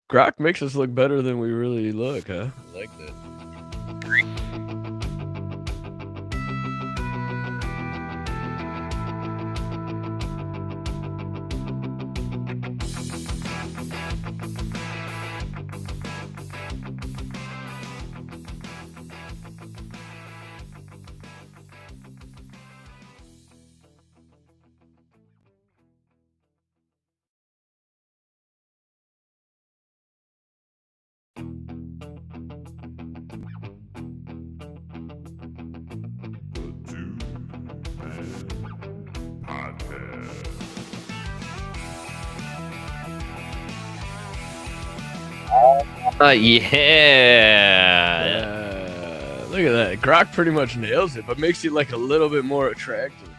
Grok makes us look better than we really look, huh? I like that. Yeah. Look at that. Grok pretty much nails it, but makes you like a little bit more attractive.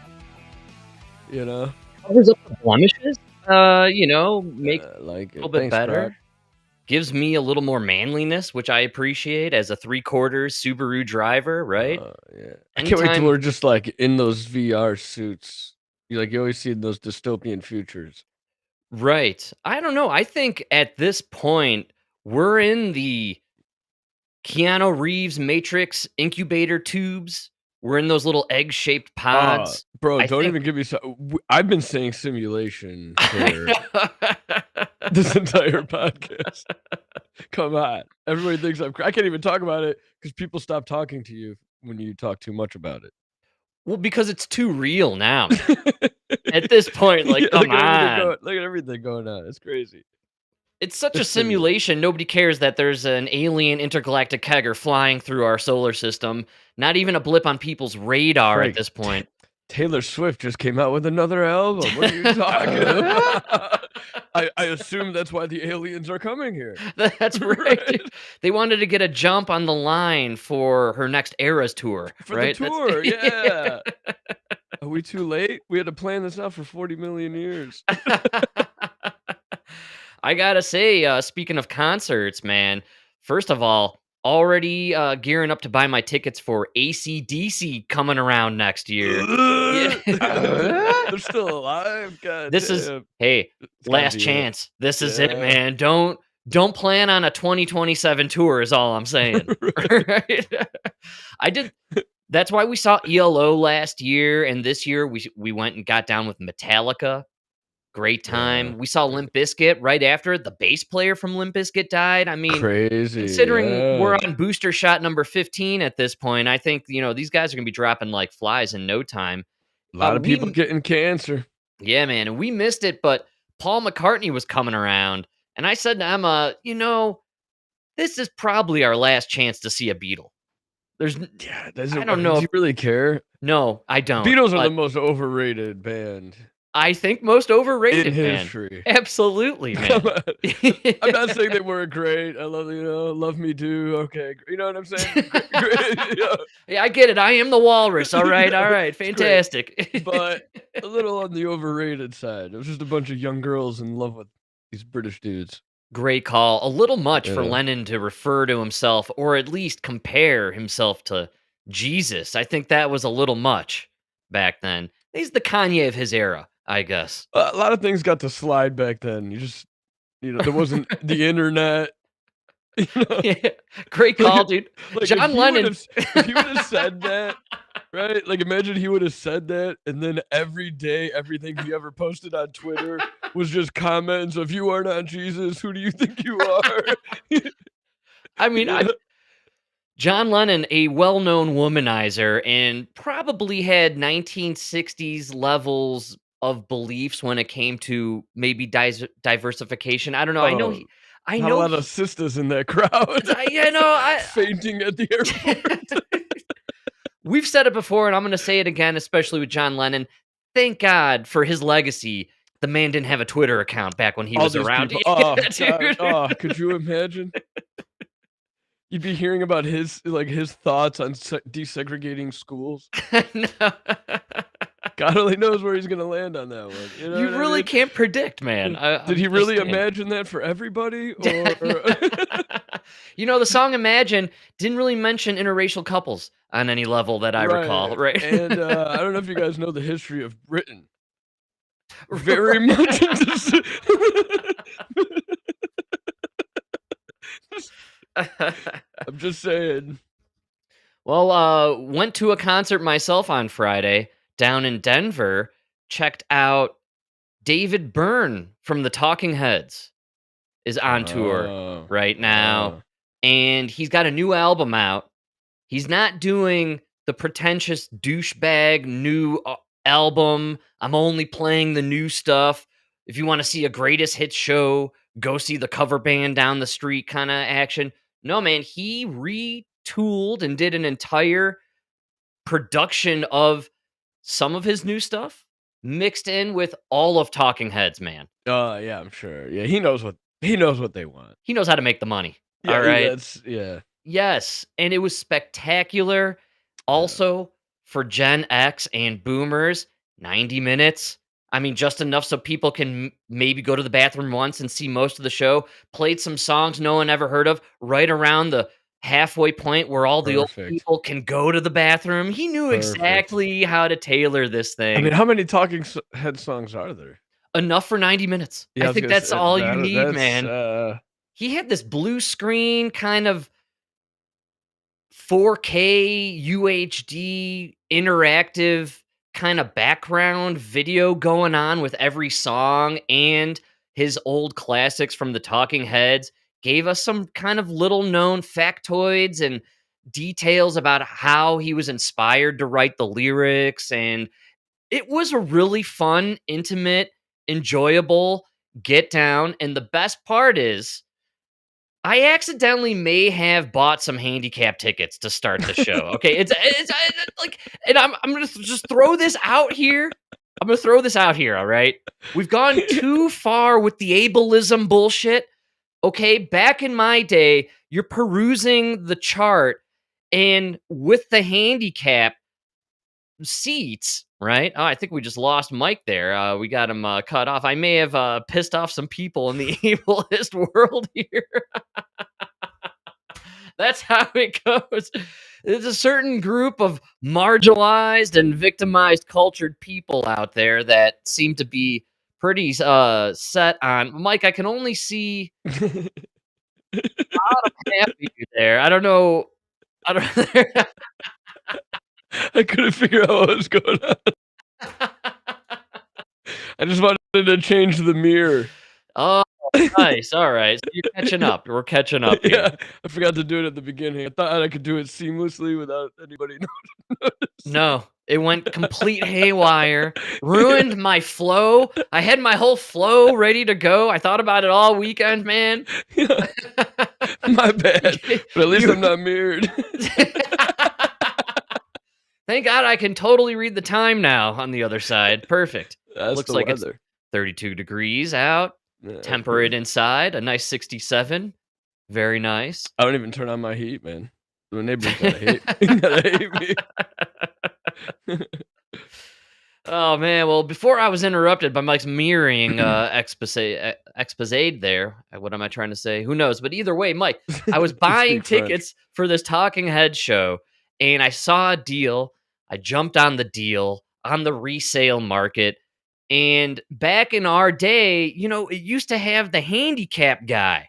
You know? Covers up the blemishes. Makes Like a little bit Thanks, better. Grok. Gives me a little more manliness, which I appreciate as a 3/4 Subaru driver, right? Yeah. I can't wait till we're just like in those VR suits. You always see those dystopian futures. Right. I don't know. I think at this point, we're in the Keanu Reeves Matrix incubator tubes. We're in those little egg-shaped pods. Bro, I don't think even give me I've been saying simulation for this entire podcast. Come on. Everybody thinks I can't even talk about it because people stop talking to you when you talk too much about it. Well, because it's too real now. At this point, like, Yeah, come on. Look at everything going on. It's crazy. It's such a It's simulated. simulation. Nobody cares that there's an alien intergalactic kegger flying through our solar system. Not even a blip on people's radar at Frank, this point. Taylor Swift just came out with another album. What are you talking about? I assume that's why the aliens are coming here. That's right. Right? They wanted to get a jump on the line for her next Eras tour, For right? the tour, yeah. Are we too late? We had to plan this out for 40 million years. I gotta say, speaking of concerts, man, first of all, already gearing up to buy my tickets for AC/DC coming around next year. Yeah. They're still alive. God This is damn. hey, It's gotta last be it. chance. This is it, Yeah. man. Don't plan on a 2027 tour is all I'm saying. Right? That's why we saw ELO last year, and this year we went and got down with Metallica. Great time. Yeah. We saw Limp Bizkit right after the bass player from Limp Bizkit died. I mean, Crazy. considering we're Yeah. on booster shot number 15 at this point, I think, these guys are going to be dropping like flies in no time. A lot of people We getting cancer. Yeah, man, and we missed it, but Paul McCartney was coming around, and I said to Emma, this is probably our last chance to see a Beatle. Yeah, I don't know do if you really care? No, I don't. Beatles are but the most overrated band I think most in overrated, man. history. Absolutely, Come man. on. I'm not saying they weren't great. I love Love Me Do. Okay, you know what I'm saying? Great, Yeah, I get it. I am the walrus. All right, all right. it's great. Fantastic. But a little on the overrated side. It was just a bunch of young girls in love with these British dudes. Great call. A little much for Yeah. Lennon to refer to himself or at least compare himself to Jesus. I think that was a little much back then. He's the Kanye of his era, I guess. A lot of things got to slide back then. There wasn't the internet. Yeah. Great call, dude. John Lennon. If he would have said that, right? Like, imagine he would have said that, and then every day, everything he ever posted on Twitter was just comments of "You are not Jesus. Who do you think you are?" I mean, John Lennon, a well-known womanizer, and probably had 1960s levels of beliefs when it came to maybe diversification. I don't know. I Not a know. lot of sisters in that crowd. Fainting at the airport. We've said it before, and I'm going to say it again, especially with John Lennon. Thank God for his legacy. The man didn't have a Twitter account back when he was around. Oh, God. Could you imagine? You'd be hearing about his thoughts on desegregating schools. No. God only knows where he's gonna land on that one. You know You what I really mean? can't predict, man. Did he really imagine that for everybody? Or the song Imagine didn't really mention interracial couples on any level that I recall, right? And I don't know if you guys know the history of Britain. Very much into I'm just saying. Well, went to a concert myself on Friday down in Denver. Checked out David Byrne from the Talking Heads is on tour Oh, right now, oh, and he's got a new album out. He's not doing the pretentious douchebag new album. I'm only playing the new stuff. If you want to see a greatest hits show, go see the cover band down the street kind of action. No, man, he retooled and did an entire production of some of his new stuff mixed in with all of Talking Heads, man. yeah, I'm sure. Yeah, he knows what they want. He knows how to make the money. All Yeah, right. yeah, Yes, and it was spectacular. yeah, Also, for Gen X and boomers, 90 minutes. I mean, just enough so people can maybe go to the bathroom once and see most of the show. Played some songs no one ever heard of right around the halfway point where all the old perfect, people can go to the bathroom. He knew perfect. exactly how to tailor this I thing. mean, how many Talking Head songs are there? Enough for 90 minutes. Yeah, I I was think gonna that's say all you that. need, That's man. He had this blue screen kind of 4K UHD interactive kind of background video going on with every song, and his old classics from the Talking Heads gave us some kind of little known factoids and details about how he was inspired to write the lyrics. And it was a really fun, intimate, enjoyable get down. And the best part is I accidentally may have bought some handicap tickets to start the show. Okay, it's like, and I'm gonna just throw this out here. I'm gonna throw this out here. All right, we've gone too far with the ableism bullshit. Okay, back in my day, you're perusing the chart, and with the handicap seats, right? Oh, I think we just lost Mike there. We got him cut off. I may have pissed off some people in the ableist world here. That's how it goes. There's a certain group of marginalized and victimized cultured people out there that seem to be pretty set on Mike, I can only see half of you there. I don't know. I don't I couldn't figure out what was going on. I just wanted to change the mirror. Oh, nice. All right. So you're catching up. We're catching up here. Yeah, I forgot to do it at the beginning. I thought I could do it seamlessly without anybody noticing. No, it went complete haywire, ruined my flow. I had my whole flow ready to go. I thought about it all weekend, man. Yeah, my bad, but at least You I'm not mirrored. Thank God I can totally read the time now on the other side. Perfect. That's Looks the like it's weather. 32 degrees out, Yeah, temperate inside, a nice 67. Very nice. I don't even turn on my heat, man. The neighbors gotta hate gotta hate me. Oh man, well, before I was interrupted by Mike's mirroring expose there. What am I trying to say? Who knows? But either way, Mike, I was You buying speak French. tickets for this Talking Head show, and I saw a deal. I jumped on the deal on the resale market. And back in our day, it used to have the handicap guy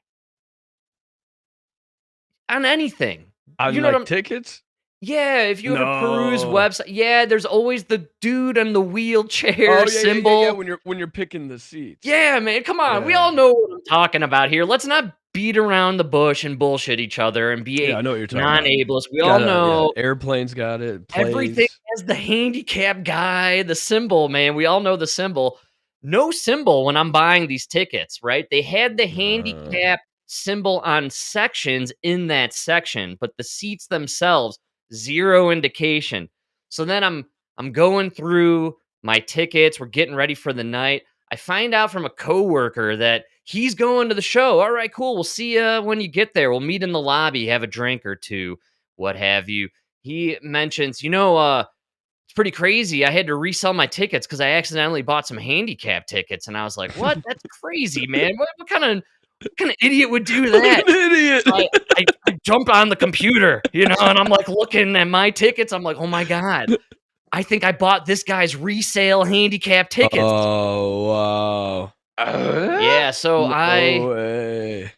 on anything. You On, know what like, I'm tickets? Yeah, if you ever peruse No. website, yeah, there's always the dude on the wheelchair Oh, yeah, symbol. when you're picking the seats. Yeah, man, come on. We Yeah. all know what I'm talking about here. Let's not beat around the bush and bullshit each other and be Yeah, a I know what you're talking about. non-ableist. We all Yeah, know airplanes got it, everything planes. has the handicap guy, the symbol, man. We all know the symbol. No symbol when I'm buying these tickets, right? They had the Uh, handicap symbol on sections in that section, but the seats themselves, zero indication. So then I'm going through my tickets. We're getting ready for the night. I find out from a coworker that he's going to the show. All right, cool. We'll see you when you get there. We'll meet in the lobby, have a drink or two, what have you. He mentions, it's pretty crazy. I had to resell my tickets because I accidentally bought some handicap tickets, and I was like, "What? That's crazy, man! What kind of idiot would do what that?" an idiot. So I jump on the computer, and I'm like looking at my tickets. I'm like, "Oh my god, I think I bought this guy's resale handicap tickets." Oh, wow. Yeah, so No I way.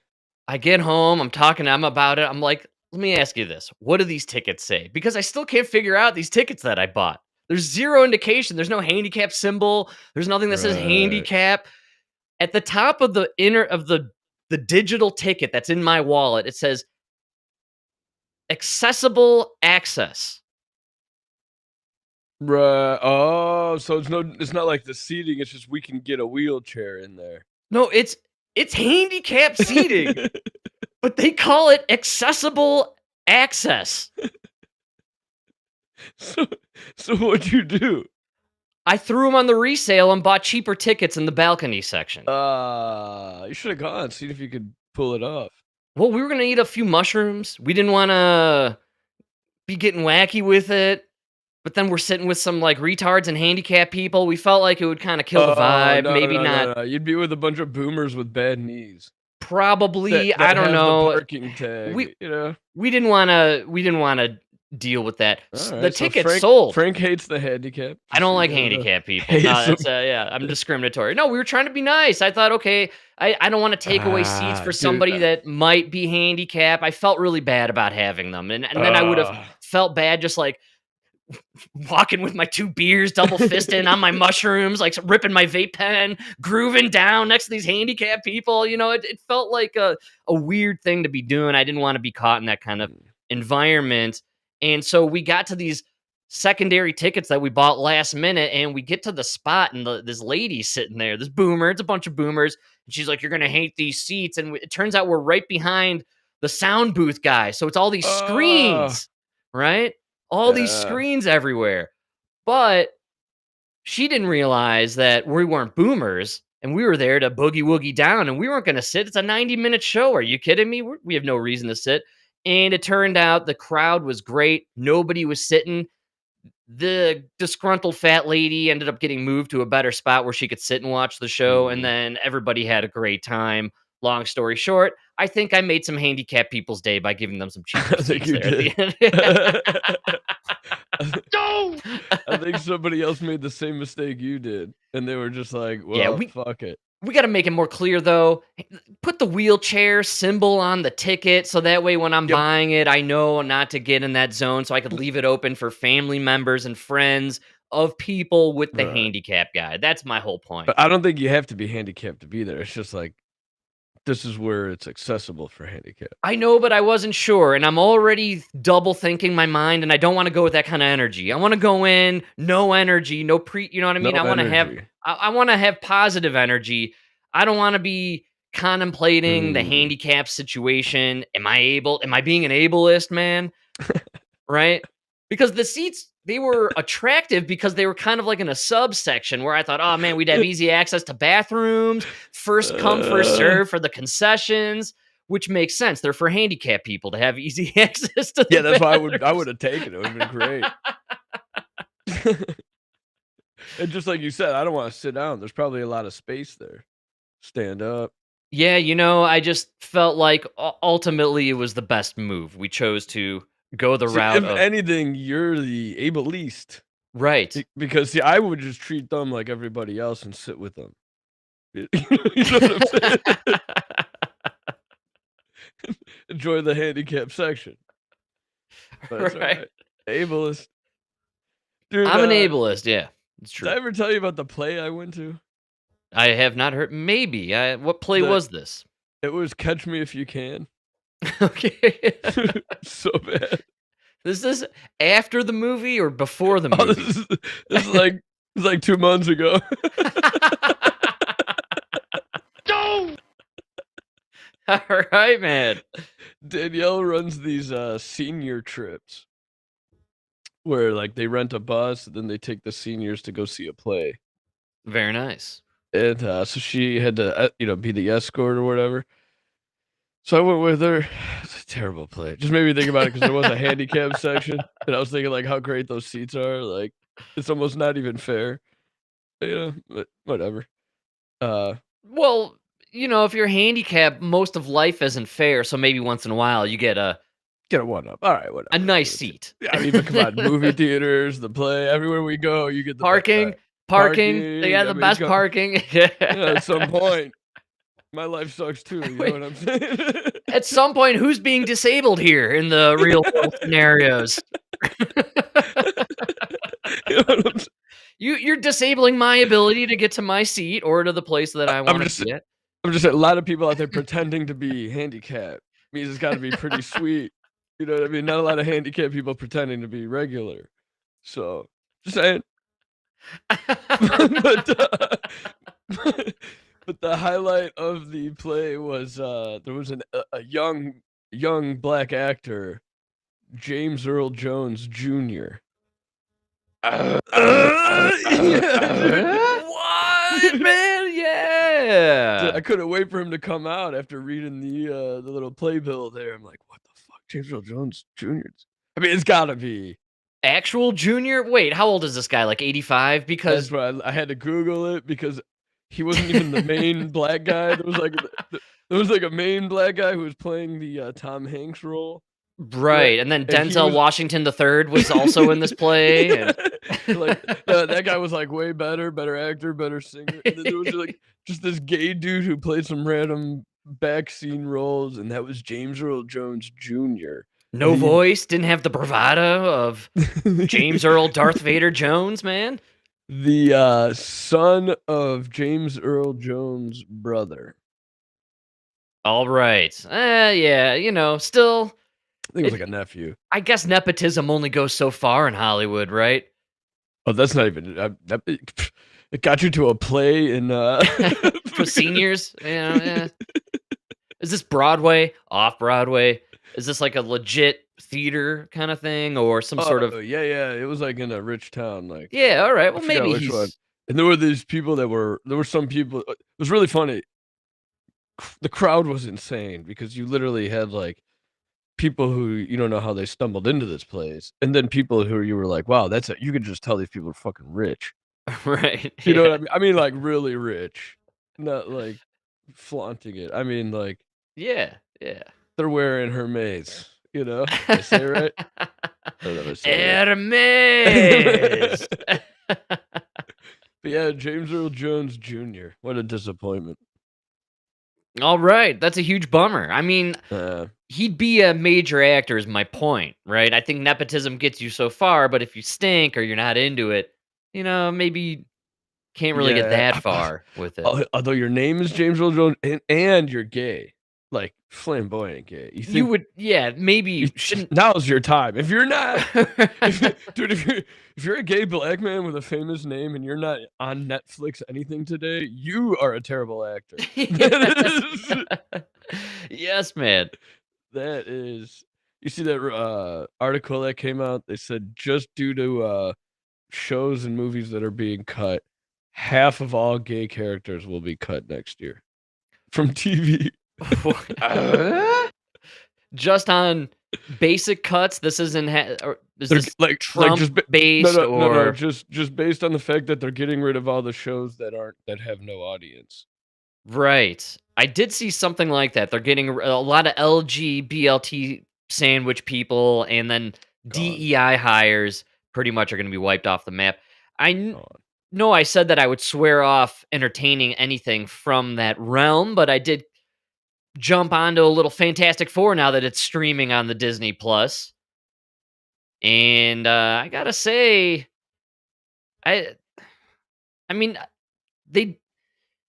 I get home, I'm talking to him about it. I'm like, let me ask you this. What do these tickets say? Because I still can't figure out these tickets that I bought. There's zero indication. There's no handicap symbol. There's nothing that says Right. handicap. At the top of the inner of the digital ticket that's in my wallet, it says accessible access. Right. Oh, so it's not like the seating, it's just we can get a wheelchair in there. No, it's handicap seating, but they call it accessible access. So so what'd you do? I threw them on the resale and bought cheaper tickets in the balcony section. You should have gone, seen if you could pull it off. Well, we were gonna eat a few mushrooms. We didn't wanna be getting wacky with it, but then we're sitting with some, like, retards and handicapped people. We felt like it would kinda kill the Oh, vibe, no, maybe no, not no, no. You'd be with a bunch of boomers with bad knees probably, I that don't have the know. parking We tag, you know? we didn't wanna deal with that. The Alright, so ticket Frank sold. Frank hates the handicap, I just so don't you like guys know. handicapped people. No, Hates 'em. that's, yeah, I'm discriminatory. No, we were trying to be nice. I thought, okay, I don't wanna take away seats for Dude, somebody that might be handicapped. I felt really bad about having them, and then I would've uh, felt bad just, like, walking with my 2 beers, double fisting on my mushrooms, like, ripping my vape pen, grooving down next to these handicapped people, it felt like a weird thing to be doing. I didn't wanna be caught in that kind of environment, and so we got to these secondary tickets that we bought last minute, and we get to the spot, and this lady's sitting there, this boomer, it's a bunch of boomers, and she's like, "You're gonna hate these seats," and it turns out we're right behind the sound booth guy, so it's all these uh, screens, right? All these yeah. screens everywhere. But she didn't realize that we weren't boomers and we were there to boogie woogie down and we weren't going to sit. It's a 90-minute show. Are you kidding me? We have no reason to sit. And it turned out the crowd was great. Nobody was sitting. The disgruntled fat lady ended up getting moved to a better spot where she could sit and watch the show. And Mm. then everybody had a great time. Long story short, I think I made some handicapped people's day by giving them some cheaper I think seats you there at did. the end. I think somebody else made the same mistake you did, and they were just like, Yeah, "Well, fuck it." we got to make it more clear though. Put the wheelchair symbol on the ticket so that way when I'm Yep. buying it, I know not to get in that zone so I could leave it open for family members and friends of people with the Right. handicap guy. That's my whole But point. I don't think you have to be handicapped to be there. It's just like, this is where it's accessible for handicap. I know, but I wasn't sure, and I'm already double thinking my mind, and I don't want to go with that kind of energy. I want to go in, no energy, no you know what I No mean? energy. I want to have positive energy. I don't want to be contemplating the Mm. handicap situation. Am I being an ableist, man? Right? Because the seats, they were attractive because they were kind of like in a subsection where I thought, oh man, we'd have easy access to bathrooms, first come, first Uh, serve for the concessions, which makes sense. They're for handicapped people to have easy access to the yeah, that's why I bathrooms. would have taken it. It would have been great. And just like you said, I don't wanna sit down. There's probably a lot of space there. Stand up. Yeah, I just felt like ultimately it was the best move. We chose to go the See, route if of anything, you're the ableist. right. Because, see, I would just treat them like everybody else and sit with them. You know what I'm saying? Enjoy the handicap section, but it's Right. alright. Ableist. Dude, I'm an ableist. Yeah, it's did I true. ever tell you about the play I went to? I have not heard. Maybe. What play The was this? It was Catch Me If You Can. Okay. So bad. Is this after the movie or before the Oh, movie? this is like 2 months ago. All right, man. Danielle runs these, senior trips where, like, they rent a bus, then they take the seniors to go see a play. Very nice. And, so she had to, be the escort or whatever. So I went with her. It's a terrible play. Just made me think about it because there was a handicap section, and I was thinking, like, how great those seats are. Like, it's almost not even fair, but whatever. Uh, Well, if you're handicapped, most of life isn't fair. So maybe once in a while you get a get a one up. All right, a whatever. I'll nice give it to you. seat. Yeah, I mean, but come on, movie theaters, the play, everywhere we go, you get the best. Parking, parking. They Parking. got I the mean, best parking. Yeah. at some point. My life sucks too, you know Wait, what I'm saying? at some point, who's being disabled here in the real world scenarios? You know what I'm saying? You're disabling my ability to get to my seat or to the place that I I'm wanna just be at. I'm just saying a lot of people out there pretending to be handicapped means it's gotta be pretty sweet. You know what I mean? Not a lot of handicapped people pretending to be regular. So, just saying. But, but the highlight of the play was, there was a young black actor, James Earl Jones Jr. Yeah, What, dude. man? Dude, Yeah. I couldn't wait for him to come out after reading the little playbill there. I'm like, "What the fuck? James Earl Jones Jr.'s." I mean, it's gotta be. Actual junior? Wait, how old is this guy? Like 85? That's Because why I had to Google it because he wasn't even the main black guy. There was like there was like a main black guy who was playing the, Tom Hanks role, right? right, and then And he Denzel was Washington III was also in this play, and yeah, like, that guy was, like, way better actor, better singer, and then there was, like, just this gay dude who played some random back scene roles, and that was James Earl Jones Jr. no The voice, didn't have the bravado of James Earl Darth Vader Jones, man. son of James Earl Jones' brother. All right. Yeah, still, I think it was it like a nephew. I guess nepotism only goes so far in Hollywood, right? Oh, that's not even that it got you to a play in, For seniors, yeah. Is this Broadway? Off Broadway? Is this like a legit theater kinda thing or some sort of Oh, yeah, it was, like, in a rich town, like, yeah, alright, I well, forgot maybe which one, he's and there were these people there were some people it was really funny. The crowd was insane because you literally had, like, people who you don't know how they stumbled into this place, and then people who you were like, "Wow, that's a" you could just tell these people are fucking rich. right, You know what yeah. I mean? I mean, like, really rich, not, like, flaunting it. I mean, like, Yeah, yeah. they're wearing Hermes, you know? Did I say it right? I don't know if I said it Hermes! right. But yeah, James Earl Jones Jr., what a disappointment. Alright, that's a huge bummer. I mean, Uh, he'd be a major actor is my point, right? I think nepotism gets you so far, but if you stink or you're not into it, maybe can't really get yeah, that far with it. although your name is James Earl Jones and you're gay, like, flamboyant gay, You would yeah, you maybe shouldn't now's your time. If you're not if dude, if you're a gay black man with a famous name and you're not on Netflix anything today, you are a terrible actor. Yes, man. That is you see that, article that came out? They said just due to, shows and movies that are being cut, half of all gay characters will be cut next year from TV. Just on basic cuts, this isn't or is They're this like, Trump based no, or just based on the fact that they're getting rid of all the shows that have no audience. right. I did see something like that. They're getting a lot of LGBT sandwich people, and then Gone, DEI hires pretty much are gonna be wiped off the map. gone. No, I said that I would swear off entertaining anything from that realm, but I did jump onto a little Fantastic Four now that it's streaming on the Disney Plus, and, I gotta say, I I mean, they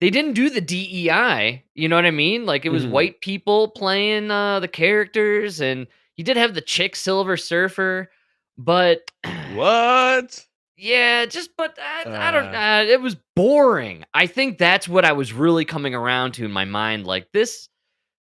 they didn't do the DEI, you know what I mean? Like, it was Mhm. white people playing, the characters, and you did have the chick Silver Surfer, but What? yeah, just but I don't Uh, it was boring. I think that's what I was really coming around to in my mind, like, this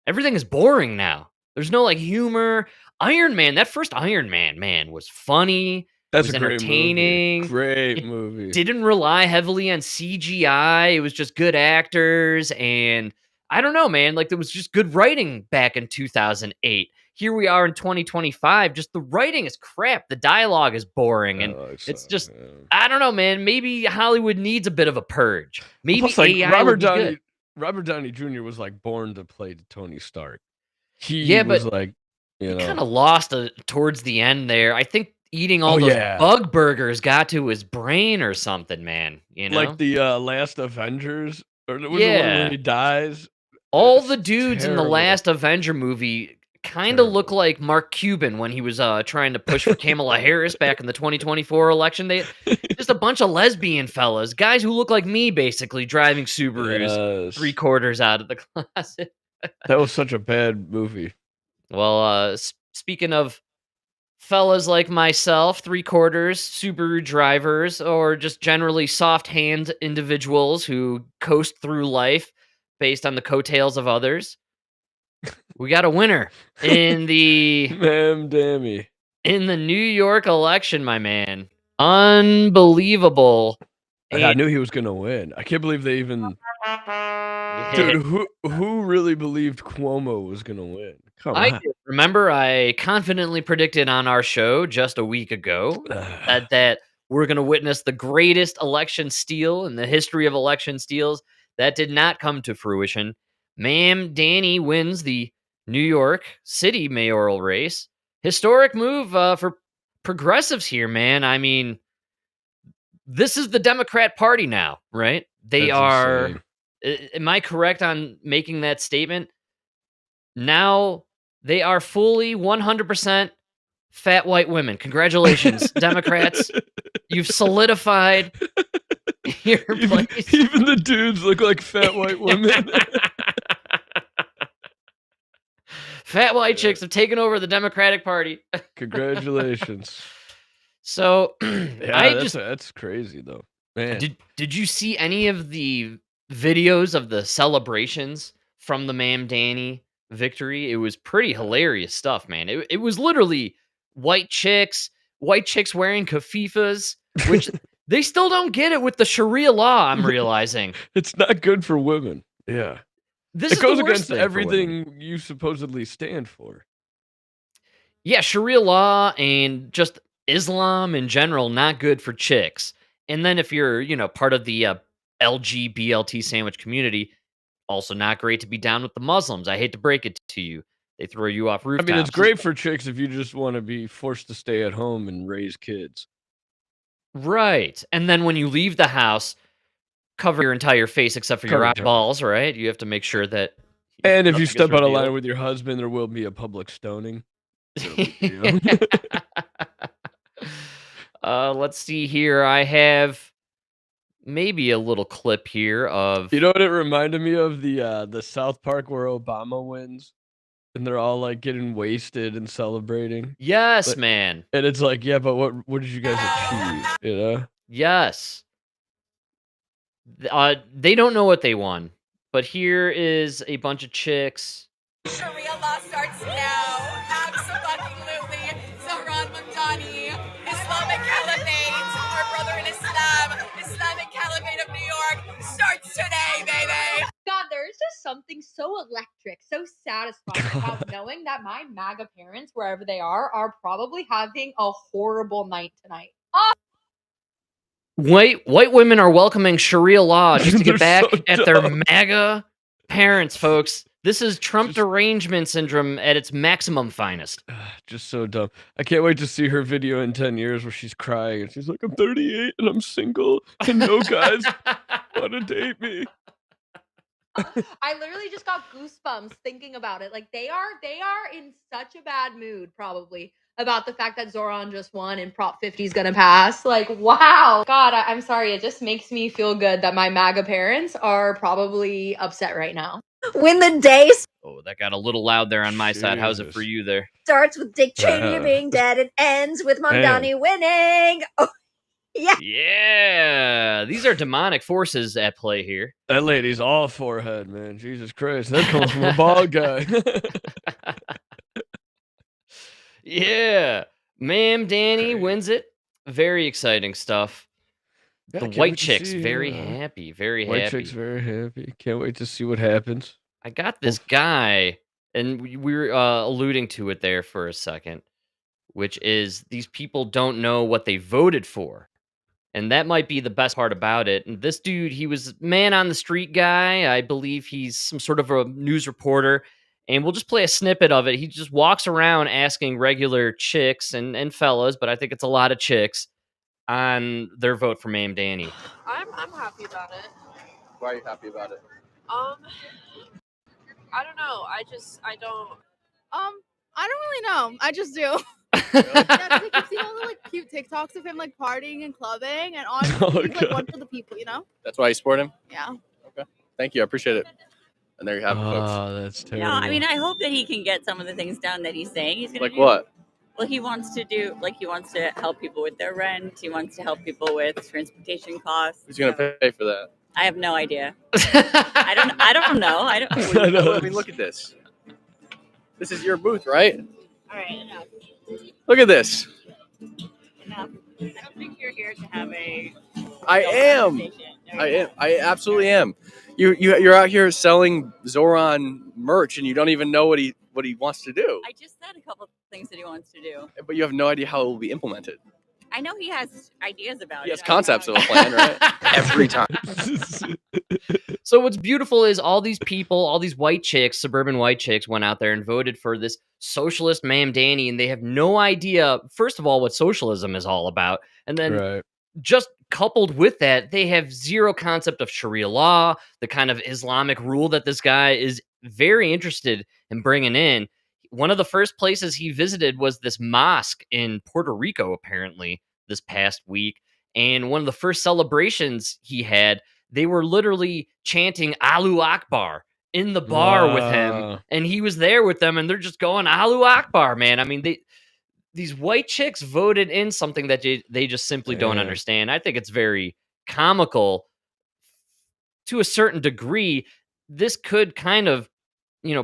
everything is boring now. There's no, like, humor. Iron Man, that first Iron Man, man, was funny, it that's a was great movie. entertaining, Great it movie. didn't rely heavily on CGI, it was just good actors, and I don't know, man, like, there was just good writing back in 2008. Here we are in 2025, just the writing is crap, the dialogue is boring, and Dialogue it's sucks, just man. I don't know, man, maybe Hollywood needs a bit of a purge. Maybe Plus, like, AI would be good. Robert Downey Jr. was, like, born to play Tony Stark. He Yeah, was but like, he you know kinda lost, towards the end there. I think eating Oh, all those yeah. bug burgers got to his brain or something, man, you Like know? the, last Avengers, or was the one where Yeah. he dies? All It's the dudes in the terrible. last Avenger movie kinda look Terrible. like Mark Cuban when he was, trying to push for Kamala Harris back in the 2024 election. They just a bunch of lesbian fellas, guys who look like me, basically, driving Subarus Yes. 3/4 out of the closet. That was such a bad movie. Well, speaking of fellas like myself, 3/4 Subaru drivers, or just generally soft-hand individuals who coast through life based on the coattails of others, we got a winner in the Mamdani. New York election, my man. Unbelievable. I And knew he was gonna win. I can't believe they even yeah, dude, who really believed Cuomo was gonna win? Come I on. did. Remember, I confidently predicted on our show just a week ago that we're going to witness the greatest election steal in the history of election steals. That did not come to fruition. Mamdani wins the New York City mayoral race. Historic move for progressives here, man. I mean, this is the Democrat Party now, right? They That's are. insane. Am I correct on making that statement? Now they are fully 100% fat white women. Congratulations, Democrats. You've solidified your Even place. even the dudes look like fat white women. Fat white Yeah. chicks have taken over the Democratic Party. Congratulations. So Yeah, I just that's crazy though. Man. did you see any of the videos of the celebrations from the Mamdani victory? It was pretty hilarious stuff, man. It was literally white chicks, wearing kafifas, which they still don't get it with the Sharia law, I'm realizing. It's not good for women. Yeah. This It is the goes worst against thing for women. everything you supposedly stand for. Yeah, Sharia law and just Islam in general, not good for chicks. And then if you're, part of the LGBLT sandwich community, also not great to be down with the Muslims. I hate to break it to you. They throw you off I mean, it's rooftops. great for chicks if you just wanna be forced to stay at home and raise kids. Right. And then when you leave the house, cover your entire face except for your Cover your eyes. eyeballs, right? You have to make sure that And if you nothing gets step out of line revealed. with your husband, there will be a public stoning. No big deal. Let's see here. I have maybe a little clip here of You know what it reminded me of? The South Park where Obama wins, and they're all, like, getting wasted and celebrating. yes, But man. and it's like, "Yeah, but what did you guys achieve?" You know? Yes. They don't know what they won, but here is a bunch of chicks. Sharia law starts now. Absolutely. Zohran Mamdani, Islamic Caliphate, our brother in Islam, Islamic Caliphate of New York starts today, baby. God, there is just something so electric, so satisfying about knowing that my MAGA parents, wherever they are probably having a horrible night tonight. Oh, White women are welcoming Sharia law just to They're get back so at their dumb. MAGA parents, folks. This is Trump derangement syndrome at its maximum finest. Just so dumb. I can't wait to see her video in 10 years where she's crying and she's like, "I'm 38 and I'm single and no guys wanna date me." I literally just got goosebumps thinking about it. Like they are in such a bad mood probably about the fact that Zoran just won and Prop 50 is gonna pass. Like, wow. God, I'm sorry. It just makes me feel good that my MAGA parents are probably upset right now. When the day Oh, that got a little loud there on my side. How's it for Jesus. you there? starts with Dick Cheney being dead, it ends with Man. Mamdani winning. Oh, yeah. Yeah, these are demonic forces at play here. That lady's all forehead, man. Jesus Christ. That comes from a bald guy. Yeah, Mamdani wins it. Very exciting stuff. Yeah, The can't white wait to chicks see, very happy, very White happy. chick's very happy. Can't wait to see what happens. I got this guy, and we were alluding to it there for a second, which is these people don't know what they voted for. And that might be the best part about it. And this dude, he was man on the street guy. I believe he's some sort of a news reporter. And we'll just play a snippet of it. He just walks around asking regular chicks and fellas, but I think it's a lot of chicks, on their vote for I'm happy about it. Why are you happy about it? Um, I don't know. I don't. I don't really know. I just do. Really? Yeah, 'cause I keep seeing all the like cute TikToks of him like partying and clubbing, and honestly, Oh, he's like one God. for the people, you know? That's why you support him? Yeah. Okay. Thank you. I appreciate it. And there you have it, folks. Oh, that's terrible. No, I mean, I hope that he can get some of the things done that he's saying he's going to Like do. what? Well, he wants to help people with their rent. He wants to help people with transportation costs. Who's going to pay for that? I have no idea. I don't know. I don't. I mean, look at this. This is your booth, right? All right, enough. Look at this. Enough. I don't think you're here to have a. I am. I absolutely am. You're out here selling Zoran merch, and you don't even know what he wants to do. I just said a couple of things that he wants to do. But you have no idea how it will be implemented. I know he has ideas about He it. has concepts of a plan, right? Every time. So what's beautiful is all these people, all these white chicks, suburban white chicks, went out there and voted for this socialist Mamdani, and they have no idea, first of all, what socialism is all about, and then Right. just coupled with that, they have zero concept of Sharia law, the kind of Islamic rule that this guy is very interested in bringing in. One of the first places he visited was this mosque in Puerto Rico, apparently, this past week. And one of the first celebrations he had, they were literally chanting Allahu Akbar in the bar with him. Wow. And he was there with them, and they're just going Allahu Akbar, man. I mean, these white chicks voted in something that they just simply don't Yeah. understand. I think it's very comical to a certain degree. This could kind of,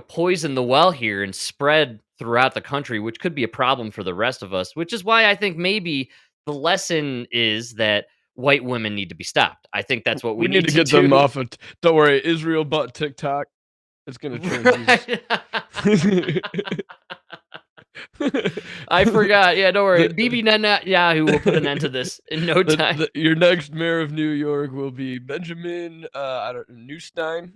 poison the well here and spread throughout the country, which could be a problem for the rest of us, which is why I think maybe the lesson is that white women need to be stopped. I think that's what we need to get them off of. Don't worry, Israel bought TikTok. It's gonna change. Right. I forgot. Yeah, don't worry. Bibi Netanyahu will put an end to this in no time. Your next mayor of New York will be Benjamin Neustein.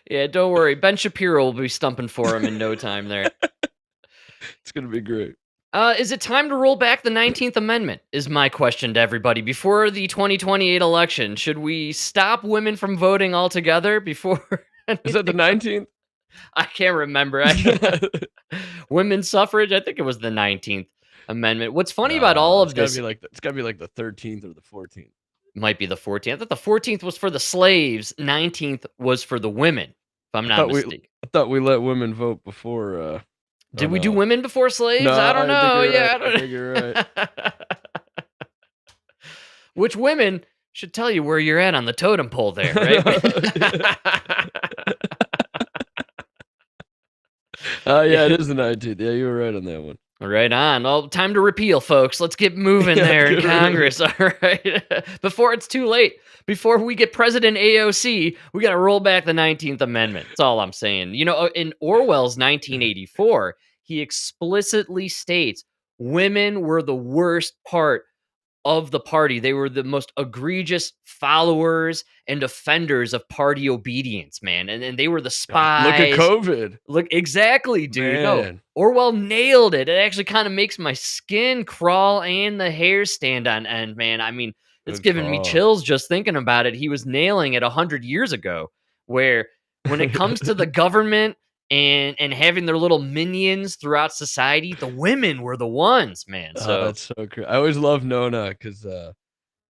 Yeah, don't worry. Ben Shapiro will be stumping for him in no time there. It's gonna be great. Is it time to roll back the 19th Amendment? Is my question to everybody. Before the 2028 election, should we stop women from voting altogether before? Is that the 19th? I can't remember. Women's suffrage? I think it was the 19th Amendment. What's funny about all of this? It's gotta be like the 13th or the 14th. Might be the 14th. I thought the 14th was for the slaves. 19th was for the women, if I'm not mistaken. I thought we let women vote before. Did we do women before slaves? No, I don't know. Yeah, I think you're right. Which women should tell you where you're at on the totem pole there, right? Yeah, it is the 19th. Yeah, you were right on that one. Right on. Well, time to repeal, folks. Let's get moving there in Congress. All right. Before it's too late. Before we get President AOC, we got to roll back the 19th Amendment. That's all I'm saying. In Orwell's 1984, he explicitly states women were the worst part of the party. They were the most egregious followers and offenders of party obedience, man. And they were the spies. Look at COVID. Look, exactly, dude. No, Man. Orwell nailed it. It actually kind of makes my skin crawl and the hair stand on end, man. I mean, it's Good giving me call. chills just thinking about it. He was nailing it 100 years ago, where when it comes to the government and having their little minions throughout society, the women were the ones, man. So that's so cool. I always love Nona because I'll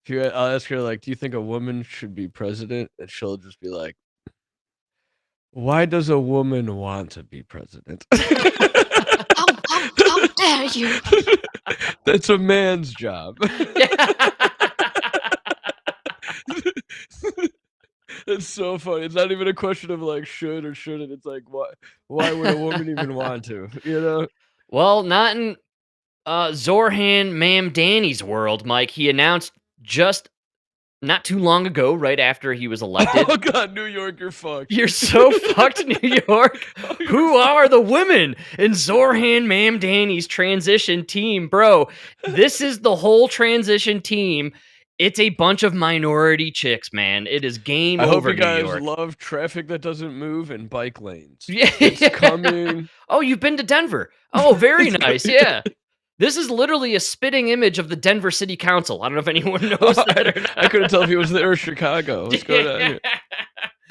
ask her like, "Do you think a woman should be president?" And she'll just be like, "Why does a woman want to be president?" How dare you? That's a man's job. It's so funny. It's not even a question of like should or shouldn't. It's like why would a woman even want to? Well, not in Zoran Mamdani's world, Mike. He announced just not too long ago, right after he was elected. Oh God, New York, you're fucked. You're so fucked, New York. Who are the women in Zoran Mamdani's transition team? Bro, this is the whole transition team. It's a bunch of minority chicks, man. It is game I hope over, you guys New York. love traffic that doesn't move and bike lanes. Yeah. It's coming. Oh, you've been to Denver. Oh, very nice. Yeah. This is literally a spitting image of the Denver City Council. I don't know if anyone knows that or not. I couldn't tell if he was there or Chicago. What's going on here?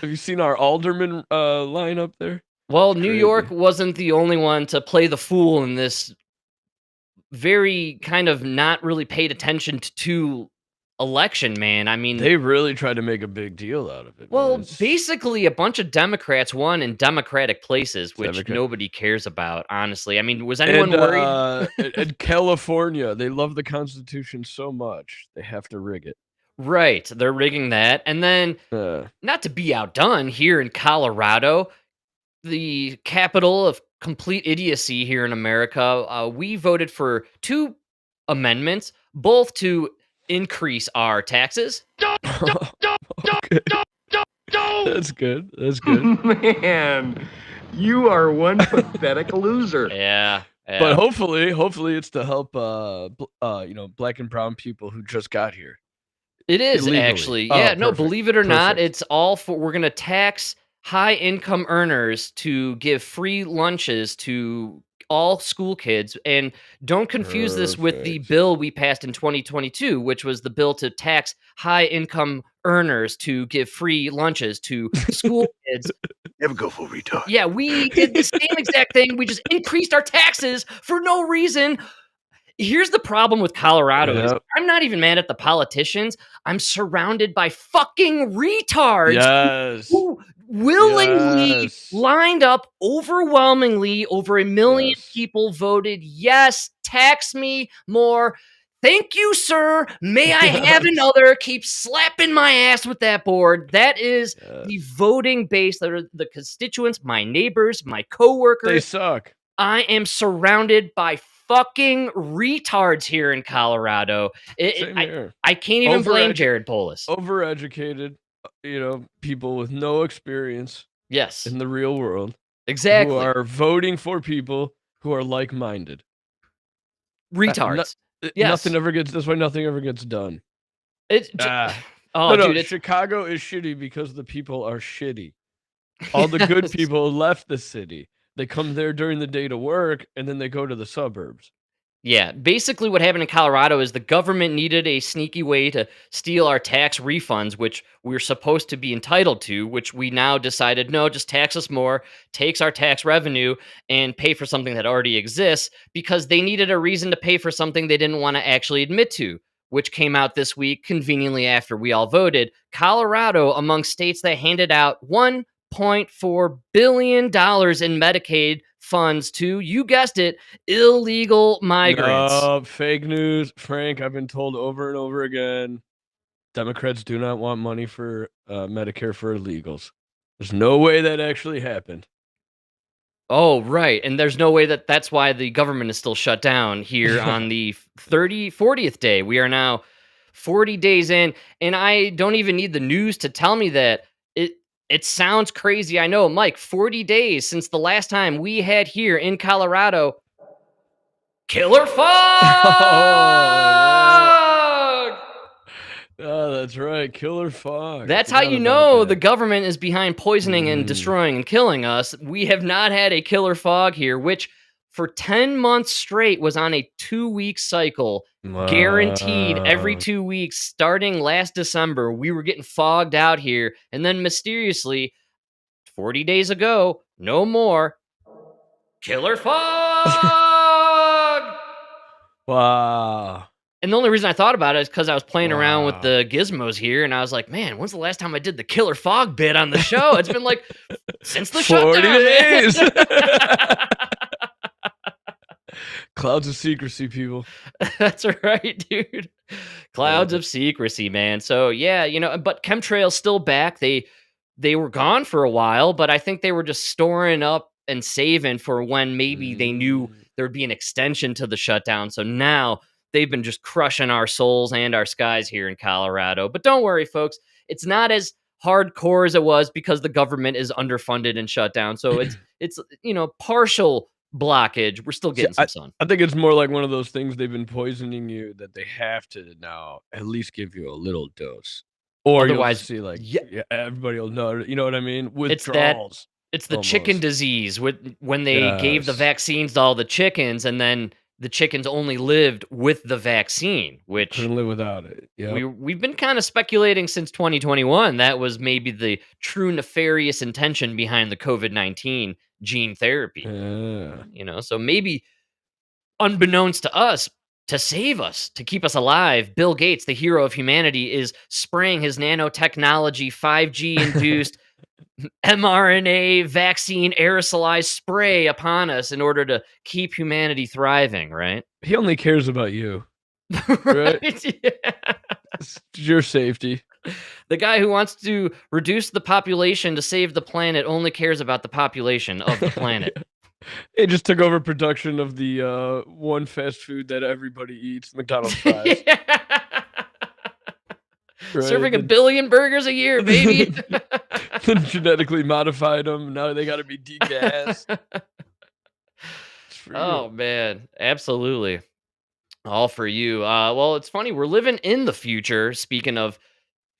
Have you seen our alderman line up there? Well, It's New crazy. York wasn't the only one to play the fool in this very kind of not really paid attention to election, man. I mean, They really tried to make a big deal out of it, man. well, It's basically, a bunch of Democrats won in Democratic places, which Democrat- nobody cares about, honestly. I mean, was anyone and worried? in California, they love the Constitution so much they have to rig it. Right, they're rigging that. And then, Uh, not to be outdone, here in Colorado, the capital of complete idiocy here in America, we voted for 2 amendments, both to increase our taxes. okay. That's good. That's good. Man, you are one pathetic loser. Yeah. But hopefully it's to help black and brown people who just got here. It is illegally. actually. Oh, Yeah, no, perfect, believe it or not, perfect. it's all for we're going to tax high income earners to give free lunches to all school kids. And don't confuse this with the Perfect. bill we passed in 2022, which was the bill to tax high income earners to give free lunches to school kids. Never go full retard. Yeah, we did the same exact thing. We just increased our taxes for no reason. Here's the problem with Colorado is Yep. I'm not even mad at the politicians. I'm surrounded by fucking retards Yes. who willingly Yes. lined up overwhelmingly. Over 1 million Yes. people voted yes, tax me more. Thank you, sir. May I have Yes. another? Keep slapping my ass with that board. That is Yeah. the voting base. That are the constituents, my neighbors, my They coworkers. suck. I am surrounded by fucking retards here in Colorado. Same here. I can't even blame Overedu- Jared Polis. Overeducated, people with no experience Yes, in the real world exactly. who are voting for people who are like-minded. Retards. Yes. Nothing ever gets. That's why nothing ever gets done. It's oh, no, dude, it's Chicago is shitty because the people are shitty. All the good Yes. people left the city. They come there during the day to work, and then they go to the suburbs. Yeah, basically what happened in Colorado is the government needed a sneaky way to steal our tax refunds, which we're supposed to be entitled to, which we now decided, no, just tax us more, takes our tax revenue, and pay for something that already exists, because they needed a reason to pay for something they didn't want to actually admit to, which came out this week, conveniently after we all voted. Colorado, among states that handed out $1.4 billion in Medicaid funds to, you guessed it, illegal migrants. No, fake news, Frank. I've been told over and over again, Democrats do not want money for Medicare for illegals. There's no way that actually happened. Oh, right. And there's no way that's why the government is still shut down here on the 40th day. We are now 40 days in, and I don't even need the news to tell me that. It sounds crazy. I know, Mike, 40 days since the last time we had here in Colorado killer fog. Oh, that's right. Killer fog. That's how you know the government is behind poisoning and destroying and killing us. We have not had a killer fog here, which for 10 months straight was on a 2-week cycle. Guaranteed every 2 weeks starting last December. We were getting fogged out here. And then mysteriously, 40 days ago, no more. Killer fog! Wow. And the only reason I thought about it is because I was playing around with the gizmos here, and I was like, man, when's the last time I did the killer fog bit on the show? It's been like since the 40 shutdown, days. man. Clouds of secrecy, people. That's right, dude. Clouds of secrecy, man. So yeah, but chemtrails still back. They were gone for a while, but I think they were just storing up and saving for when maybe they knew there'd be an extension to the shutdown. So now they've been just crushing our souls and our skies here in Colorado. But don't worry, folks. It's not as hardcore as it was because the government is underfunded and shut down. So it's partial blockage. We're still getting some sun. I think it's more like one of those things they've been poisoning you that they have to now at least give you a little dose. Or otherwise, you'll see everybody will know. You know what I mean? Withdrawals. It's the chicken disease when they gave the vaccines to all the chickens, and then the chickens only lived with the vaccine, which Couldn't live without it. Yeah. we've been kind of speculating since 2021 that was maybe the true nefarious intention behind the COVID-19 gene therapy. Yeah. So maybe unbeknownst to us, to save us, to keep us alive, Bill Gates, the hero of humanity, is spraying his nanotechnology 5G induced mRNA vaccine aerosolized spray upon us in order to keep humanity thriving, right? He only cares about you. Right? Yeah. It's your safety. The guy who wants to reduce the population to save the planet only cares about the population of the planet. It just took over production of the one fast food that everybody eats, McDonald's fries. Yeah. Right, Serving a billion burgers a year, baby. Then genetically modified them. Now they got to be degassed. It's for you. Oh man, absolutely. All for you. Well, it's funny. We're living in the future. Speaking of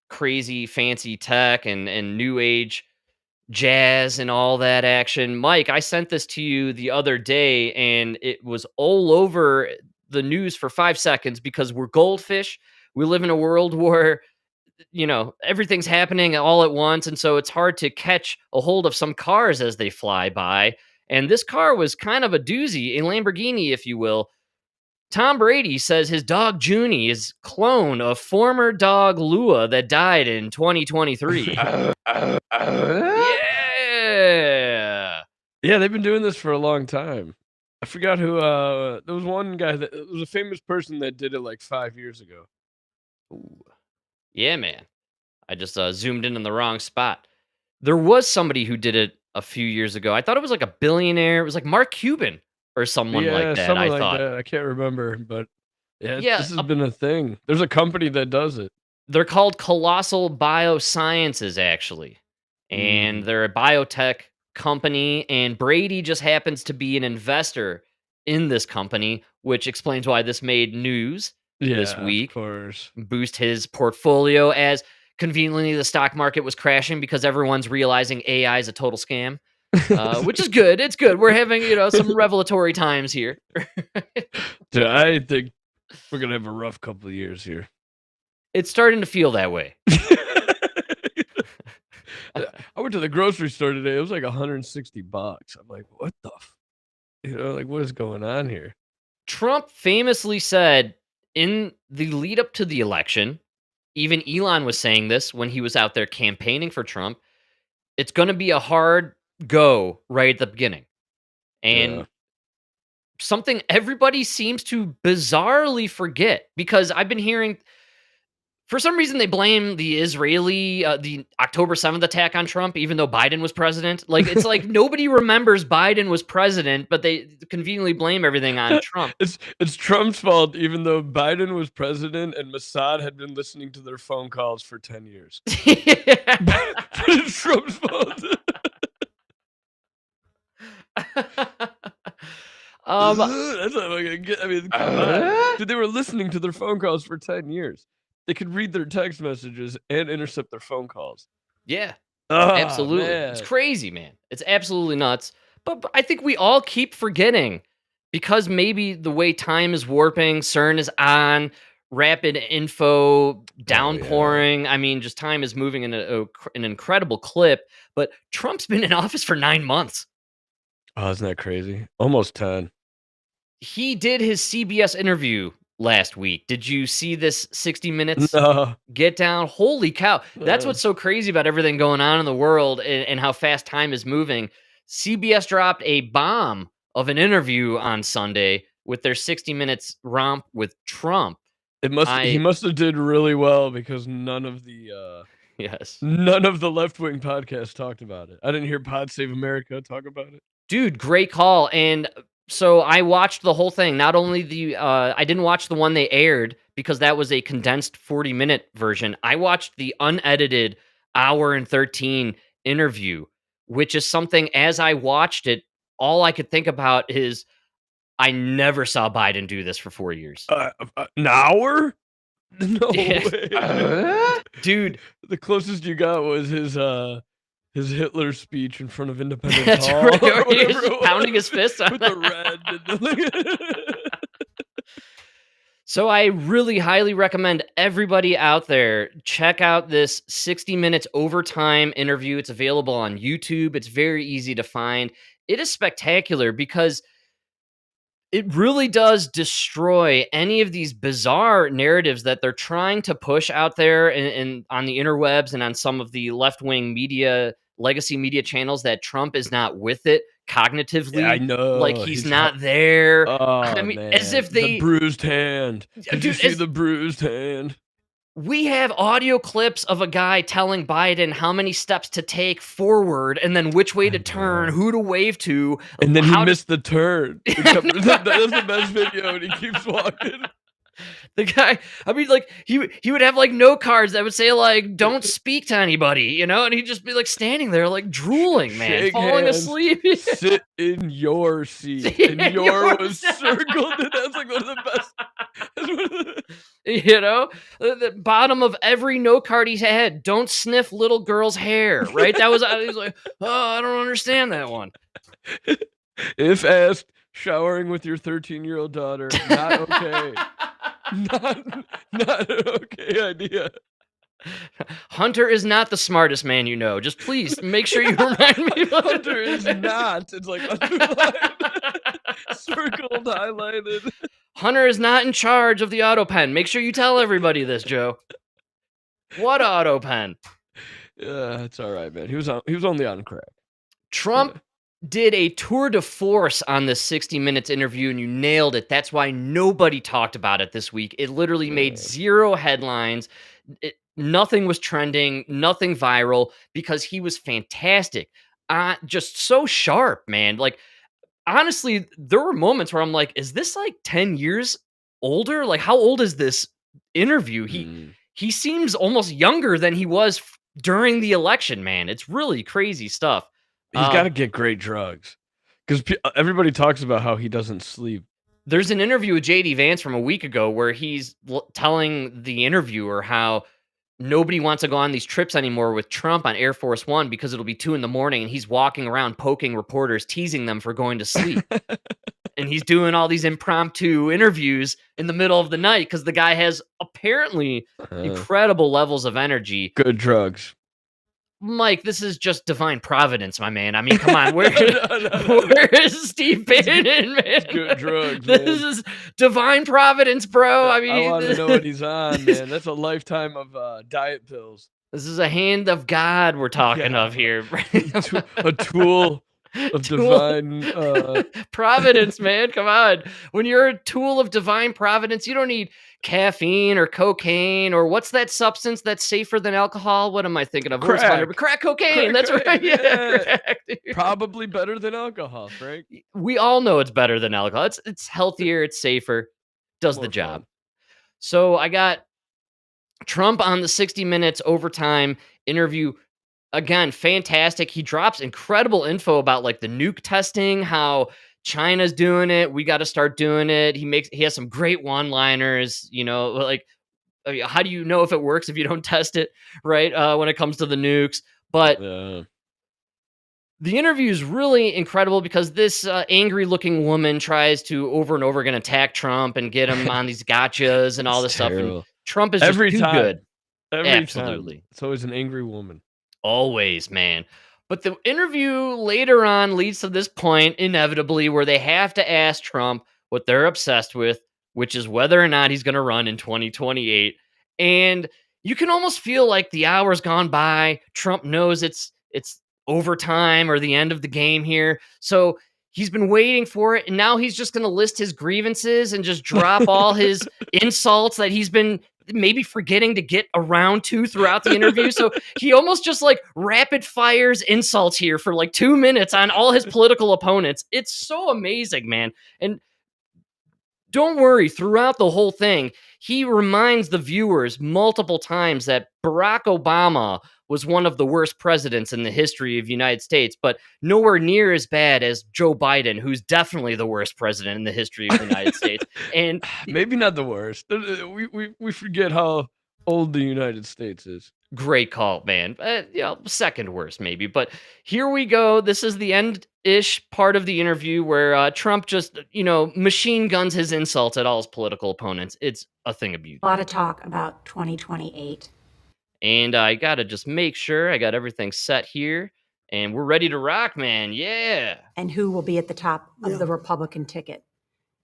crazy, fancy tech and new age jazz and all that action. Mike, I sent this to you the other day and it was all over the news for 5 seconds because we're goldfish. We live in a world where, everything's happening all at once. And so it's hard to catch a hold of some cars as they fly by. And this car was kind of a doozy, a Lamborghini, if you will. Tom Brady says his dog Junie is clone of former dog Lua that died in 2023. Yeah. Yeah, they've been doing this for a long time. I forgot who. There was one guy that it was a famous person that did it like 5 years ago. Ooh. Yeah, man. I just zoomed in the wrong spot. There was somebody who did it a few years ago. I thought it was like a billionaire. It was like Mark Cuban or someone like that. Something I like thought. that. I can't remember, but yeah, Yeah, this has been a thing. There's a company that does it. They're called Colossal Biosciences, actually. And they're a biotech company. And Brady just happens to be an investor in this company, which explains why this made news this week. Of course. Boost his portfolio as conveniently the stock market was crashing because everyone's realizing AI is a total scam. Which is good. It's good. We're having, some revelatory times here. Dude, I think we're gonna have a rough couple of years here. It's starting to feel that way. I went to the grocery store today. It was like $160. I'm like, what the? What is going on here? Trump famously said in the lead up to the election, even Elon was saying this when he was out there campaigning for Trump, it's going to be a hard go right at the beginning. And something everybody seems to bizarrely forget, because I've been hearing, for some reason, they blame the the October 7th attack on Trump, even though Biden was president. Like, it's like nobody remembers Biden was president, but they conveniently blame everything on Trump. It's Trump's fault, even though Biden was president and Mossad had been listening to their phone calls for 10 years. But it's Trump's fault. That's not what I'm gonna get. I mean, come on. Dude, they were listening to their phone calls for 10 years. They could read their text messages and intercept their phone calls. Yeah, Oh, absolutely. man. It's crazy, man. It's absolutely nuts. But I think we all keep forgetting, because maybe the way time is warping, CERN is on, rapid info downpouring. I mean, just time is moving in an incredible clip. But Trump's been in office for 9 months. Oh, isn't that crazy? Almost 10. He did his CBS interview last week. Did you see this 60 Minutes get down? Holy cow. That's what's so crazy about everything going on in the world and how fast time is moving. CBS dropped a bomb of an interview on Sunday with their 60 Minutes romp with Trump. He must have did really well, because none of the left-wing podcasts talked about it. I didn't hear Pod Save America talk about it. Dude, great call. And so I watched the whole thing. Not only I didn't watch the one they aired, because that was a condensed 40-minute version. I watched the unedited hour and 13 interview, which is something, as I watched it, all I could think about is I never saw Biden do this for 4 years. An hour? No way. Dude. The closest you got was his Hitler speech in front of Independence That's Hall. right. He was pounding his fist on with the red. So I really highly recommend everybody out there check out this 60 minutes overtime interview. It's available on YouTube. It's very easy to find. It is spectacular because it really does destroy any of these bizarre narratives that they're trying to push out there and on the interwebs and on some of the left-wing media, legacy media channels, that Trump is not with it cognitively. Yeah, I Like know. he's not there. I Oh mean, man, as if the they bruised hand. Did you dude, see the bruised hand? we have audio clips of a guy telling Biden how many steps to take forward and then which way to turn, who to wave to, And then he how to missed the turn. He kept- that's the best video, and he keeps walking. the guy, I mean, like he would have like note cards that would say like "Don't speak to anybody," you know, and he'd just be like standing there like drooling, man, Shake falling hands, asleep. Sit in your seat, Sit and in your was yours. circled. And that's like one of the best. That's one of the, You know, the bottom of every note card he had: "Don't sniff little girl's hair." Right? That was he's like, "Oh, I don't understand that one." if asked, showering with your 13-year-old daughter, not okay. not an okay idea. Hunter is not the smartest man you know. Just please make sure you remind me. Hunter is not. It's like underlined, circled, highlighted. Hunter is not in charge of the auto pen. Make sure you tell everybody this, Joe. What auto pen? Yeah, it's all right, man. He was only on crack. Trump did a tour de force on this 60 Minutes interview, and you nailed it. That's why nobody talked about it this week. It literally made zero headlines. Nothing was trending, nothing viral, because he was fantastic. Just so sharp, man. Like, honestly, there were moments where I'm like, is this like 10 years older? Like, how old is this interview? He seems almost younger than he was during the election, man. It's really crazy stuff. He's got to get great drugs, because everybody talks about how he doesn't sleep. There's an interview with JD Vance from a week ago where he's telling the interviewer how nobody wants to go on these trips anymore with Trump on Air Force One because it'll be 2 a.m. and he's walking around poking reporters, teasing them for going to sleep. And he's doing all these impromptu interviews in the middle of the night because the guy has apparently incredible levels of energy. Good drugs. Mike, this is just divine providence, my man. I mean, come on. Where is Steve Bannon, man? It's good drugs, This is divine providence, bro. I mean, I want to know what he's on, man. That's a lifetime of diet pills. This is a hand of God we're talking of here. A tool of divine providence, man. Come on. When you're a tool of divine providence, you don't need caffeine or cocaine or what's that substance that's safer than alcohol? What am I thinking of? Crack cocaine. That's right. Yeah. Crack, probably better than alcohol, Frank. We all know it's better than alcohol. It's healthier, it's safer, does the job. So I got Trump on the 60 Minutes overtime interview. Again, fantastic. He drops incredible info about like the nuke testing, how China's doing it. We got to start doing it. He has some great one-liners, you know, like how do you know if it works if you don't test it, right? When it comes to the nukes. But the interview is really incredible because this angry-looking woman tries to over and over again attack Trump and get him on these gotchas and all this stuff. And Trump is just too good. Absolutely. Time. It's always an angry woman. Always, man. But the interview later on leads to this point, inevitably, where they have to ask Trump what they're obsessed with, which is whether or not he's going to run in 2028. And you can almost feel like the hour's gone by. Trump knows it's overtime or the end of the game here. So he's been waiting for it. And now he's just going to list his grievances and just drop all his insults that he's been maybe forgetting to get around to throughout the interview. So he almost just like rapid fires insults here for like 2 minutes on all his political opponents. It's so amazing, man. And don't worry, throughout the whole thing, he reminds the viewers multiple times that Barack Obama was one of the worst presidents in the history of the United States, but nowhere near as bad as Joe Biden, who's definitely the worst president in the history of the United States. And maybe not the worst. We forget how old the United States is. Great call, man. Second worst maybe, but here we go. This is the end-ish part of the interview where Trump just, machine guns his insults at all his political opponents. It's a thing of beauty. A lot of talk about 2028. And I gotta just make sure I got everything set here, and we're ready to rock, man. Yeah. And who will be at the top of the Republican ticket.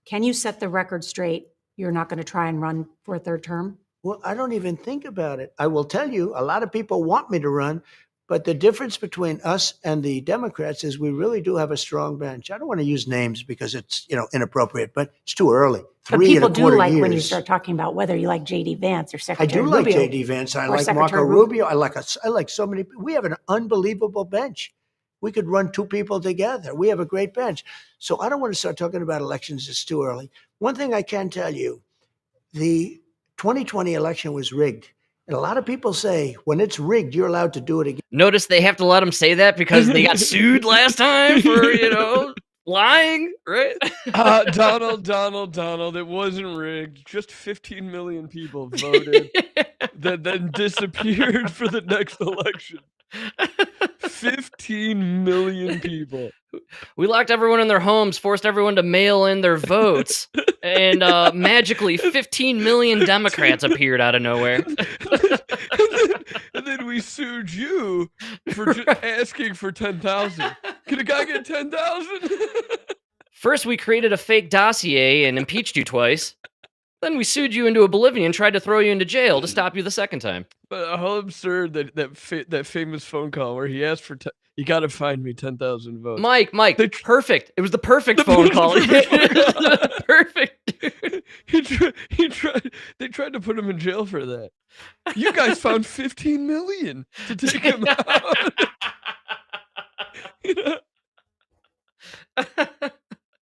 Can you set the record straight? You're not going to try and run for a third term? Well, I don't even think about it. I will tell you, a lot of people want me to run, but the difference between us and the Democrats is we really do have a strong bench. I don't want to use names because it's inappropriate, but it's too early. But people do like when you start talking about whether you like J.D. Vance or I Secretary do Rubio. like J.D. Vance. I like Secretary Marco Rubio. I like so many. We have an unbelievable bench. We could run two people together. We have a great bench. So I don't want to start talking about elections. It's too early. One thing I can tell you, the 2020 election was rigged. And a lot of people say when it's rigged, you're allowed to do it again. Notice they have to let them say that because they got sued last time for, lying, right? Donald, it wasn't rigged. Just 15 million people voted that then disappeared for the next election. 15 million people. We locked everyone in their homes, forced everyone to mail in their votes, and magically 15 million Democrats appeared out of nowhere. and then we sued you for just asking for 10,000. Can a guy get 10,000? First, we created a fake dossier and impeached you twice. Then we sued you into oblivion and tried to throw you into jail to stop you the second time. But how absurd that famous phone call where he asked for you got to find me 10,000 votes. Mike, perfect. It was the perfect phone call. Perfect, dude. They tried to put him in jail for that. You guys found 15 million to take him out.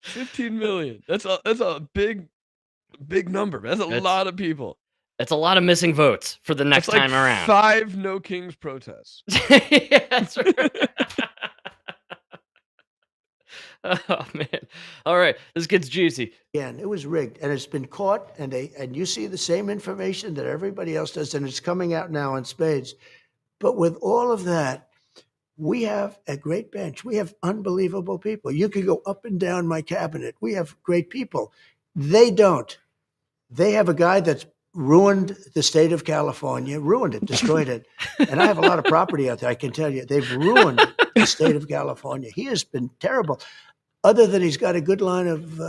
15 million. That's a big number. That's a lot of people. That's a lot of missing votes for the next time around. 5 No Kings protests. Yeah, that's right. Oh man! All right, this gets juicy. Again, it was rigged, and it's been caught, and you see the same information that everybody else does, and it's coming out now in spades. But with all of that, we have a great bench. We have unbelievable people. You could go up and down my cabinet. We have great people. They don't. They have a guy that's ruined the state of California, ruined it, destroyed it. And I have a lot of property out there, I can tell you. They've ruined the state of California. He has been terrible. Other than he's got a good line of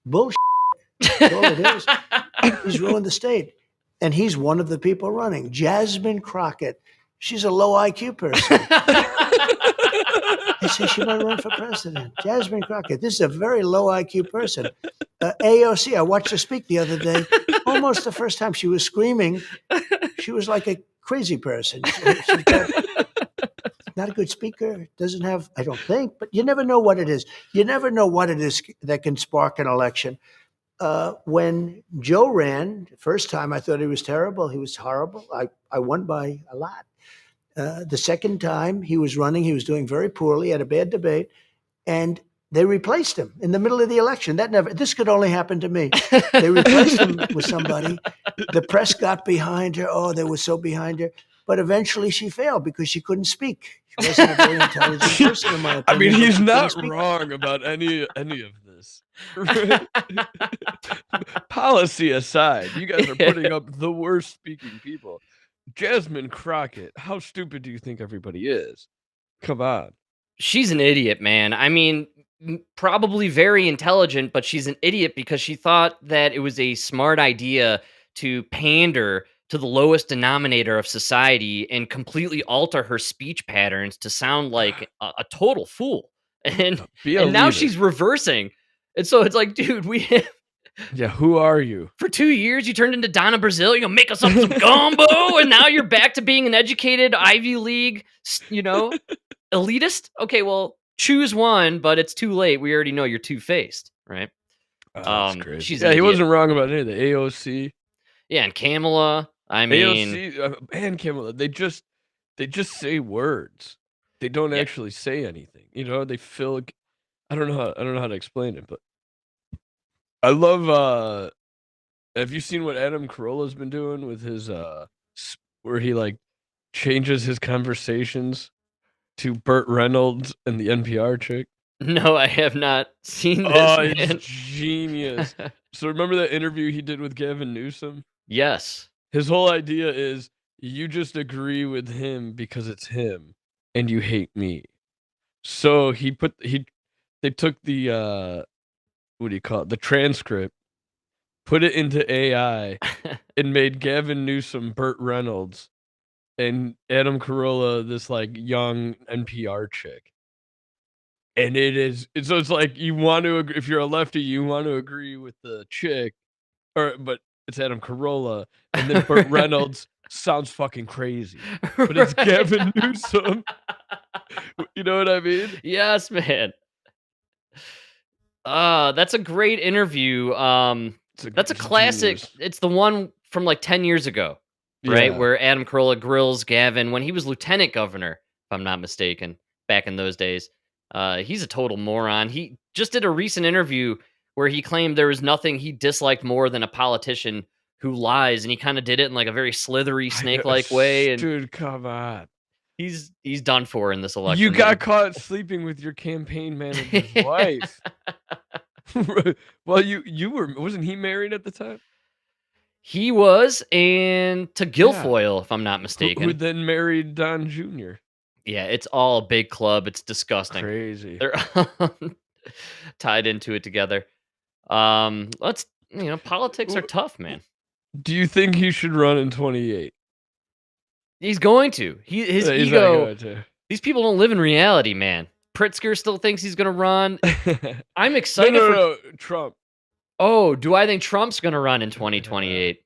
bullshit. That's all it is. He's ruined the state. And he's one of the people running. Jasmine Crockett. She's a low IQ person. They say she might run for president. Jasmine Crockett. This is a very low IQ person. AOC, I watched her speak the other day. Almost the first time she was screaming, she was like a crazy person. She's not a good speaker. Doesn't have, I don't think, but you never know what it is. You never know what it is that can spark an election. When Joe ran, the first time I thought he was terrible. He was horrible. I won by a lot. The second time he was running, he was doing very poorly, had a bad debate, and they replaced him in the middle of the election. This could only happen to me. They replaced him with somebody. The press got behind her. Oh, they were so behind her. But eventually she failed because she couldn't speak. She wasn't a very intelligent person, in my opinion. I mean, he's not wrong about any of this. Policy aside, you guys are putting up the worst speaking people. Jasmine Crockett, how stupid do you think everybody is? Come on. She's an idiot, man. I mean, probably very intelligent, but she's an idiot because she thought that it was a smart idea to pander to the lowest denominator of society and completely alter her speech patterns to sound like a total fool. And now she's reversing. And so it's like, dude, yeah, who are you? For 2 years, you turned into Donna Brazile. You're going to make us up some gumbo, and now you're back to being an educated Ivy League, elitist? Okay, well, choose one, but it's too late. We already know you're two-faced, right? That's crazy. He wasn't wrong about any of the AOC. Yeah, and Kamala. I mean, AOC and Kamala. They just say words. They don't actually say anything. They fill. I don't know how to explain it, but I love. Have you seen what Adam Carolla's been doing with his where he like changes his conversations to Burt Reynolds and the NPR chick? No, I have not seen this, Oh, it's man. genius. So remember that interview he did with Gavin Newsom? Yes. His whole idea is you just agree with him because it's him and you hate me. So they took the what do you call it? The transcript, put it into AI, and made Gavin Newsom Burt Reynolds and Adam Carolla this like young NPR chick. And it's like you want to if you're a lefty, you want to agree with the chick, but it's Adam Carolla, and then Burt Reynolds sounds fucking crazy, but it's Gavin Newsom. You know what I mean? Yes, man. That's a great interview. That's a classic. Genius. It's the one from like 10 years ago, right? Yeah. Where Adam Carolla grills Gavin when he was lieutenant governor, if I'm not mistaken, back in those days. He's a total moron. He just did a recent interview where he claimed there was nothing he disliked more than a politician who lies, and he kind of did it in like a very slithery, snake-like way. And Dude, come on. he's done for in this election. You got man. caught sleeping with your campaign manager's wife. Well, you wasn't he married at the time? He was, and to Guilfoyle, if I'm not mistaken. Who then married Don Jr. Yeah, it's all a big club. It's disgusting. Crazy. They're tied into it together. Politics are tough, man. Do you think he should run in 28? He's going to. His He's not ego. going to. These people don't live in reality, man. Pritzker still thinks he's going to run. I'm excited No, Trump. Oh, do I think Trump's going to run in 2028?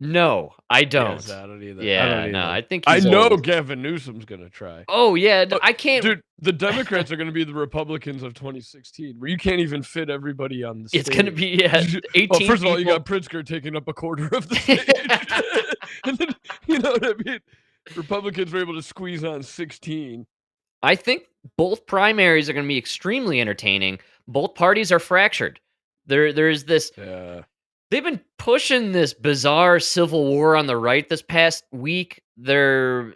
No, I don't. Yes, I don't either. Yeah, I don't no, either. I think I he's know old. Gavin Newsom's gonna try. Oh yeah, I can't. Dude, the Democrats are gonna be the Republicans of 2016, where you can't even fit everybody on the stage. It's gonna be 18. Well, first of all, you people. got Pritzker taking up a quarter of the stage, and then you know what I mean. Republicans were able to squeeze on 16. I think both primaries are going to be extremely entertaining. Both parties are fractured. There's this. Yeah. They've been pushing this bizarre civil war on the right this past week. They're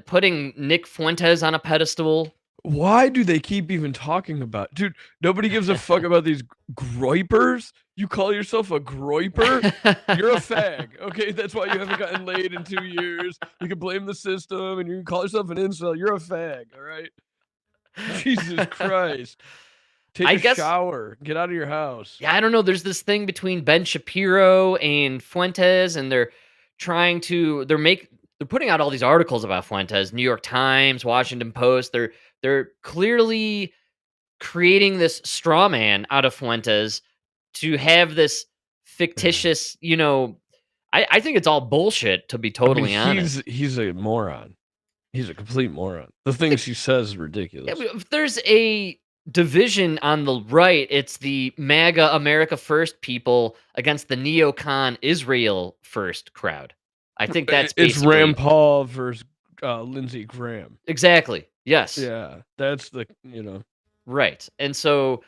putting Nick Fuentes on a pedestal. Why do they keep even talking about? Dude, nobody gives a fuck about these groypers. You call yourself a groyper? You're a fag. Okay, that's why you haven't gotten laid in 2 years. You can blame the system, and you can call yourself an incel. You're a fag. All right. Jesus Christ. Take a shower. Get out of your house. Yeah, I don't know. There's this thing between Ben Shapiro and Fuentes, and they're putting out all these articles about Fuentes. New York Times, Washington Post. They're clearly creating this straw man out of Fuentes to have this fictitious, I think it's all bullshit, to be totally honest. He's a moron. He's a complete moron. The things he says is ridiculous. Yeah, if there's a division on the right, it's the MAGA America First people against the neocon Israel First crowd. I think that's it's basically Rand Paul versus Lindsey Graham. Exactly. Yes. Yeah, that's the right. And so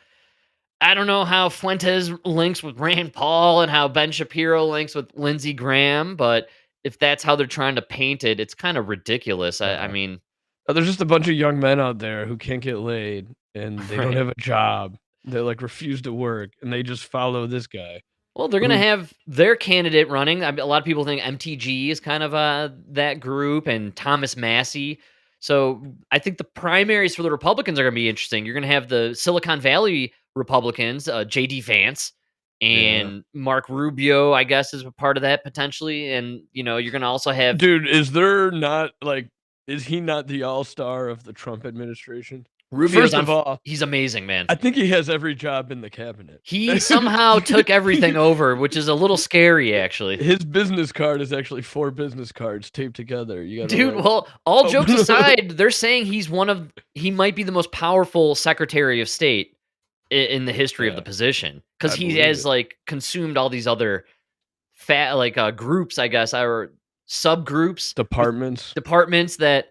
I don't know how Fuentes links with Rand Paul and how Ben Shapiro links with Lindsey Graham, but if that's how they're trying to paint it, it's kind of ridiculous. I mean, there's just a bunch of young men out there who can't get laid and they don't have a job. They like refuse to work and they just follow this guy. Well, they're going to have their candidate running. A lot of people think MTG is kind of that group, and Thomas Massey. So I think the primaries for the Republicans are going to be interesting. You're going to have the Silicon Valley Republicans, J.D. Vance, and Mark Rubio, I guess, is a part of that potentially. And, you're going to also have... Dude, is he not the all-star of the Trump administration? First of all, he's amazing, man. I think he has every job in the cabinet. He somehow took everything over, which is a little scary, actually. His business card is actually 4 business cards taped together. Well, all jokes aside, they're saying he might be the most powerful Secretary of State in the history of the position, because he has consumed all these other groups, I guess, or subgroups, departments that.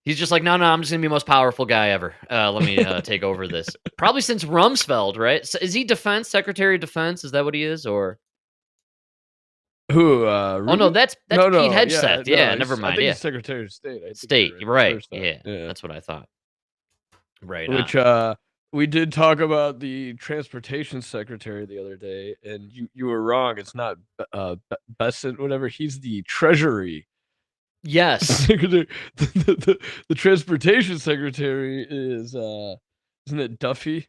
He's just like, no, I'm just going to be the most powerful guy ever. Let me take over this. Probably since Rumsfeld, right? So is he Secretary of Defense? Is that what he is? Or Who? Oh no, Ruby? that's No, Pete no, Hegseth. Yeah, he's- never I mind. think Yeah, he's Secretary of State. I think State. you're You're right. First off. Yeah, Yeah. that's what I thought. Right. Which we did talk about the transportation secretary the other day, and you were wrong. It's not Besant, whatever. He's the Treasury Yes. secretary. The transportation secretary is isn't it Duffy?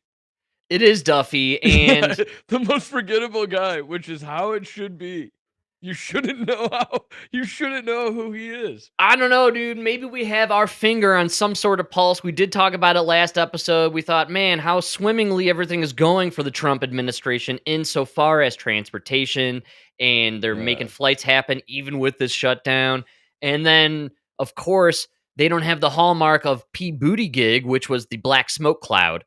It is Duffy, and the most forgettable guy, which is how it should be. You shouldn't know who he is. I don't know, dude. Maybe we have our finger on some sort of pulse. We did talk about it last episode. We thought, man, how swimmingly everything is going for the Trump administration insofar as transportation, and they're making flights happen even with this shutdown. And then, of course, they don't have the hallmark of P. Buttigieg, which was the black smoke cloud,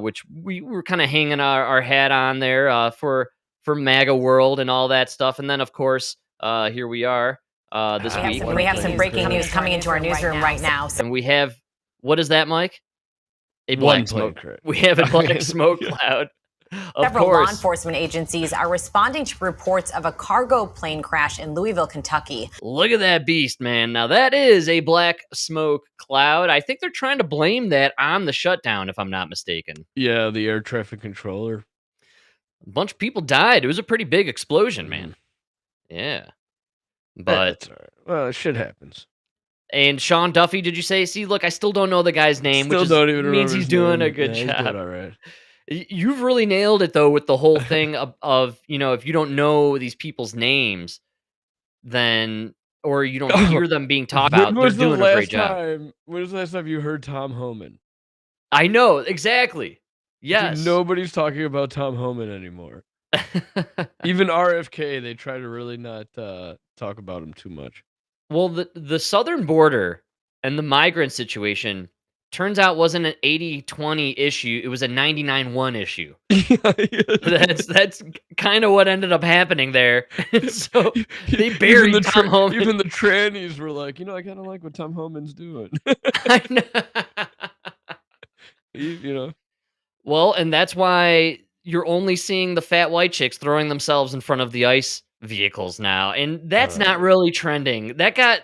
which we were kind of hanging our hat on there for MAGA world and all that stuff. And then, of course, here we are this week. We have some breaking news coming into our newsroom right now. And we have, what is that, Mike? A black smoke. We have a black smoke cloud. Several law enforcement agencies are responding to reports of a cargo plane crash in Louisville, Kentucky. Look at that beast, man. Now, that is a black smoke cloud. I think they're trying to blame that on the shutdown, if I'm not mistaken. Yeah, the air traffic controller. A bunch of people died. It was a pretty big explosion, man. Yeah. But that's all right. Well, shit happens. And Sean Duffy, did you say? See, look, I still don't know the guy's name, Still which don't even means remember he's his doing name. a good He's job. doing all right. You've really nailed it, though, with the whole thing of if you don't know these people's names, then, or you don't hear them being talked about, they're doing a great job. When was the last time you heard Tom Homan? I know, exactly. Yes. Dude, nobody's talking about Tom Homan anymore. Even RFK, they try to really not talk about him too much. Well, the southern border and the migrant situation turns out wasn't an 80-20 issue. It was a 99-1 issue. That's kind of what ended up happening there. So they buried Tom Homan. Even the trannies were like, I kind of like what Tom Homan's doing. I know. Well, and that's why you're only seeing the fat white chicks throwing themselves in front of the ICE vehicles now, and that's not really trending. That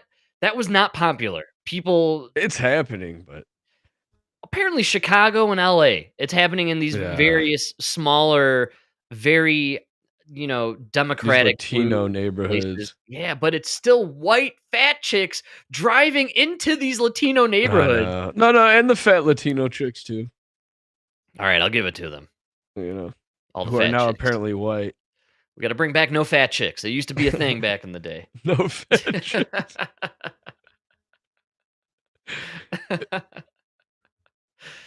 was not popular. It's happening, but apparently Chicago and LA, it's happening in these various smaller, very democratic these Latino neighborhoods. Places. Yeah, but it's still white fat chicks driving into these Latino neighborhoods. No, and the fat Latino chicks too. All right, I'll give it to them. All the who fat are now chicks. apparently white. We got to bring back no fat chicks. It used to be a thing back in the day. No fat chicks. I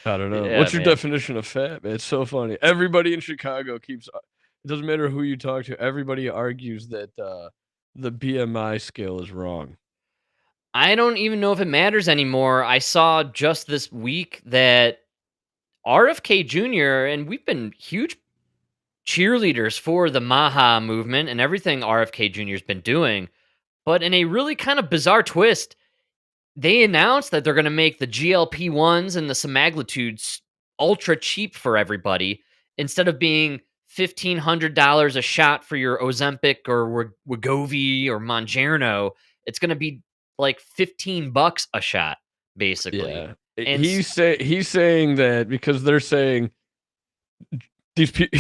don't know. Yeah, What's your man. definition of fat, man? It's so funny. Everybody in Chicago it doesn't matter who you talk to, everybody argues that the BMI scale is wrong. I don't even know if it matters anymore. I saw just this week that RFK Jr., and we've been huge cheerleaders for the Maha movement and everything RFK Jr. has been doing, but in a really kind of bizarre twist, they announced that they're going to make the GLP-1s and the semaglutide ultra cheap for everybody. Instead of being $1,500 a shot for your Ozempic or Wegovy or Mounjaro, it's going to be like $15 a shot, basically. Yeah. And He's saying that because they're saying these people.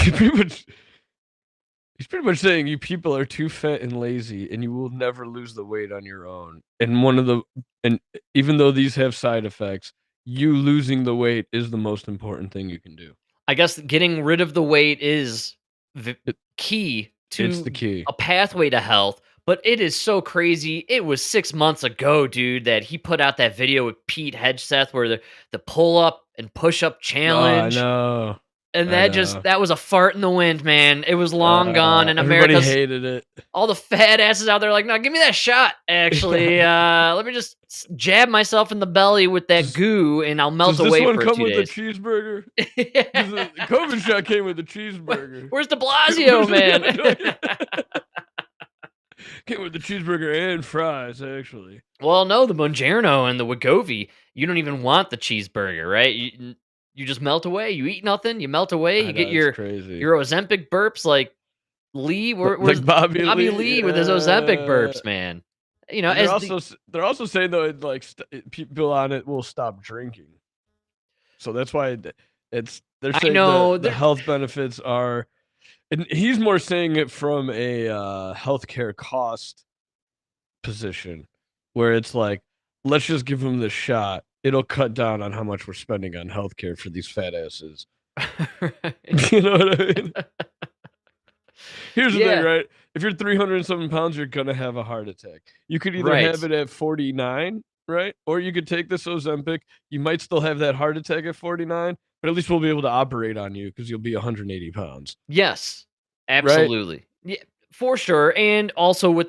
He's pretty much saying you people are too fat and lazy, and you will never lose the weight on your own. And even though these have side effects, you losing the weight is the most important thing you can do. I guess getting rid of the weight is the key to It's the key. a pathway to health. But it is so crazy. It was 6 months ago, dude, that he put out that video with Pete Hegseth where the pull up and push up challenge. Oh, I know. And that was a fart in the wind, man. It was long gone, and everybody America's hated it. all the fat asses out there like, no, give me that shot. Actually, let me just jab myself in the belly with that goo, and I'll melt Does away this one for come 2 with days. a cheeseburger? The COVID shot came with a cheeseburger. Where's De Blasio, man? Came with the cheeseburger and fries, actually. Well, no, the Mounjaro and the Wegovy, you don't even want the cheeseburger, right? You just melt away. You eat nothing, you melt away. You get your crazy. Ozempic burps. Like, Lee, Like Bobby Lee with his Ozempic burps, man. You know, And as they're also saying though, people on it will stop drinking. So that's why they're I saying know, the health benefits are, and he's more saying it from a healthcare cost position, where it's like, let's just give them the shot. It'll cut down on how much we're spending on healthcare for these fat asses. You know what I mean? Here's the thing, right? If you're 300 and something pounds, you're gonna have a heart attack. You could either have it at 49, right? Or you could take this Ozempic. You might still have that heart attack at 49, but at least we'll be able to operate on you because you'll be 180 pounds. Yes, absolutely. Yeah, for sure. And also with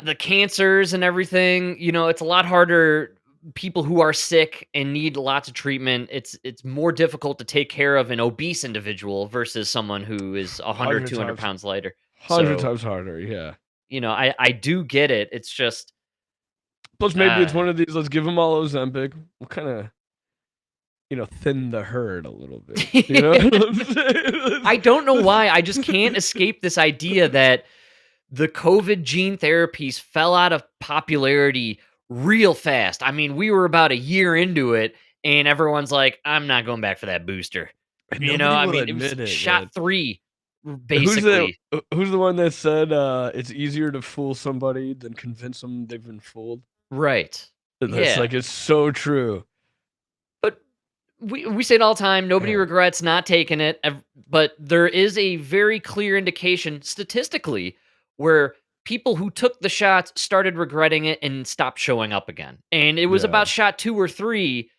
the cancers and everything, you know, it's a lot harder. People who are sick and need lots of treatment, it's more difficult to take care of an obese individual versus someone who is 100, 200 pounds lighter. 100 times harder, yeah. You know, I do get it. It's just... Plus, maybe it's one of these, let's give them all Ozempic. We'll kind of, you know, thin the herd a little bit. You know what I'm saying? I don't know why. I just can't escape this idea that the COVID gene therapies fell out of popularity real fast. I mean, we were about a year into it, and everyone's like, I'm not going back for that booster. You know, I mean, it was shot 3, basically. Who's the one that said it's easier to fool somebody than convince them they've been fooled? Right. That's like, it's so true. But we say it all the time, nobody regrets not taking it, but there is a very clear indication statistically where people who took the shots started regretting it and stopped showing up again. And it was about shot 2 or 3.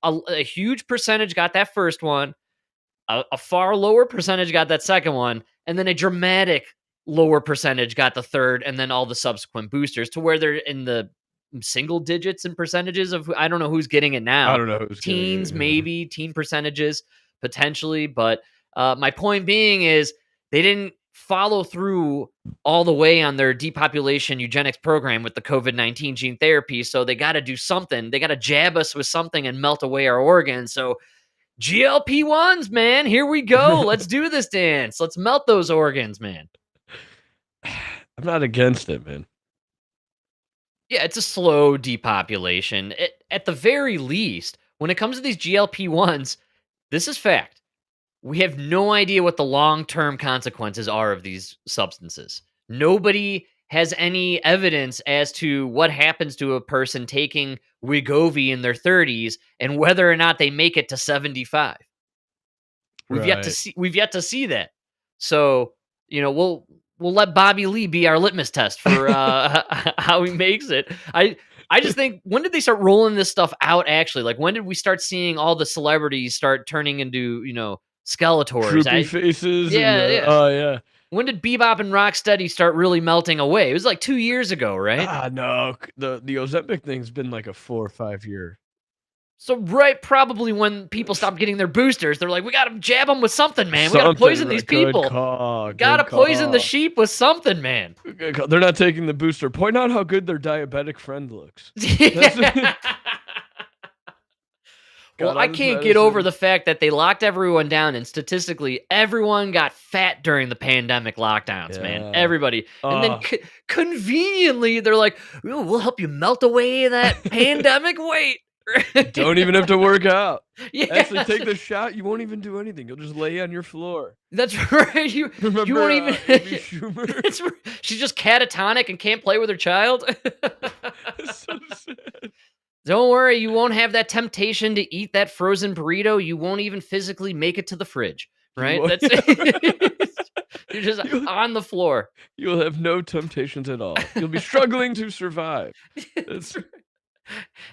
A huge percentage got that first one. A far lower percentage got that second one. And then a dramatic lower percentage got the third, and then all the subsequent boosters, to where they're in the single digits and percentages of, I don't know who's getting it now. I don't know who's teens, getting it, maybe teen percentages, potentially. But my point being is they didn't follow through all the way on their depopulation eugenics program with the COVID-19 gene therapy. So they got to do something. They got to jab us with something and melt away our organs. So GLP-1s, man, here we go. Let's do this dance. Let's melt those organs, man. I'm not against it, man. Yeah, it's a slow depopulation. At the very least, when it comes to these GLP-1s, this is fact. We have no idea what the long-term consequences are of these substances. Nobody has any evidence as to what happens to a person taking Wegovy in their 30s and whether or not they make it to 75. We've yet to see that. So, you know, we'll let Bobby Lee be our litmus test for how he makes it. I just think, when did they start rolling this stuff out actually? Like, when did we start seeing all the celebrities start turning into, you know, Skeletors? Droopy faces. Yeah. Oh, yeah. When did Bebop and Rocksteady start really melting away? It was like 2 years ago, right? No. The Ozempic thing's been like a 4 or 5 year. So probably when people stopped getting their boosters, they're like, we got to jab them with something, man. We got to poison these people. Got to poison the sheep with something, man. They're not taking the booster. Point out how good their diabetic friend looks. Well, I can't get over the fact that they locked everyone down, and statistically, everyone got fat during the pandemic lockdowns, man. Everybody. And then conveniently, they're like, we'll help you melt away that pandemic weight. Don't even have to work out. Yes. Actually, take the shot. You won't even do anything. You'll just lay on your floor. That's right. You won't even. Amy Schumer? She's just catatonic and can't play with her child. It's so sad. Don't worry, you won't have that temptation to eat that frozen burrito. You won't even physically make it to the fridge, right? That's it. You're just on the floor. You'll have no temptations at all. You'll be struggling to survive.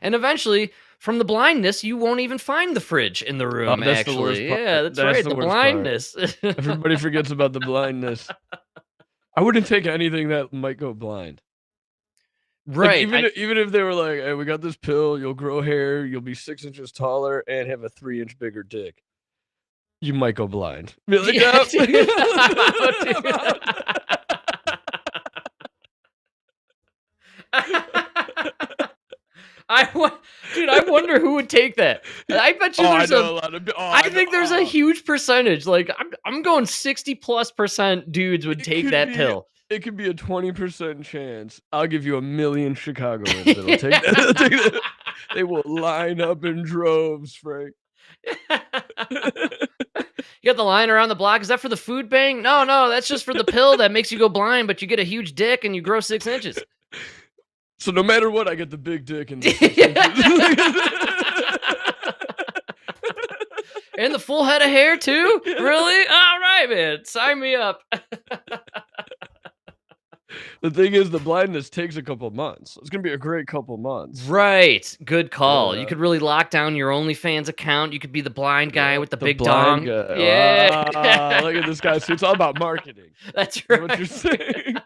And eventually, from the blindness, you won't even find the fridge in the room, that's actually. The worst part. Yeah, that's right, the blindness. Everybody forgets about the blindness. I wouldn't take anything that might go blind. Right. Like, even if they were like, hey, we got this pill, you'll grow hair, you'll be 6 inches taller, and have a 3-inch bigger dick. You might go blind. Be like, Dude, I wonder who would take that. I bet you Oh, I there's know a lot of. I think there's a huge percentage. Like I'm going 60+% dudes would take that pill. It could be a 20% chance. I'll give you 1,000,000 Chicagoans that'll take that. They'll take that. They will line up in droves, Frank. You got the line around the block. Is that for the food bank? No, that's just for the pill that makes you go blind, but you get a huge dick and you grow 6 inches. So no matter what, I get the big dick and the 6 inches. And the full head of hair too? Really? All right, man. Sign me up. The thing is, the blindness takes a couple months. It's gonna be a great couple months. Right. Good call. Yeah. You could really lock down your OnlyFans account. You could be the blind guy with the big blind dong. guy. Yeah. Ah, look at this guy. See, it's all about marketing. That's Is right. what you're saying.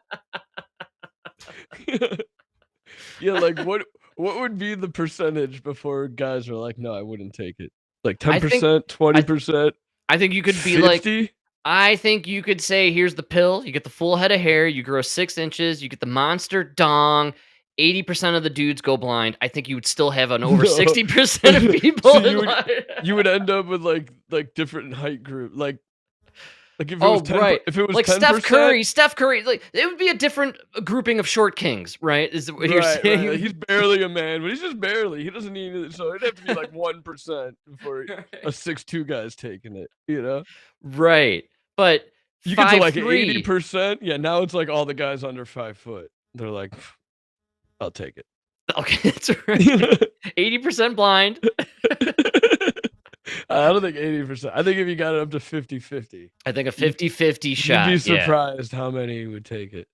Yeah, like what would be the percentage before guys are like, no, I wouldn't take it? Like 10%, 20%? I think you could be 50? like, I think you could say, here's the pill. You get the full head of hair. You grow 6 inches. You get the monster dong. 80% of the dudes go blind. I think you would still have an over 60% of people. So you would end up with like different height group, like if it was 10, if it was like 10%, Steph Curry, like it would be a different grouping of short kings, right? Is what you're saying? Right. He's barely a man, but he's just barely. He doesn't need it, so it'd have to be like 1% before a 6'2" guy's taking it. You know, right? But you get to like 5'3". 80%. Yeah, now it's like all the guys under 5 foot. They're like, I'll take it. Okay, that's right. 80% blind. I don't think 80%. I think if you got it up to 50-50. I think a 50-50 shot. You'd be surprised how many would take it.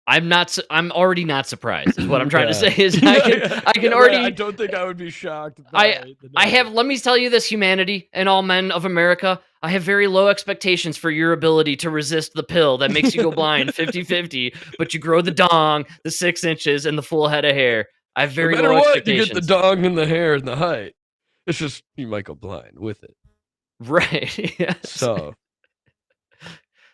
I'm already not surprised. Is what I'm trying to say. Is I can already. I don't think I would be shocked. I have. Let me tell you this, humanity and all men of America. I have very low expectations for your ability to resist the pill that makes you go blind 50-50, but you grow the dong, the 6 inches, and the full head of hair. I have very low expectations. You get the dong and the hair and the height. It's just you might go blind with it. Right. Yes. So.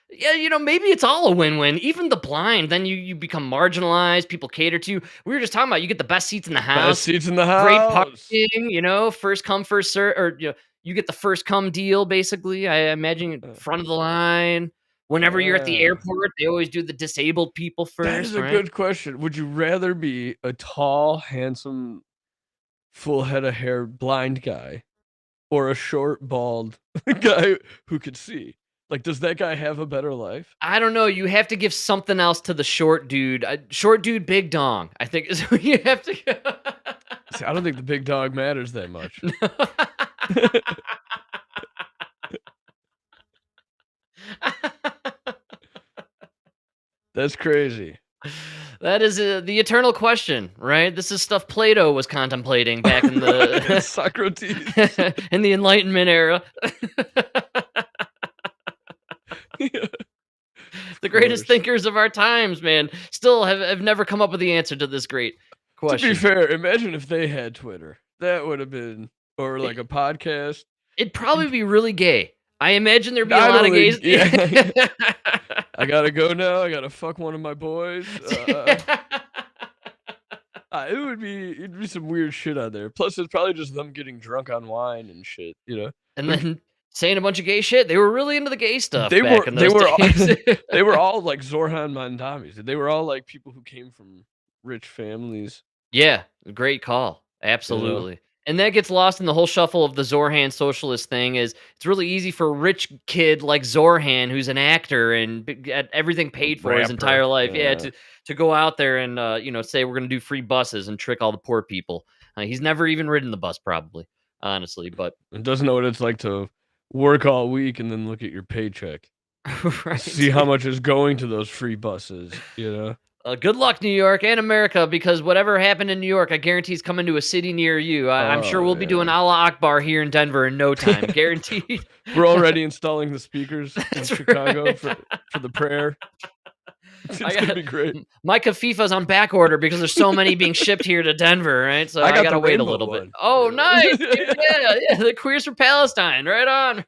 Yeah, maybe it's all a win-win. Even the blind, then you become marginalized. People cater to you. We were just talking about you get the best seats in the house. Best seats in the house. Great parking. First come, first serve, or you get the first come deal. Basically, I imagine front of the line. Whenever you're at the airport, they always do the disabled people first. That is a good question. Would you rather be a tall, handsome, full head of hair blind guy, or a short, bald guy who could see? Like, does that guy have a better life? I don't know. You have to give something else to the short dude. Short dude, big dong, I think is what you have to go. See, I don't think the big dog matters that much. That's crazy. That is the eternal question, right? This is stuff Plato was contemplating back in the Socrates in the Enlightenment era. The greatest thinkers of our times, man, still have never come up with the answer to this great question. To be fair, imagine if they had Twitter. That would have been, or like a podcast. It'd probably be really gay. I imagine there'd be a lot of gays. Yeah. I gotta go now. I gotta fuck one of my boys. It'd be some weird shit on there. Plus, it's probably just them getting drunk on wine and shit, And then saying a bunch of gay shit. They were really into the gay stuff. They back in those days. They were all like Zorhan Mandamis. They were all like people who came from rich families. Yeah, great call. Absolutely. And that gets lost in the whole shuffle of the Zorhan socialist thing. Is it's really easy for a rich kid like Zorhan, who's an actor and get everything paid for his entire life, to go out there and say we're gonna do free buses and trick all the poor people. He's never even ridden the bus, probably, honestly, but and doesn't know what it's like to work all week and then look at your paycheck. Right. See how much is going to those free buses. Good luck, New York and America, because whatever happened in New York, I guarantee is coming to a city near you. I'm sure we'll be doing Allah Akbar here in Denver in no time. Guaranteed. We're already installing the speakers in Chicago for the prayer. It's going to be great. My Kafifa's on back order because there's so many being shipped here to Denver, right? So I got to wait a little bit. Oh, nice. Dude, yeah. The Queers for Palestine. Right on.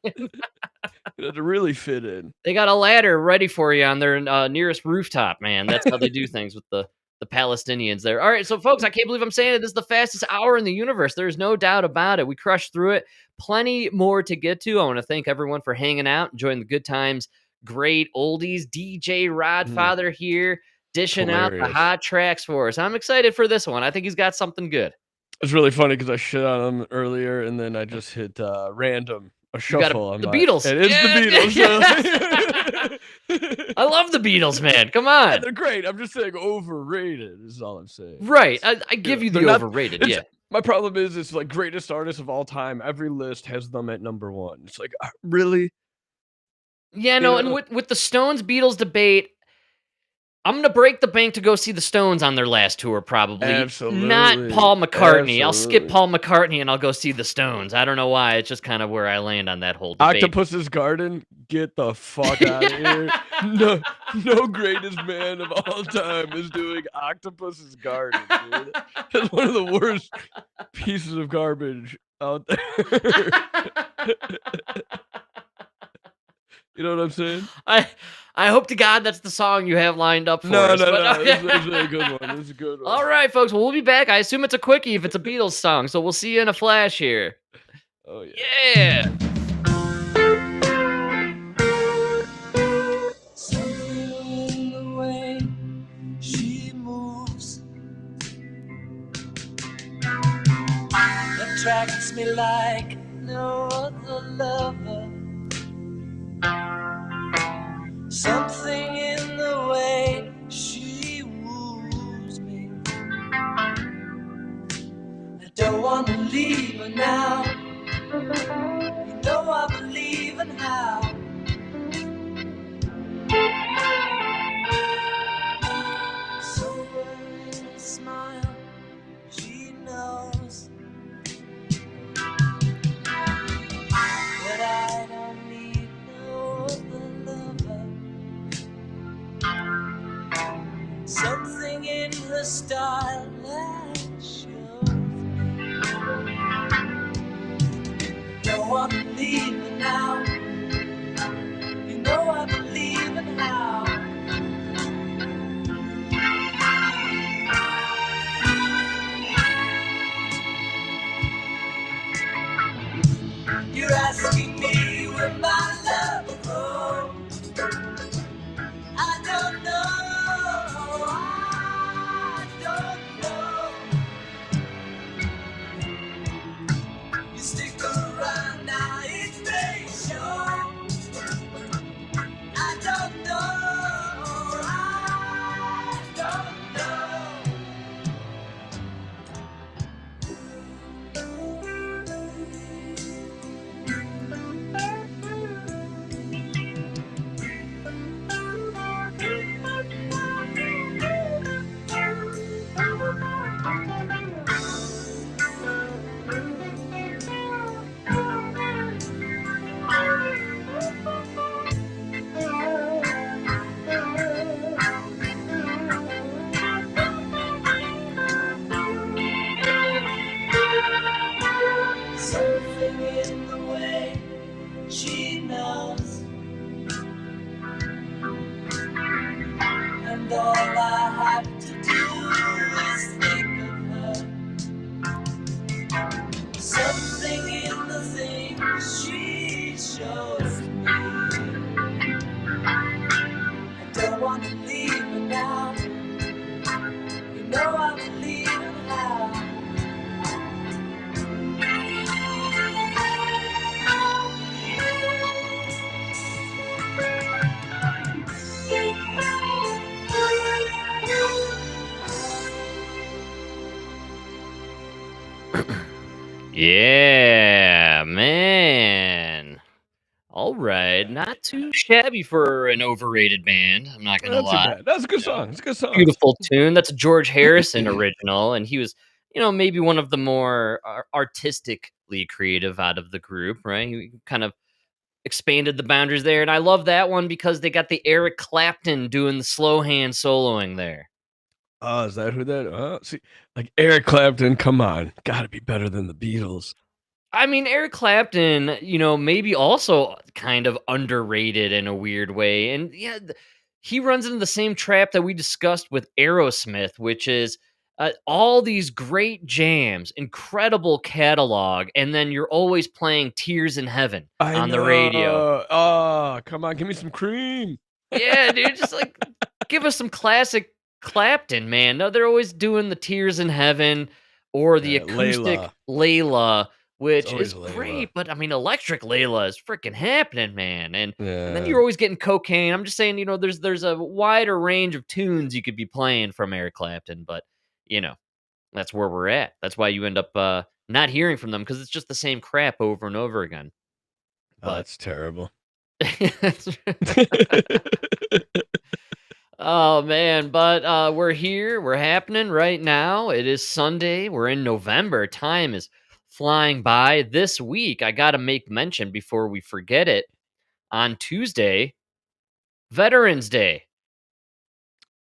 You have to really fit in. They got a ladder ready for you on their nearest rooftop, man. That's how they do things with the the Palestinians there. All right, so folks, I can't believe I'm saying it. This is the fastest hour in the universe. There's no doubt about it. We crushed through it. Plenty more to get to. I want to thank everyone for hanging out, enjoying the good times. Great oldies. DJ Rodfather here, dishing out the Hilarious. hot tracks for us. I'm excited for this one. I think he's got something good. It's really funny because I shit on him earlier, and then I just hit random, a You got shuffle on the my. Beatles. And it's the Beatles. I love the Beatles, man. Come Yeah, on. they're great. I'm just saying overrated is all I'm saying. Right. I give you They're the not- overrated. it's- Yeah. My problem is it's like greatest artists of all time. Every list has them at number one. It's like, really? Yeah, no, and with the Stones Beatles debate, I'm gonna break the bank to go see the Stones on their last tour, probably. Not Absolutely. Paul McCartney. I'll skip Absolutely. Paul McCartney and I'll go see the Stones. I don't know why. It's just kind of where I land on that whole debate. Octopus's Garden, get the fuck out of here. No greatest man of all time is doing Octopus's Garden, dude. That's one of the worst pieces of garbage out there. You know what I'm saying? I hope to God that's the song you have lined up for No, us. no, but- no. This is a good one. This is a good one. All right, folks. Well, we'll be back. I assume it's a quickie if it's a Beatles song. So we'll see you in a flash here. Oh, yeah. Yeah. Something in the way she moves attracts me like no other lover. Something in the way she woos me. I don't want to leave her now. You know I believe in how. Somewhere in a smile, she knows that I don't need no other lover. Something in her style that shows me. Don't want to leave her now. You know I believe in how. You're asking me where my love goes. I don't know. I don't know. You stick around now, it may show. I don't know. I don't know. Something in the way she knows, and all I have to do is think of her. Something in the things she shows me. I don't want to leave her now. You know I believe in how. Yeah, man. All right. Not too shabby for an overrated band. I'm not going to Not too lie. bad. That's a good song. It's a good song. Beautiful tune. That's a George Harrison original. And he was, maybe one of the more artistically creative out of the group, right? He kind of expanded the boundaries there. And I love that one because they got the Eric Clapton doing the slow hand soloing there. Oh, is that who that? See, like Eric Clapton, come on, got to be better than the Beatles. I mean, Eric Clapton, maybe also kind of underrated in a weird way. And yeah, he runs into the same trap that we discussed with Aerosmith, which is all these great jams, incredible catalog, and then you're always playing Tears in Heaven I on the know. radio. Oh, come on, give me some cream. Yeah, dude, just like give us some classic Clapton, man. No, they're always doing the Tears in Heaven or the acoustic Layla, which is always Layla. great, but I mean, electric Layla is freaking happening, man. And then Yeah. you're always getting cocaine. I'm just saying, there's a wider range of tunes you could be playing from Eric Clapton, but that's where we're at. That's why you end up not hearing from them because it's just the same crap over and over again. Oh, that's terrible. Oh man, but we're here. We're happening right now. It is Sunday. We're in November. Time is flying by. This week, I got to make mention before we forget it. On Tuesday, Veterans Day.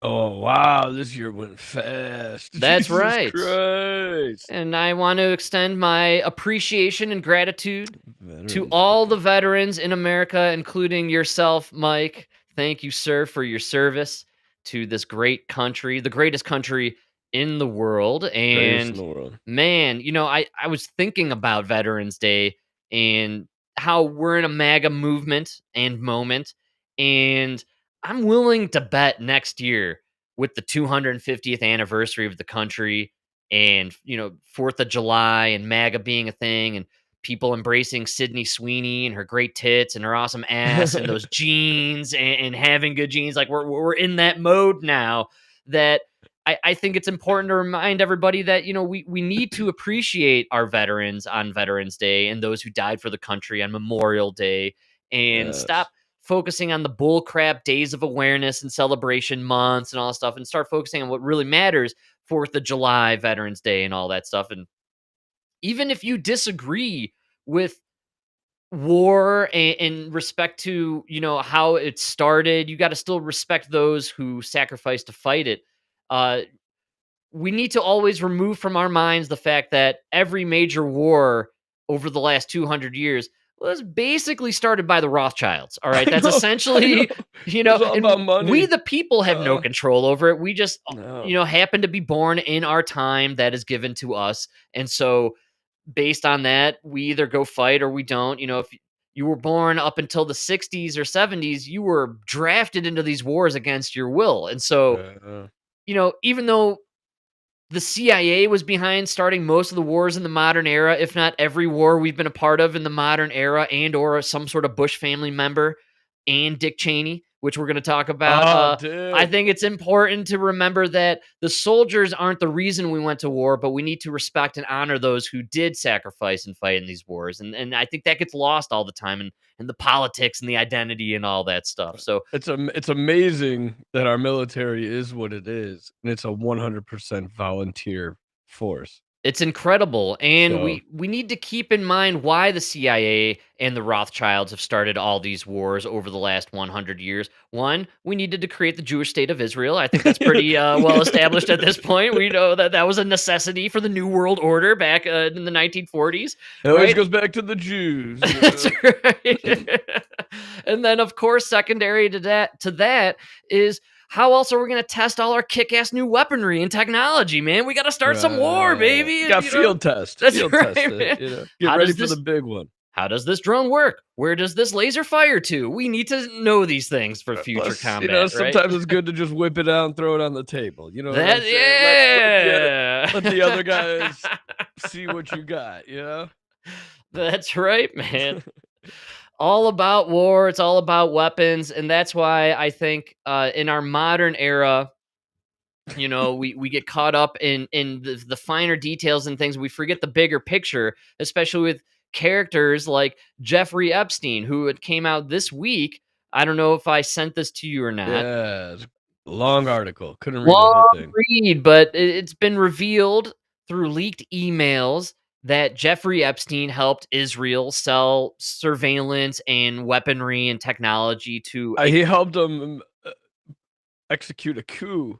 Oh wow, this year went fast. That's Jesus right. Christ. And I want to extend my appreciation and gratitude to all the veterans in America, including yourself, Mike. Thank you, sir, for your service to this great country, the greatest country in the world. Greatest in And the world. man, I was thinking about Veterans Day and how we're in a MAGA movement and moment. And I'm willing to bet next year with the 250th anniversary of the country and, 4th of July and MAGA being a thing and people embracing Sydney Sweeney and her great tits and her awesome ass and those jeans and having good jeans. Like we're in that mode now that I think it's important to remind everybody that, we need to appreciate our veterans on Veterans Day and those who died for the country on Memorial Day and stop focusing on the bull crap days of awareness and celebration months and all that stuff and start focusing on what really matters, 4th of July, Veterans Day and all that stuff. And even if you disagree with war in respect to, how it started, you got to still respect those who sacrificed to fight it. We need to always remove from our minds the fact that every major war over the last 200 years was basically started by the Rothschilds. All right. That's essentially, It's all and about money. we, the people, have no control over it. We just, happen to be born in our time that is given to us. And so based on that, we either go fight or we don't. If you were born up until the 60s or 70s, you were drafted into these wars against your will. And so, even though the CIA was behind starting most of the wars in the modern era, if not every war we've been a part of in the modern era, and or some sort of Bush family member, and Dick Cheney, which we're going to talk about. I think it's important to remember that the soldiers aren't the reason we went to war, but we need to respect and honor those who did sacrifice and fight in these wars. And I think that gets lost all the time in the politics and the identity and all that stuff. So it's amazing that our military is what it is, and it's a 100% volunteer force. It's incredible, and we need to keep in mind why the CIA and the Rothschilds have started all these wars over the last 100 years. One, we needed to create the Jewish state of Israel. I think that's pretty well established at this point. We know that was a necessity for the New World Order back in the 1940s. It always goes back to the Jews. That's right. And then, of course, secondary to that is, how else are we going to test all our kick-ass new weaponry and technology, man? We got to start some war, baby. You got field test. That's field right, test man. it, Get ready for the big one. How does this drone work? Where does this laser fire to? We need to know these things for future Plus, combat. sometimes it's good to just whip it out and throw it on the table. You know what I'm That, saying? yeah. Let the other guys see what you got, That's right, man. All about war. It's all about weapons. And that's why I think in our modern era, we get caught up in the finer details and things. We forget the bigger picture, especially with characters like Jeffrey Epstein, who came out this week. I don't know if I sent this to you or not. Yeah, it's a long article. Couldn't read the whole thing. But it's been revealed through leaked emails that Jeffrey Epstein helped Israel sell surveillance and weaponry and technology to... He helped them execute a coup.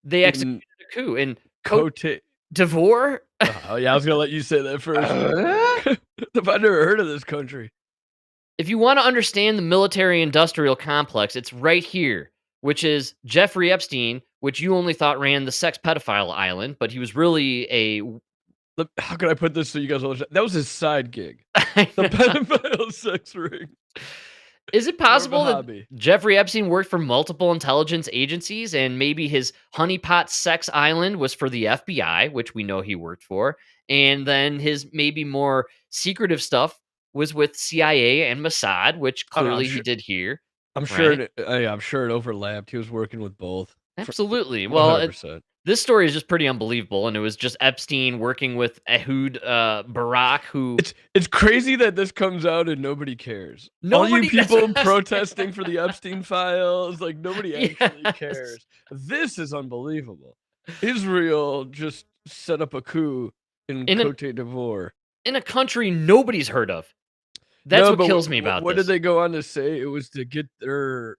They executed a coup in Cote d'Ivoire? Oh, yeah, I was going to let you say that first. I've never heard of this country. If you want to understand the military-industrial complex, it's right here which is Jeffrey Epstein, which you only thought ran the sex pedophile island, but he was really a How can I put this so you guys understand? That was his side gig. I The know. pedophile sex ring. Is it More of a possible that hobby. Jeffrey Epstein worked for multiple intelligence agencies and maybe his honeypot sex island was for the FBI, which we know he worked for, and then his maybe more secretive stuff was with CIA and Mossad, which I don't know, clearly he did here. I'm sure right? I'm sure it overlapped. He was working with both. Absolutely. Well, 100%. this story is just pretty unbelievable, and it was just Epstein working with Ehud Barak, who It's crazy that this comes out and nobody cares. All Nobody- you that's people what I was protesting for the Epstein files, like nobody actually Yes. cares. This is unbelievable. Israel just set up a coup in In a- Cote d'Ivoire. in a country nobody's heard of. That's No, what but kills me about what this. did they go on to say? It was to get their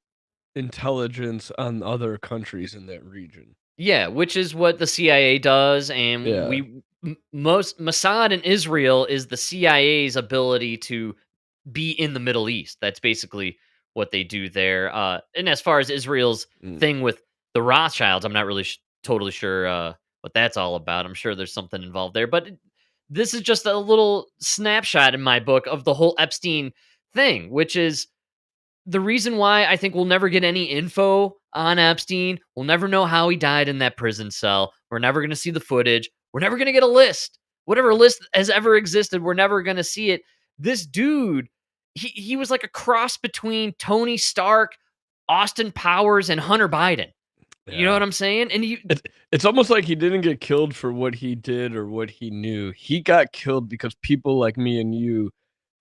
intelligence on other countries in that region. Yeah, which is what the CIA does, and Yeah. most Mossad in Israel is the CIA's ability to be in the Middle East. That's basically what they do there. And as far as Israel's thing with the Rothschilds, I'm not really totally sure what that's all about. I'm sure there's something involved there, but this is just a little snapshot in my book of the whole Epstein thing, which is the reason why I think we'll never get any info on Epstein. We'll never know how he died in that prison cell. We're never going to see the footage. We're never going to get a list. Whatever list has ever existed, we're never going to see it. This dude, he was like a cross between Tony Stark, Austin Powers, and Hunter Biden. You know what I'm saying? And It's almost like he didn't get killed for what he did or what he knew. He got killed because people like me and you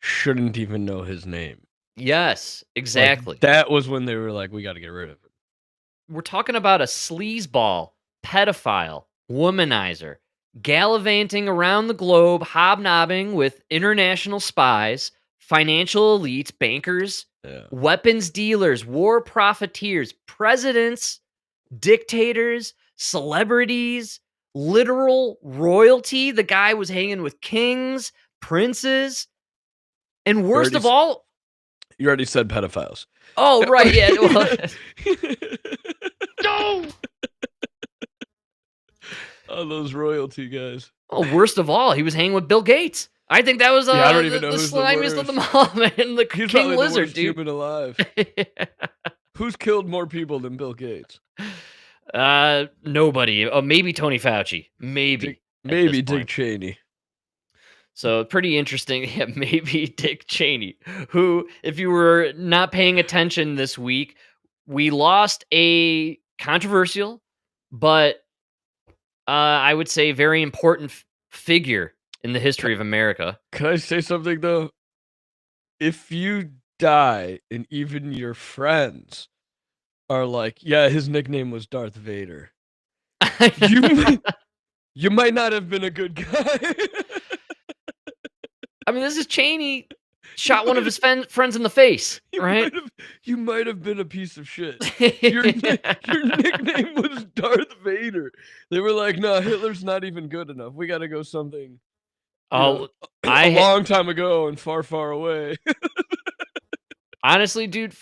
shouldn't even know his name. yes, Like, exactly. that was when they were like, we got to get rid of him. We're talking about a sleazeball, pedophile, womanizer, gallivanting around the globe, hobnobbing with international spies, financial elites, bankers, weapons dealers, war profiteers, presidents, dictators, celebrities, literal royalty. The guy was hanging with kings, princes, and worst of all, You already said pedophiles. oh, right, yeah. Well, No! Oh, those royalty guys. oh, worst of all, he was hanging with Bill Gates. I think that was Yeah, I don't even know the who's the slimiest of them worst. all, man. The He's King probably the Lizard, worst dude. human alive. Who's killed more people than Bill Gates? Nobody. Oh, maybe Tony Fauci. Maybe. Maybe Dick Cheney. So pretty interesting. Yeah, maybe Dick Cheney, who, if you were not paying attention this week, we lost a controversial, but I would say very important figure in the history of America. Can I say something though? If you die and even your friends are like, yeah, his nickname was Darth Vader, you might not have been a good guy. I mean, this is Cheney shot one of his friends in the face, right? You might have been a piece of shit. Your nickname was Darth Vader. They were like, no, Hitler's not even good enough. We got to go something. Oh, a long time ago and far, far away. Honestly, dude,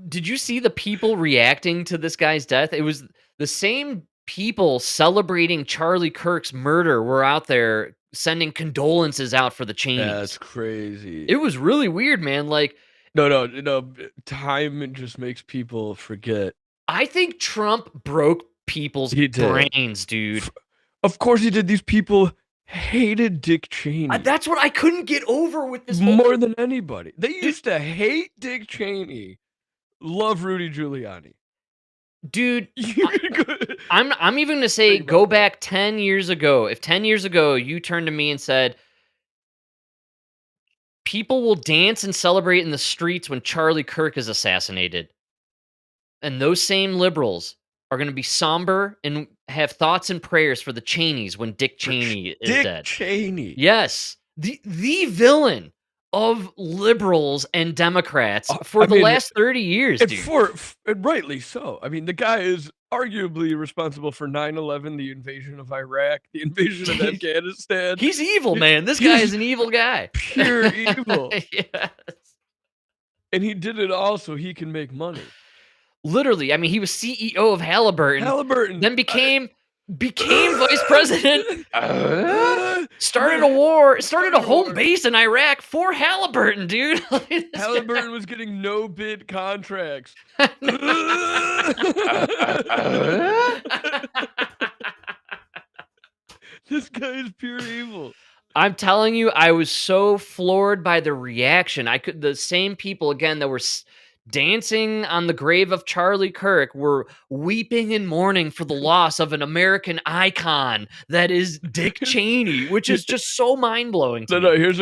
did you see the people reacting to this guy's death? It was the same people celebrating Charlie Kirk's murder were out there sending condolences out for the Cheneys. That's crazy. It was really weird, man. Like, no. Time just makes people forget. I think Trump broke people's brains, dude. Of course he did. These people hated Dick Cheney. That's what I couldn't get over with this more than anybody. They used to hate Dick Cheney, love Rudy Giuliani. Dude, I'm even going to say go back 10 years ago. If 10 years ago you turned to me and said, people will dance and celebrate in the streets when Charlie Kirk is assassinated, and those same liberals are going to be somber and have thoughts and prayers for the Cheneys when Dick Cheney is dead. Dick Cheney. Yes. The villain of liberals and Democrats for the last 30 years, dude. And rightly so. I mean, the guy is arguably responsible for 9/11, the invasion of Iraq, the invasion of Afghanistan. He's evil, man. This guy is an evil guy. Pure evil. Yes. And he did it all so he can make money. Literally, I mean, he was CEO of Halliburton. Then became vice president. Started a war. Started a home base in Iraq for Halliburton, dude. Halliburton was getting no bid contracts. This guy is pure evil. I'm telling you, I was so floored by the reaction. The same people again that were dancing on the grave of Charlie Kirk were weeping and mourning for the loss of an American icon that is Dick Cheney, which is just so mind blowing. No, here's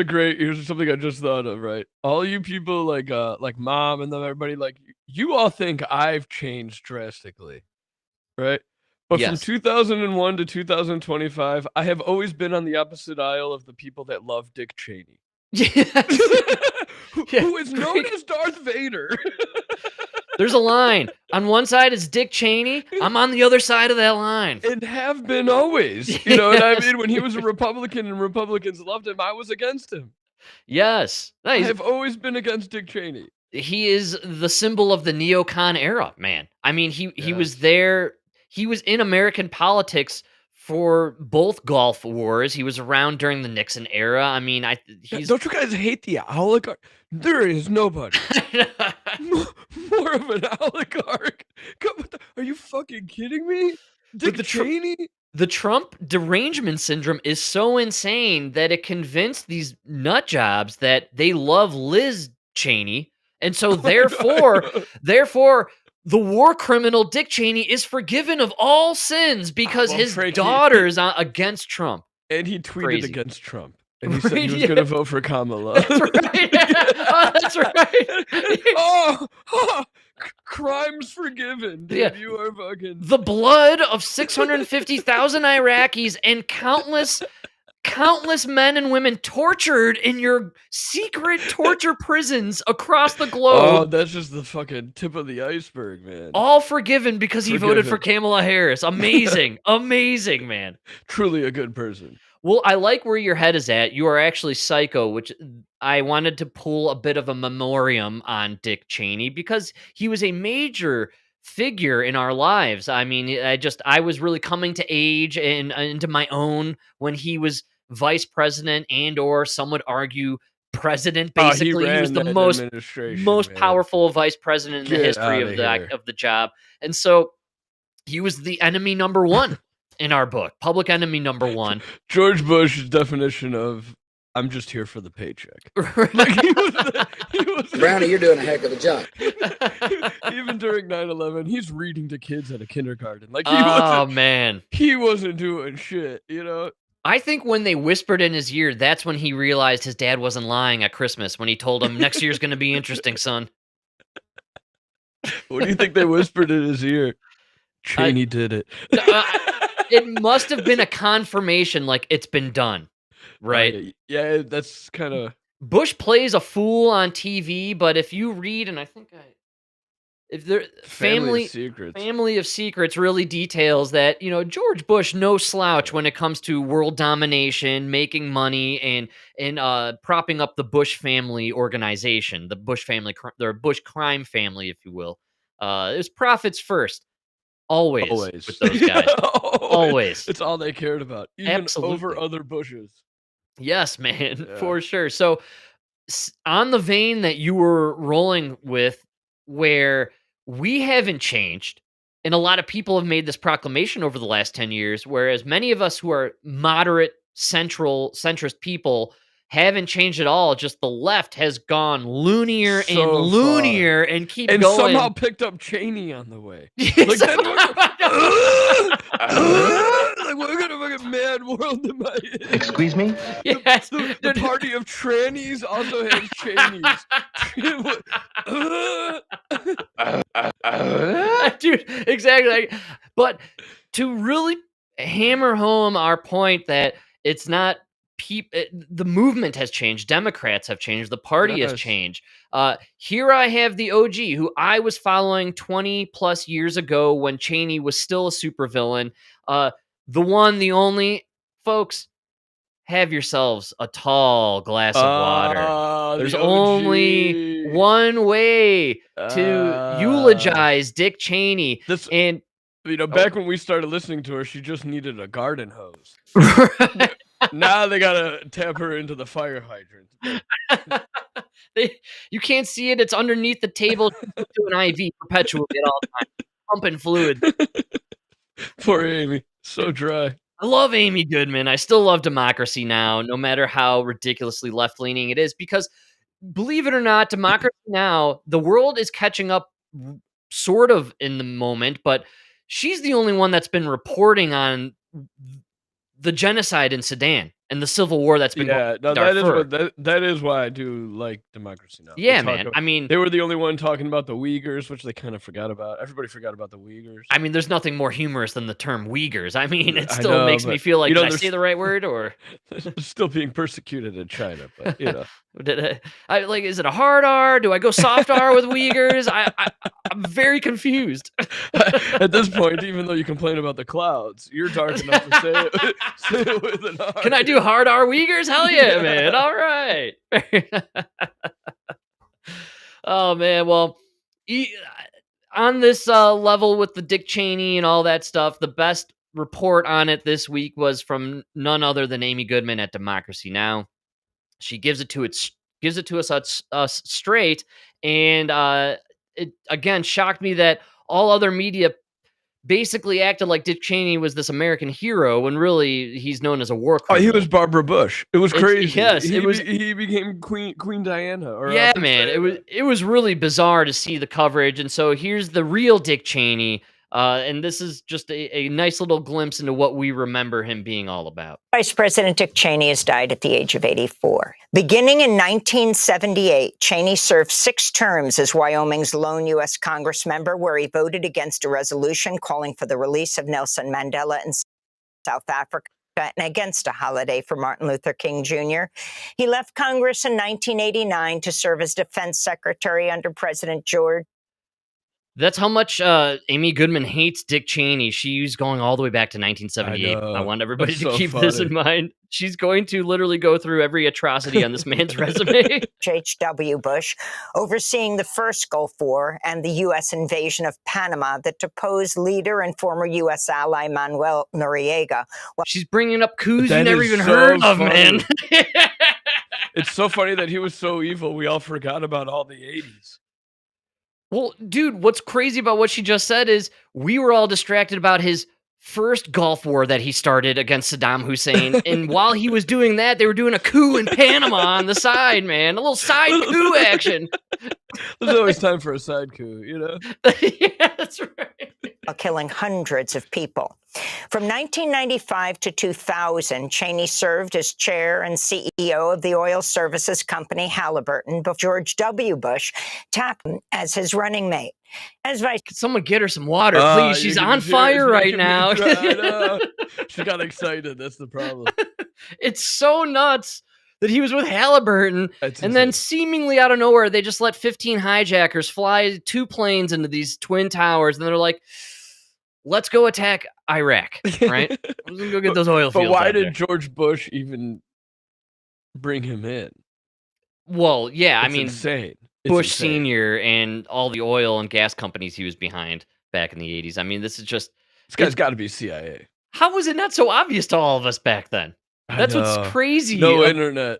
something I just thought of. Right, all you people like Mom and them, everybody, like, you all think I've changed drastically, right? But from 2001 to 2025, I have always been on the opposite aisle of the people that love Dick Cheney. Who is known as Darth Vader. There's a line. On one side is Dick Cheney. I'm on the other side of that line. And have been always. You know what I mean? When he was a Republican and Republicans loved him, I was against him. Yes. I have always been against Dick Cheney. He is the symbol of the neocon era, man. I mean, he was there. He was in American politics for both Gulf Wars. He was around during the Nixon era. I mean, don't you guys hate the oligarch? There is nobody more of an oligarch. Are you fucking kidding me? Dick Cheney? The Trump derangement syndrome is so insane that it convinced these nut jobs that they love Liz Cheney, and so therefore, the war criminal Dick Cheney is forgiven of all sins because his daughter's against Trump. And he tweeted against Trump. And he said he was going to vote for Kamala. That's right. That's right. Crimes forgiven. Dude, you are fucking... The blood of 650,000 Iraqis and countless men and women tortured in your secret torture prisons across the globe. Oh, that's just the fucking tip of the iceberg, man. All forgiven because he voted for Kamala Harris. Amazing. Amazing, man. Truly a good person. Well, I like where your head is at. You are actually psycho, which I wanted to pull a bit of a memoriam on Dick Cheney because he was a major figure in our lives. I mean, I was really coming to age and into my own when he was vice president and or some would argue president. Basically, he was the most powerful vice president in the history of the job. And so he was the enemy number one in our book, public enemy number one. George Bush's definition of I'm just here for the paycheck. Like he was Brownie, you're doing a heck of a job. Even during 9/11, he's reading to kids at a kindergarten. Like he wasn't doing shit, you know? I think when they whispered in his ear, that's when he realized his dad wasn't lying at Christmas when he told him next year's going to be interesting, son. What do you think they whispered in his ear? Cheney did it. It must have been a confirmation, like it's been done, right? Yeah, that's kind of... Bush plays a fool on TV, but if you read, and I think if there Family of Secrets really details that, you know, George Bush no slouch when it comes to world domination, making money, and propping up the Bush family organization, the Bush crime family, if you will. It was profits first. Always with those guys. Always. It's all they cared about. Even over other Bushes. Yes, man, for sure. So on the vein that you were rolling with, where we haven't changed, and a lot of people have made this proclamation over the last 10 years, whereas many of us who are moderate, centrist people haven't changed at all. Just the left has gone loonier and loonier and keep going. And somehow picked up Cheney on the way. Like, what kind of fucking mad world am I in? Excuse me? Yes. The party of trannies also has Cheneys. Dude, exactly. But to really hammer home our point that it's not the movement has changed. Democrats have changed. The party has changed. Here I have the OG who I was following 20 plus years ago when Cheney was still a supervillain. The one, the only, folks, have yourselves a tall glass of water. There's the only OG. one way to eulogize Dick Cheney. This, and back when we started listening to her, she just needed a garden hose. Now they gotta tap her into the fire hydrant. You can't see it. It's underneath the table to an IV perpetually at all times, pumping fluid. Poor Amy, so dry. I love Amy Goodman. I still love Democracy Now!, no matter how ridiculously left-leaning it is, because believe it or not, Democracy Now!, the world is catching up sort of in the moment, but she's the only one that's been reporting on the genocide in Sudan and the civil war that's been going on. That is why I do like Democracy Now! Yeah, man. I mean, they were the only one talking about the Uyghurs, which they kind of forgot about. Everybody forgot about the Uyghurs. I mean, there's nothing more humorous than the term Uyghurs. I mean, it still makes me feel like, did I say the right word? Or they're still being persecuted in China, but is it a hard R? Do I go soft R with Uyghurs? I'm very confused. At this point, even though you complain about the clouds, you're dark enough to say it with an R. Can I do hard R Uyghurs? Hell yeah, man. All right. Oh, man. Well, on this level with the Dick Cheney and all that stuff, the best report on it this week was from none other than Amy Goodman at Democracy Now! She gives it to us straight, and it again shocked me that all other media basically acted like Dick Cheney was this American hero when really he's known as a war criminal. Oh, he was Barbara Bush. It was crazy. Yes, he became Queen Diana. Yeah, man. It was really bizarre to see the coverage, and so here's the real Dick Cheney. And this is just a nice little glimpse into what we remember him being all about. Vice President Dick Cheney has died at the age of 84. Beginning in 1978, Cheney served 6 terms as Wyoming's lone U.S. Congress member, where he voted against a resolution calling for the release of Nelson Mandela in South Africa and against a holiday for Martin Luther King Jr. He left Congress in 1989 to serve as Defense Secretary under President George. That's how much Amy Goodman hates Dick Cheney. She's going all the way back to 1978. I want everybody to keep this in mind. She's going to literally go through every atrocity on this man's resume. H.W. Bush, overseeing the first Gulf War and the U.S. invasion of Panama that deposed leader and former U.S. ally Manuel Noriega. She's bringing up coups you never even heard of, man. It's so funny that he was so evil, we all forgot about all the 80s. Well, dude, what's crazy about what she just said is we were all distracted about his first Gulf War that he started against Saddam Hussein. And while he was doing that, they were doing a coup in Panama on the side, man. A little side coup action. There's always time for a side coup, you know? Yeah, that's right. Killing hundreds of people. From 1995 to 2000, Cheney served as chair and CEO of the oil services company Halliburton before George W. Bush tapped him as his running mate. As vice, could someone get her some water, please? She's on fire right now. She got excited. That's the problem. It's so nuts that he was with Halliburton, and then seemingly out of nowhere, they just let 15 hijackers fly 2 planes into these twin towers, and they're like, let's go attack Iraq, right? We're going to go get those oil fields. But why did George Bush even bring him in? Well, yeah, I mean, insane. Bush Sr. and all the oil and gas companies he was behind back in the 80s. I mean, this is just... This guy's got to be CIA. How was it not so obvious to all of us back then? That's what's crazy. No internet.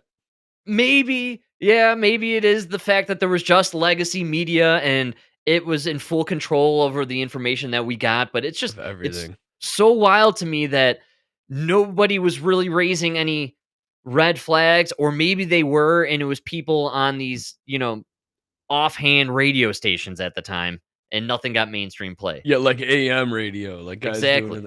Maybe it is the fact that there was just legacy media and it was in full control over the information that we got. But it's just everything. It's so wild to me that nobody was really raising any red flags, or maybe they were, and it was people on these, offhand radio stations at the time, and nothing got mainstream play. Yeah, like AM radio, like guys exactly,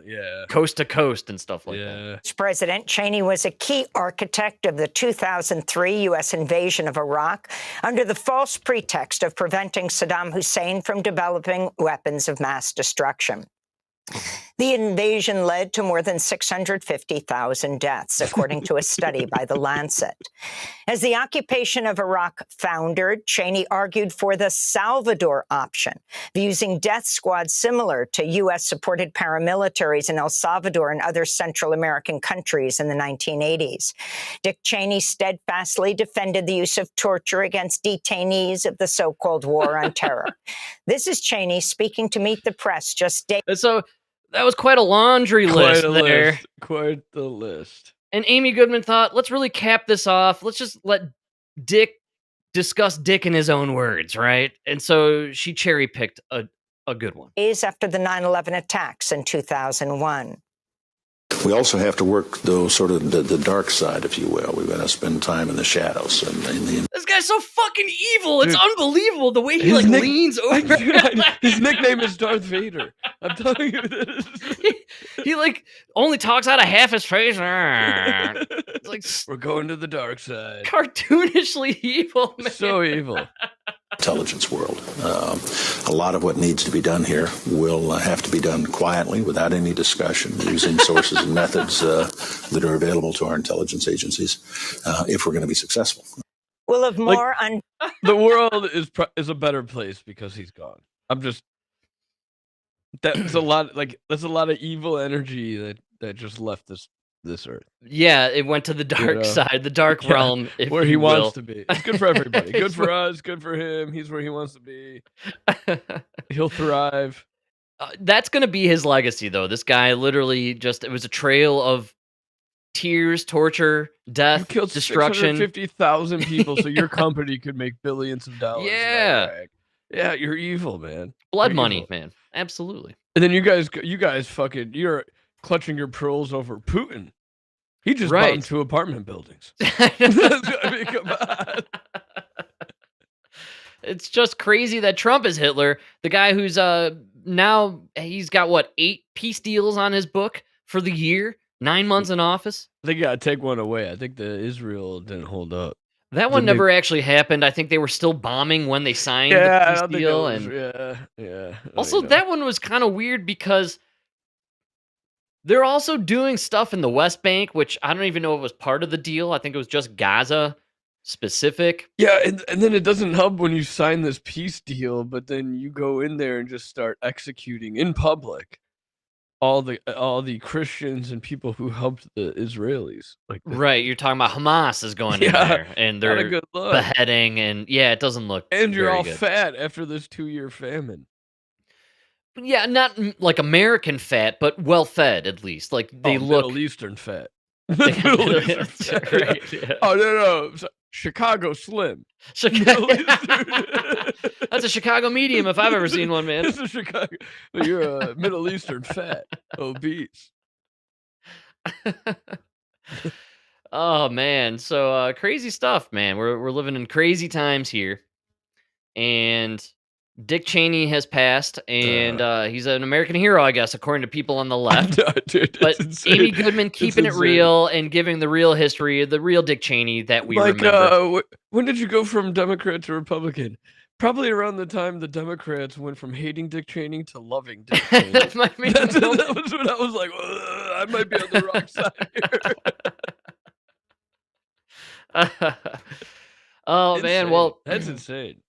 coast to coast and stuff like that. President Cheney was a key architect of the 2003 U.S. invasion of Iraq under the false pretext of preventing Saddam Hussein from developing weapons of mass destruction. The invasion led to more than 650,000 deaths, according to a study by The Lancet. As the occupation of Iraq foundered, Cheney argued for the Salvador option, using death squads similar to U.S.-supported paramilitaries in El Salvador and other Central American countries in the 1980s. Dick Cheney steadfastly defended the use of torture against detainees of the so-called War on Terror. This is Cheney speaking to Meet the Press just days. So that was quite a laundry list there. Quite the list. And Amy Goodman thought, let's really cap this off. Let's just let Dick discuss Dick in his own words, right? And so she cherry-picked a good one. Days after the 9/11 attacks in 2001. We also have to work, though, sort of the dark side, if you will. We've got to spend time in the shadows. This guy's so fucking evil. It's unbelievable the way he leans over. His nickname is Darth Vader. I'm telling you this. He only talks out of half his face. It's like we're going to the dark side. Cartoonishly evil, man. So evil. Intelligence world. A lot of what needs to be done here will have to be done quietly, without any discussion, using sources and methods that are available to our intelligence agencies, if we're going to be successful. We'll have more on. The world is a better place because he's gone. That's a lot. That's a lot of evil energy that just left this earth. Yeah, it went to the dark side, the dark realm, where he wants to be. It's good for everybody. Good for us. Good for him. He's where he wants to be. He'll thrive. That's going to be his legacy, though. This guy literally it was a trail of tears, torture, death, you killed destruction. 650,000 people so your company could make billions of dollars. Yeah. Yeah, you're evil, man. Blood You're money, evil. man. Absolutely. And then you guys fucking, you're clutching your pearls over Putin. He just bombed 2 apartment buildings. I mean, come on. It's just crazy that Trump is Hitler. The guy who's now he's got 8 peace deals on his book for the year, 9 months in office. I think you gotta take one away. I think the Israel didn't hold up. That one never actually happened. I think they were still bombing when they signed the peace deal. Yeah. Also, that one was kind of weird because they're also doing stuff in the West Bank, which I don't even know if it was part of the deal. I think it was just Gaza specific. Yeah, and then it doesn't help when you sign this peace deal, but then you go in there and just start executing in public all the Christians and people who helped the Israelis. Right, you're talking about Hamas is going in there and not a they're good look. beheading, and it doesn't look. And you're very all good. fat after this 2-year famine. Yeah, not like American fat, but well fed at least. Like they look Middle Eastern fat. Middle Eastern fat. Right, yeah. Oh no, Chicago Slim. That's a Chicago medium if I've ever seen one, man. It's a Chicago. You're a Middle Eastern fat, obese. Oh man, so crazy stuff, man. We're living in crazy times here, and Dick Cheney has passed, and he's an American hero, I guess, according to people on the left. Dude, but insane. Amy Goodman keeping it real and giving the real history, the real Dick Cheney that we remember. When did you go from Democrat to Republican? Probably around the time the Democrats went from hating Dick Cheney to loving Dick Cheney. That might be that was when I was like, I might be on the wrong side here. Oh, Insane. man, well, that's insane.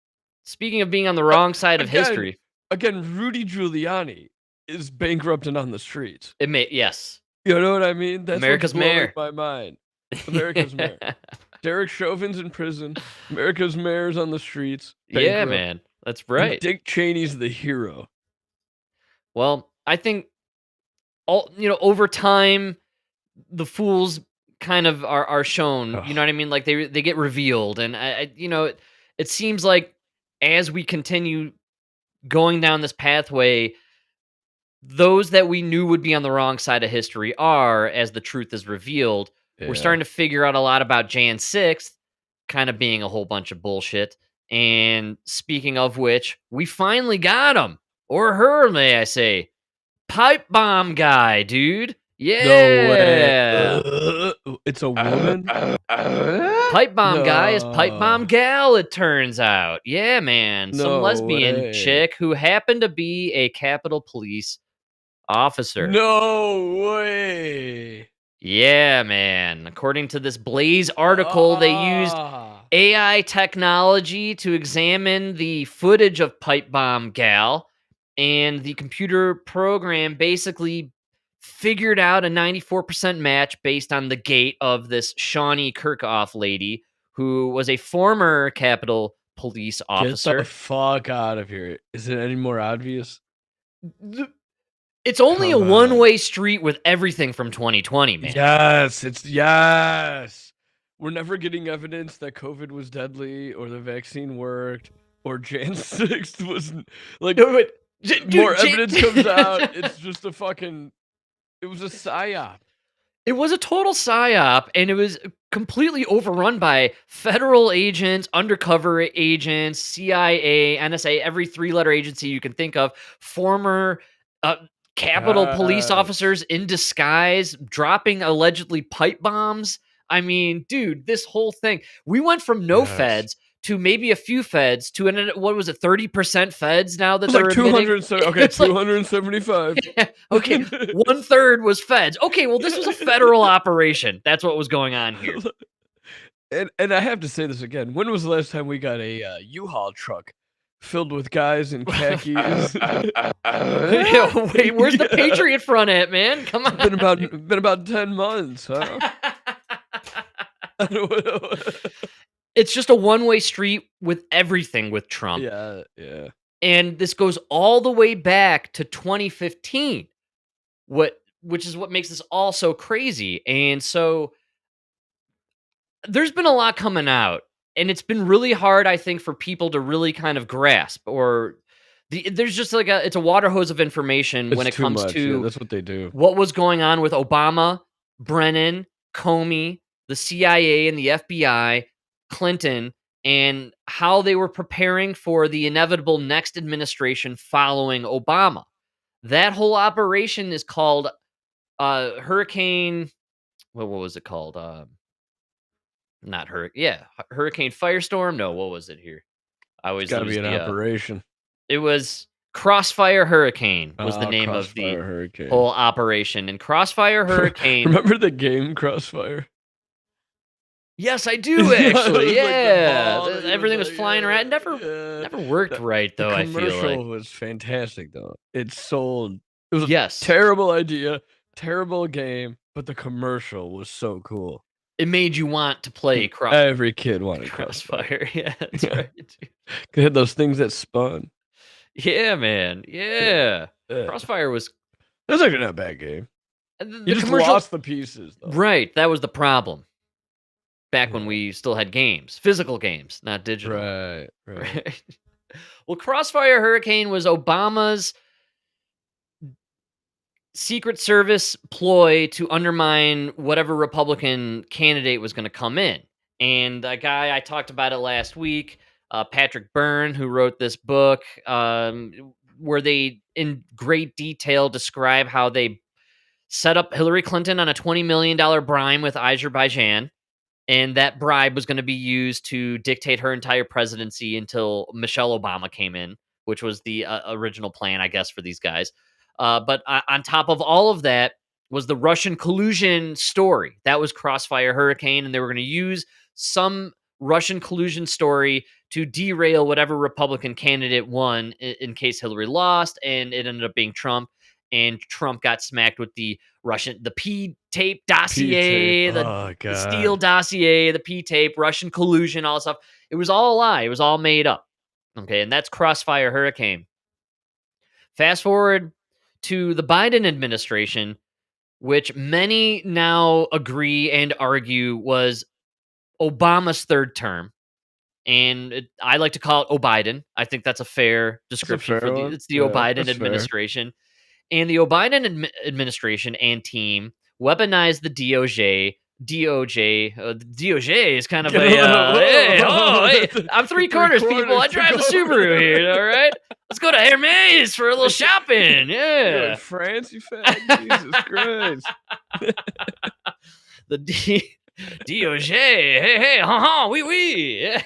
Speaking of being on the wrong side of history. Again, Rudy Giuliani is bankrupt and on the streets. Yes. You know what I mean? That's America's what's blowing mayor. my mind. America's mayor. Derek Chauvin's in prison. America's mayor's on the streets. Yeah, bankrupt. man. That's right. And Dick Cheney's the hero. Well, I think over time, the fools kind of are shown. You know what I mean? Like they get revealed, and it seems like as we continue going down this pathway, those that we knew would be on the wrong side of history are, as the truth is revealed. Yeah. We're starting to figure out a lot about Jan 6th kind of being a whole bunch of bullshit. And speaking of which, we finally got him, or her, may I say. Pipe bomb guy, dude. Yeah. No way. It's a woman? Pipe bomb guy is pipe bomb gal, it turns out. Yeah, man. Some No lesbian way. chick who happened to be a Capitol Police officer. No way. Yeah, man. According to this Blaze article, they used AI technology to examine the footage of Pipe Bomb Gal, and the computer program basically figured out a 94% match based on the gait of this Shawnee Kirkhoff lady, who was a former Capitol Police Get officer. the fuck out of here. Is it any more obvious? It's only Come a on. one-way street with everything from 2020, man. Yes. We're never getting evidence that COVID was deadly or the vaccine worked or Jan 6th was like No, but, dude, more evidence comes out. It's just a fucking it was a psyop. It was a total psyop, and it was completely overrun by federal agents, undercover agents, CIA, NSA, every three-letter agency you can think of, former Capitol Police officers in disguise, dropping allegedly pipe bombs. I mean, dude, this whole thing. We went from no feds to maybe a few feds to what was it, 30% feds now that It's they're like admitting? 200. Okay, 275. Okay, 1/3 was feds. Okay, well, this was a federal operation. That's what was going on here. And I have to say this again. When was the last time we got a U-Haul truck filled with guys in khakis? Wait, where's the Patriot Front at, man? Come on. It's been about 10 months, huh? It's just a one-way street with everything with Trump. Yeah. And this goes all the way back to 2015. Which is what makes this all so crazy. And so there's been a lot coming out, and it's been really hard, I think, for people to really kind of grasp, or there's just like it's a water hose of information when it comes to that's what they do. What was going on with Obama, Brennan, Comey, the CIA and the FBI, Clinton, and how they were preparing for the inevitable next administration following Obama. That whole operation is called Hurricane. What was it called? Not Hurricane. Yeah, Hurricane Firestorm. No, what was it here? I always Got to lose be an the, operation. It was Crossfire Hurricane was the name of the Hurricane. whole operation. And Crossfire Hurricane. Remember the game Crossfire? Yes, I do actually. Yeah, Like the ball, everything was flying around. Never worked right though. I The feel commercial like was fantastic though. It sold. It was yes, a terrible idea, terrible game, but the commercial was so cool. It made you want to play Every kid wanted Crossfire. Yeah, that's right. They had those things that spun. Yeah, man. Yeah. Crossfire was. That was actually not a bad game. The You just commercial- lost the pieces though. Right. That was the problem. Back when we still had games, physical games, not digital. Right. Well, Crossfire Hurricane was Obama's Secret Service ploy to undermine whatever Republican candidate was going to come in. And a guy, I talked about it last week, Patrick Byrne, who wrote this book, where they, in great detail, describe how they set up Hillary Clinton on a $20 million bribe with Azerbaijan. And that bribe was going to be used to dictate her entire presidency until Michelle Obama came in, which was the original plan, I guess, for these guys. But on top of all of that was the Russian collusion story. That was Crossfire Hurricane, and they were going to use some Russian collusion story to derail whatever Republican candidate won in case Hillary lost, and it ended up being Trump. And Trump got smacked with the P-tape dossier, the Steele dossier, the P-tape, Russian collusion, all that stuff. It was all a lie. It was all made up. Okay, and that's Crossfire Hurricane. Fast forward to the Biden administration, which many now agree and argue was Obama's third term. And I like to call it O'Biden. I think that's a fair description. It's the O'Biden administration. And the O'Biden administration and team weaponized the DOJ. The DOJ is kind of hey, I'm three corners, people. I drive the Subaru here, all right? Let's go to Hermes for a little shopping. Yeah. Like France, you fag. Jesus Christ. The DOJ. Hey, ha, wee, wee.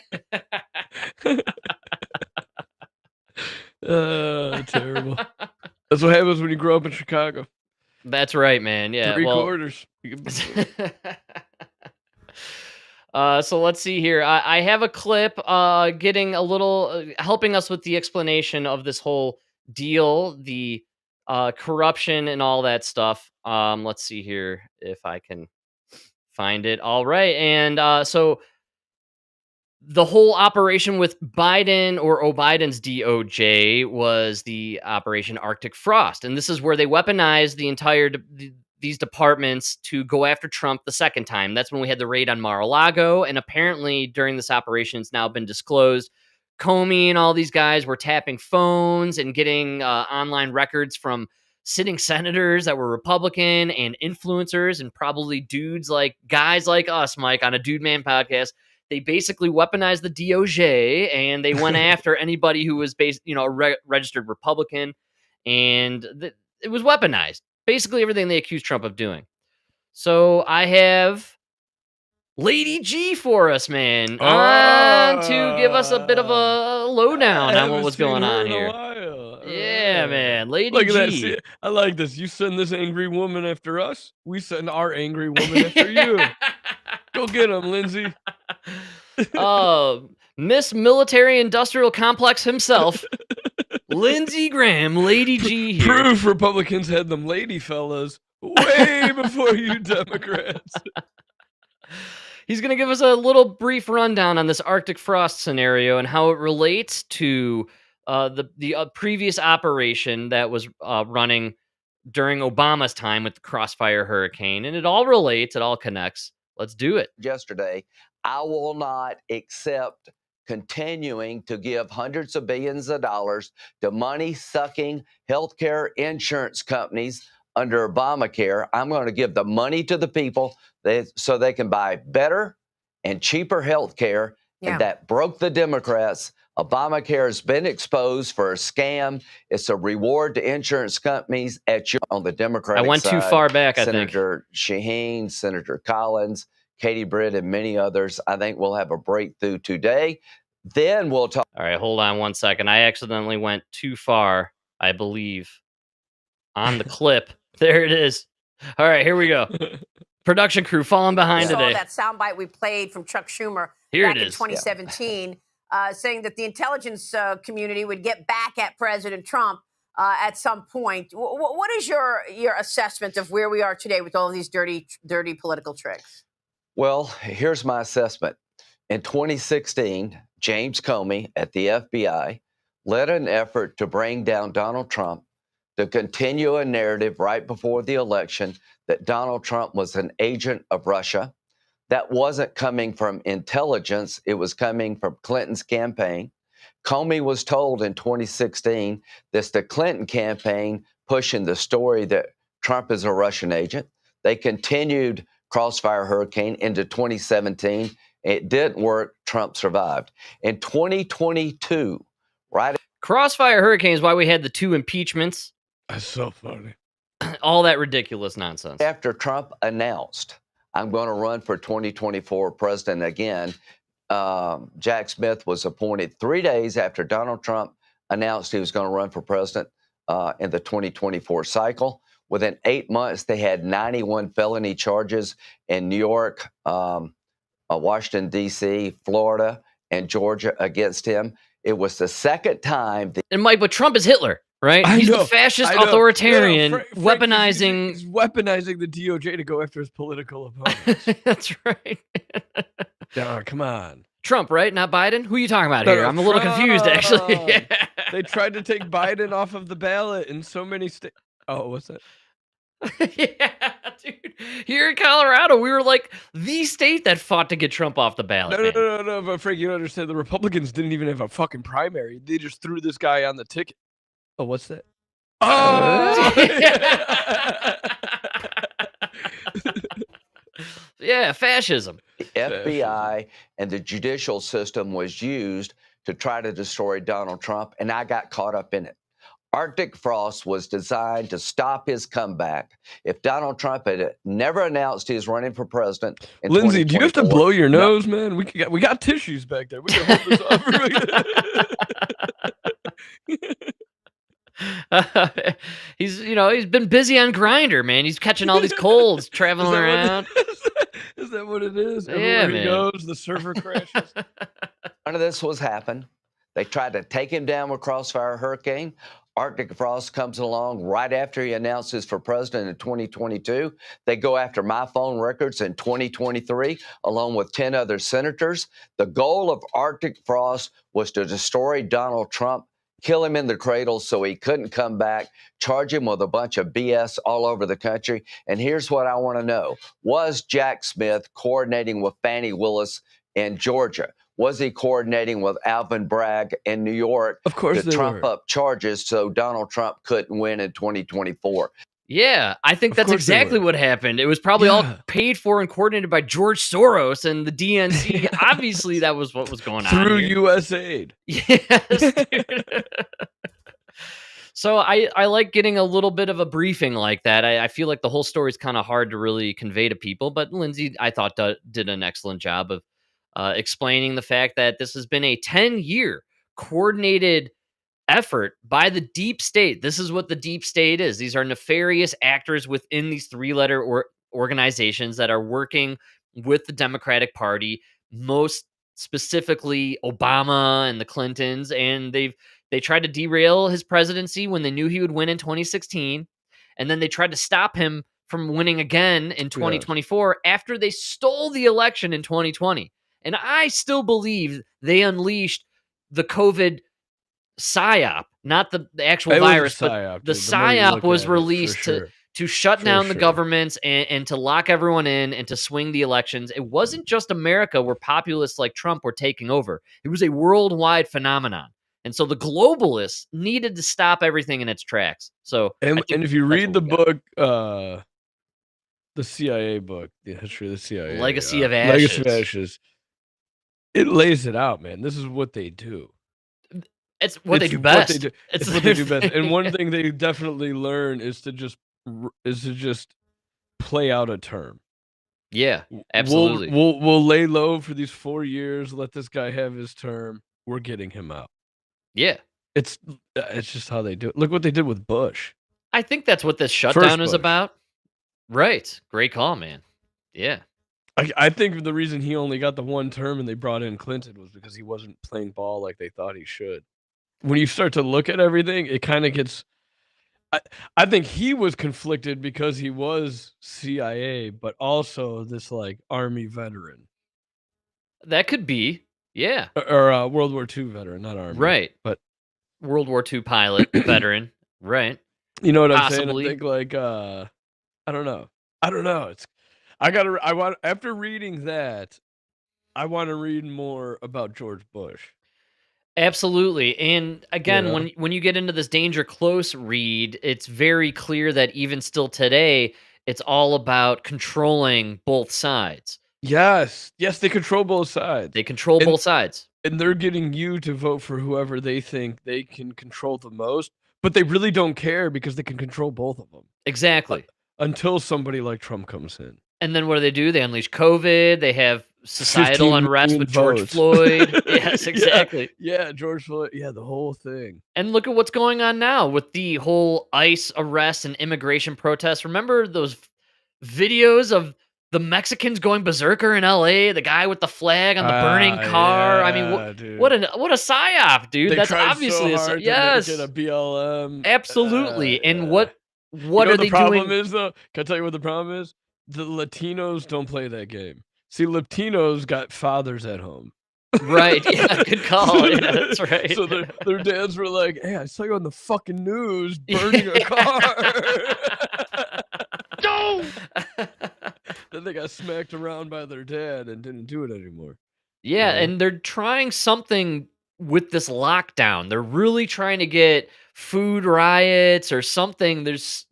Terrible. That's what happens when you grow up in Chicago. That's right, man. Yeah. Three well, quarters. So let's see here. I have a clip getting a little helping us with the explanation of this whole deal, the corruption and all that stuff. Let's see here if I can find it. All right. And so the whole operation with Biden or Biden's DOJ was the Operation Arctic Frost. And this is where they weaponized the entire these departments to go after Trump the second time. That's when we had the raid on Mar-a-Lago. And apparently during this operation, it's now been disclosed, Comey and all these guys were tapping phones and getting online records from sitting senators that were Republican and influencers and probably guys like us, Mike, on a Dude Man podcast. They basically weaponized the DOJ and they went after anybody who was a registered Republican, and it was weaponized. Basically everything they accused Trump of doing. So I have Lady G for us, man, on to give us a bit of a lowdown on what was going on here. Yeah, man. Lady Look at that. G. See, I like this. You send this angry woman after us. We send our angry woman after you. Go get him, Lindsay. Miss Military Industrial Complex himself, Lindsey Graham, Lady G here. Proof Republicans had them lady fellas way before you Democrats. He's going to give us a little brief rundown on this Arctic Frost scenario and how it relates to the previous operation that was running during Obama's time with the Crossfire Hurricane. And it all relates, it all connects. Let's do it. Yesterday, I will not accept continuing to give hundreds of billions of dollars to money-sucking healthcare insurance companies under Obamacare. I'm going to give the money to the people so they can buy better and cheaper health care. Yeah. And that broke the Democrats. Obamacare has been exposed for a scam. It's a reward to insurance companies on the Democratic side. I went too far back, I think. Senator Shaheen, Senator Collins, Katie Britt, and many others. I think we'll have a breakthrough today. Then we'll talk. All right, hold on one second. I accidentally went too far, I believe, on the clip. There it is. All right, here we go. Production crew falling behind today. That soundbite we played from Chuck Schumer Here back it in is. 2017, saying that the intelligence community would get back at President Trump at some point. What is your assessment of where we are today with all of these dirty political tricks? Well, here's my assessment. In 2016, James Comey at the FBI led an effort to bring down Donald Trump, to continue a narrative right before the election that Donald Trump was an agent of Russia. That wasn't coming from intelligence. It was coming from Clinton's campaign. Comey was told in 2016 that's the Clinton campaign pushing the story that Trump is a Russian agent. They continued Crossfire Hurricane into 2017. It didn't work. Trump survived. In 2022, right? Crossfire Hurricane is why we had the 2 impeachments. That's so funny. All that ridiculous nonsense. After Trump announced, I'm going to run for 2024 president again, Jack Smith was appointed 3 days after Donald Trump announced he was going to run for president in the 2024 cycle. Within 8 months, they had 91 felony charges in New York, Washington, D.C., Florida, and Georgia against him. It was the second time. And Mike, but Trump is Hitler, right? He's the fascist authoritarian weaponizing... He's weaponizing the DOJ to go after his political opponents. That's right. Oh, come on. Trump, right? Not Biden? Who are you talking about here? I'm a little confused, actually. They tried to take Biden off of the ballot in so many states. Oh, what's that? Yeah, dude. Here in Colorado, we were like the state that fought to get Trump off the ballot. No, but Frank, you don't understand. The Republicans didn't even have a fucking primary. They just threw this guy on the ticket. Oh, what's that? Oh! Yeah, fascism. The FBI and the judicial system was used to try to destroy Donald Trump, and I got caught up in it. Arctic Frost was designed to stop his comeback. If Donald Trump had never announced he was running for president, in Lindsay, do you have to blow your nose, man? We got tissues back there. We can hold this up. He's been busy on Grindr, man. He's catching all these colds, traveling around. Is that what it is? Yeah, Everywhere he man. goes, the server crashes. None of this was happened. They tried to take him down with Crossfire Hurricane. Arctic Frost comes along right after he announces for president in 2022. They go after my phone records in 2023, along with 10 other senators. The goal of Arctic Frost was to destroy Donald Trump, kill him in the cradle so he couldn't come back, charge him with a bunch of BS all over the country. And here's what I want to know. Was Jack Smith coordinating with Fani Willis in Georgia? Was he coordinating with Alvin Bragg in New York Of course to they trump were. up charges so Donald Trump couldn't win in 2024? Yeah, I think Of that's course they exactly were. what happened. It was probably all Yeah. paid for and coordinated by George Soros and the DNC. Obviously, that was what was going on Through here. USAID. Yes, dude. So I like getting a little bit of a briefing like that. I feel like the whole story is kind of hard to really convey to people, but Lindsay, I thought, did an excellent job of explaining the fact that this has been a 10-year coordinated effort by the deep state. This is what the deep state is. These are nefarious actors within these three-letter organizations that are working with the Democratic Party, most specifically Obama and the Clintons, and they tried to derail his presidency when they knew he would win in 2016, and then they tried to stop him from winning again in 2024 after they stole the election in 2020. And I still believe they unleashed the COVID psyop, not the actual It was a virus, but psyop, the dude. The more you psyop look was at it, for released sure. to shut For down the sure. governments and to lock everyone in and to swing the elections. It wasn't just America where populists like Trump were taking over. It was a worldwide phenomenon. And so the globalists needed to stop everything in its tracks. So I And think if you that's read what the we got. book, the CIA book, The History of the CIA, Legacy of Legacy of Ashes. Ashes, it lays it out, man. This is what they do. It's what they It's do what best. do. It's It's what they their do best. And thing. one thing they definitely learn is to just play out a term. Yeah, absolutely. We'll lay low for these 4 years, let this guy have his term. We're getting him out. Yeah. It's just how they do it. Look what they did with Bush. I think that's what this shutdown is Bush. about. Right. Great call, man. Yeah. I think the reason he only got the one term and they brought in Clinton was because he wasn't playing ball like they thought he should. When you start to look at everything, it kind of gets. I think he was conflicted because he was CIA, but also this like Army veteran That could be. Yeah. or World War II veteran, not Army. Right. But World War II pilot, veteran. Right. you know what I'm saying? Possibly. I think like I don't know. It's after reading that, I want to read more about George Bush. Absolutely. And again, Yeah. when you get into this danger close read, it's very clear that even still today, it's all about controlling both sides. Yes, they control both sides. They control both sides. And they're getting you to vote for whoever they think they can control the most, but they really don't care because they can control both of them. Exactly. Until somebody like Trump comes in. And then what do? They unleash COVID. They have societal 15 unrest million with George votes. Floyd. Yes, exactly. Yeah, George Floyd. Yeah, the whole thing. And look at what's going on now with the whole ICE arrests and immigration protests. Remember those videos of the Mexicans going berserker in LA? The guy with the flag on the burning car. I mean, dude. what a psyop, dude. They That's tried obviously so hard yes, to make it a BLM. absolutely. And what You know are the they problem doing? is though? Can I tell you what the problem is? The Latinos don't play that game. See, Latinos got fathers at home. Right. Yeah, good call. Yeah, that's right. So their dads were like, "Hey, I saw you on the fucking news burning a car." No. Then they got smacked around by their dad and didn't do it anymore. Yeah, Yeah. and they're trying something with this lockdown. They're really trying to get food riots or something. There's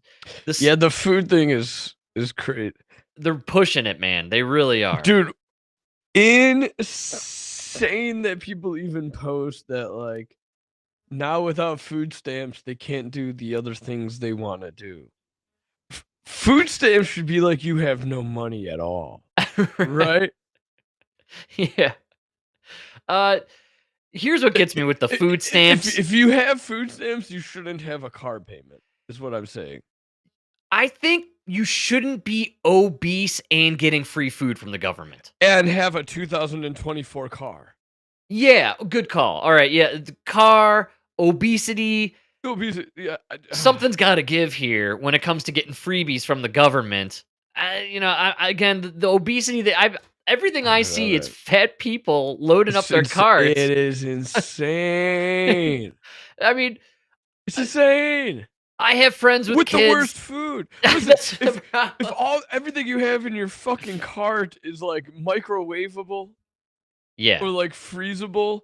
this. Yeah, the food thing is great. They're pushing it, man. They really are. Dude, insane that people even post that like now without food stamps they can't do the other things they want to do. Food stamps should be like you have no money at all. Right? Yeah. Here's what gets me with the food stamps. If you have food stamps, you shouldn't have a car payment. is what I'm saying. I think you shouldn't be obese and getting free food from the government. And have a 2024 car. Yeah, good call. All right, yeah, the car, obesity. Obesity, yeah. Something's got to give here when it comes to getting freebies from the government. Again, the obesity that everything I see, it's fat people loading up their carts. It is insane. I mean, it's insane. I have friends with kids. The worst food. Listen, if everything you have in your fucking cart is like microwavable, yeah, or like freezable,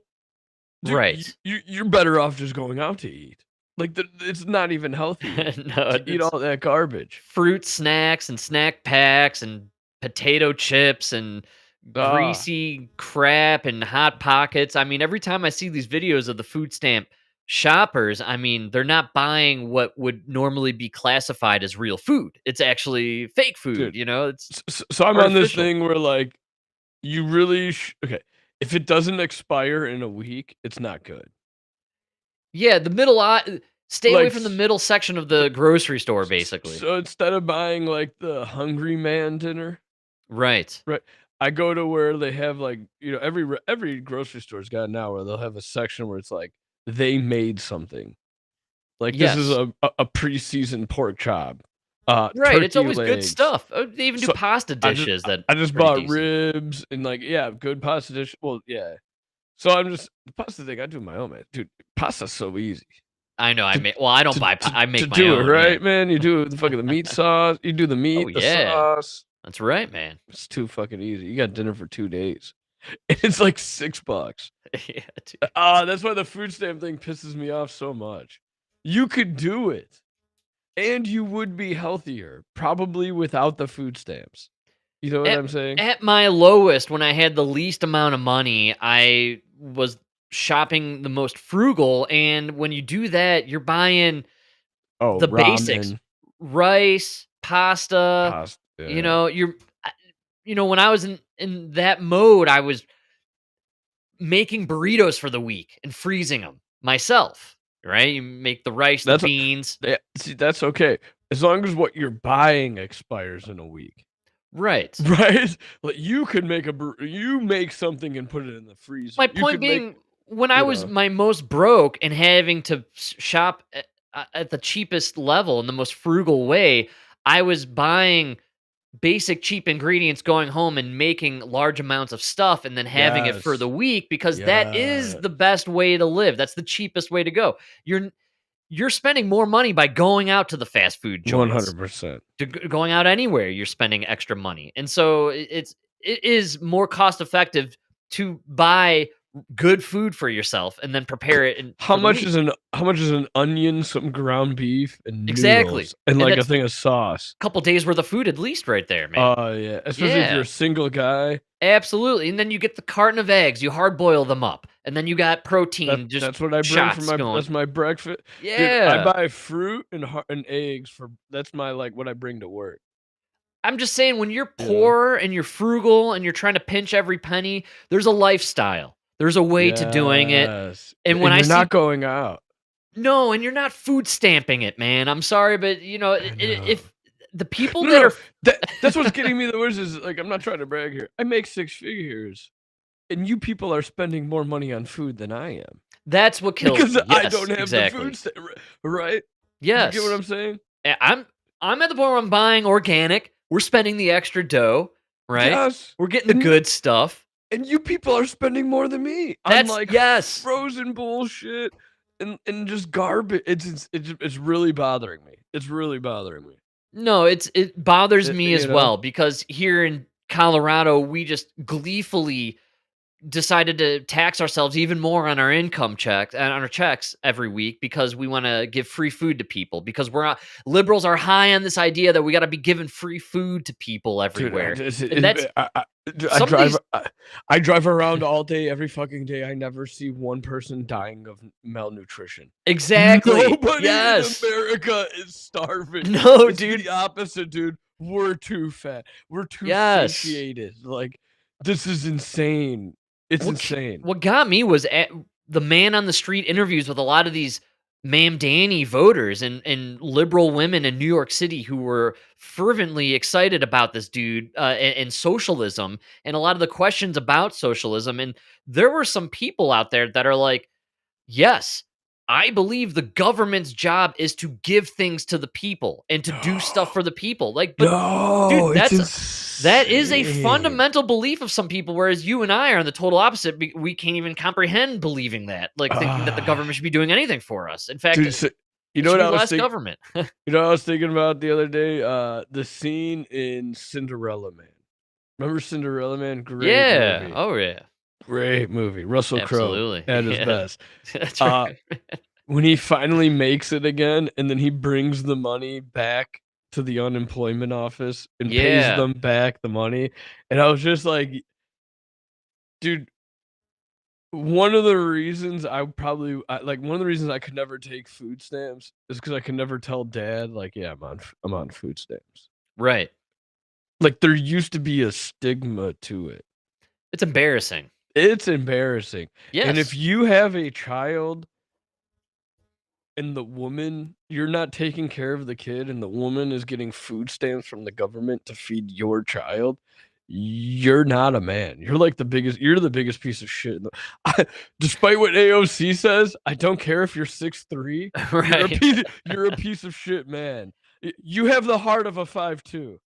dude, right? You're better off just going out to eat. Like it's not even healthy to eat all that garbage. Fruit snacks and snack packs and potato chips and greasy crap and Hot Pockets. I mean, every time I see these videos of the food stamp shoppers, I mean, they're not buying what would normally be classified as real food. It's actually fake food, Dude, It's so I'm on this thing where like you really okay, if it doesn't expire in a week, it's not good. Yeah, the middle stay away from the middle section of the grocery store, basically. So instead of buying like the Hungry Man dinner, right, I go to where they have like every grocery store's got now where they'll have a section where it's like they made something. Like this is a pre-seasoned pork chop. Right, it's always legs. good stuff. They even do pasta dishes I just bought ribs and like good pasta dish. Well, yeah. So the pasta thing I do my own, man. Dude, pasta's so easy. I know. I don't buy. I make my do own. It right, man. You do the fucking meat sauce. You do the meat, the sauce. That's right, man. It's too fucking easy. You got dinner for 2 days. And it's like $6. Yeah, dude. That's why the food stamp thing pisses me off so much. You could do it, and you would be healthier, probably without the food stamps. You know what I'm saying? At my lowest, when I had the least amount of money, I was shopping the most frugal. And when you do that, you're buying the ramen. basics: rice, pasta. Yeah. When I was in that mode, I was making burritos for the week and freezing them myself. Right? You make the rice, the beans. See, that's okay as long as what you're buying expires in a week. Right. Right? Like you could make you make something and put it in the freezer. My point being, when I was my most broke and having to shop at the cheapest level in the most frugal way, I was buying basic cheap ingredients, going home and making large amounts of stuff and then having it for the week, because that is the best way to live. That's the cheapest way to go. You're spending more money by going out to the fast food joints. 100%. Going out anywhere, you're spending extra money. And so it is more cost effective to buy good food for yourself and then prepare it. How much is an onion, some ground beef, and exactly, noodles, and like a thing of sauce? A couple days worth of food at least, right there, man. Oh yeah, especially if you're a single guy. Absolutely, and then you get the carton of eggs. You hard boil them up, and then you got protein. That's what I bring for that's my breakfast. Yeah, dude, I buy fruit and eggs that's my what I bring to work. I'm just saying, when you're poor and you're frugal and you're trying to pinch every penny, there's a lifestyle. There's a way to doing it. And when you're not going out. No, and you're not food stamping it, man. I'm sorry, but if the people that are that's what's getting me the worst is I'm not trying to brag here. I make 6 figures, and you people are spending more money on food than I am. That's what kills me. Because I don't have the food stamp, right? Yes. You get what I'm saying? I'm at the point where I'm buying organic. We're spending the extra dough, right? Yes. We're getting the good stuff. And you people are spending more than me. That's on frozen bullshit and just garbage. It's really bothering me. It's really bothering me. No, it bothers me as well, because here in Colorado, we just gleefully decided to tax ourselves even more on our income checks and on our checks every week, because we want to give free food to people, because liberals are high on this idea that we got to be giving free food to people everywhere. Dude, I drive around all day, every fucking day. I never see one person dying of malnutrition. Exactly. Nobody in America is starving. No, it's dude. The opposite, dude. We're too fat. We're too satiated. This is insane. It's insane. What got me was the man on the street interviews with a lot of these Mamdani voters and liberal women in New York City who were fervently excited about this dude and socialism and a lot of the questions about socialism. And there were some people out there that are like, yes, I believe the government's job is to give things to the people and to do stuff for the people. Like, but No, dude, it's that is a insane. fundamental belief of some people, whereas you and I are on the total opposite. We can't even comprehend believing that, like thinking that the government should be doing anything for us. In fact, Dude, so, you it know should what be I was less thinking? government. You know what I was thinking about the other day? The scene in Cinderella Man. Remember Cinderella Man? Great Yeah. movie. Oh yeah. Great movie. Russell Crowe Absolutely. at his Yeah. best. That's right. When he finally makes it again, and then he brings the money back to the unemployment office and pays Yeah. them back the money, and I was just like, dude, one of the reasons one of the reasons I could never take food stamps is because I could never tell dad, like, yeah, I'm on food stamps. Right. Like, there used to be a stigma to it. It's embarrassing. It's embarrassing. And if Yes. you have a child and the woman, you're not taking care of the kid, and the woman is getting food stamps from the government to feed your child, you're not a man. You're the biggest piece of shit. Despite what AOC says, I don't care if you're 6'3". Right. You're a piece of shit, man. You have the heart of a 5'2".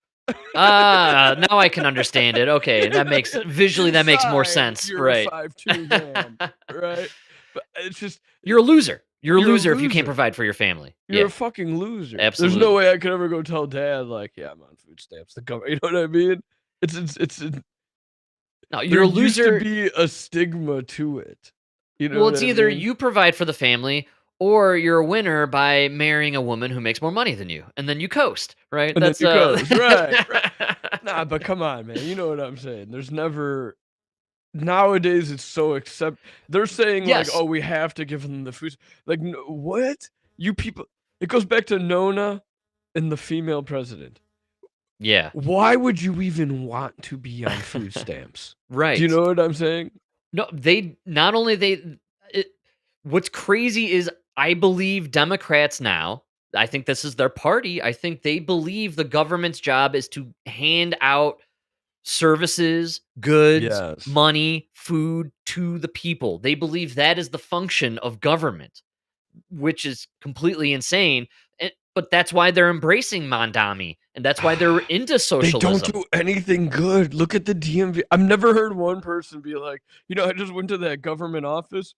Now I can understand it. Okay, that makes more Inside, sense. you're Right. a 5'2" man, right? But it's just You're a loser. You're a You're a loser if you can't loser. provide for your family. You're Yeah. a fucking loser. Absolutely. There's no way I could ever go tell dad, like, yeah, I'm on food stamps. The government, you know what I mean? No, There you're a used loser. to be a stigma to it. You know Well, what it's I either mean? you provide for the family or you're a winner by marrying a woman who makes more money than you, and then you coast, right? And That's then you coast. Right. Nah, but come on, man. You know what I'm saying? There's never nowadays it's so they're saying like, Yes. oh, we have to give them the food. Like, what? You people, it goes back to Nona and the female president. Yeah. Why would you even want to be on food stamps? Right. Do you know what I'm saying? No, they not only what's crazy is I believe Democrats now, I think this is their party. I think they believe the government's job is to hand out services, goods, Yes. money, food to the people. They believe that is the function of government, which is completely insane. But that's why they're embracing Mamdani, and that's why they're into They socialism. don't do anything good. Look at the DMV. I've never heard one person be like, I just went to that government office.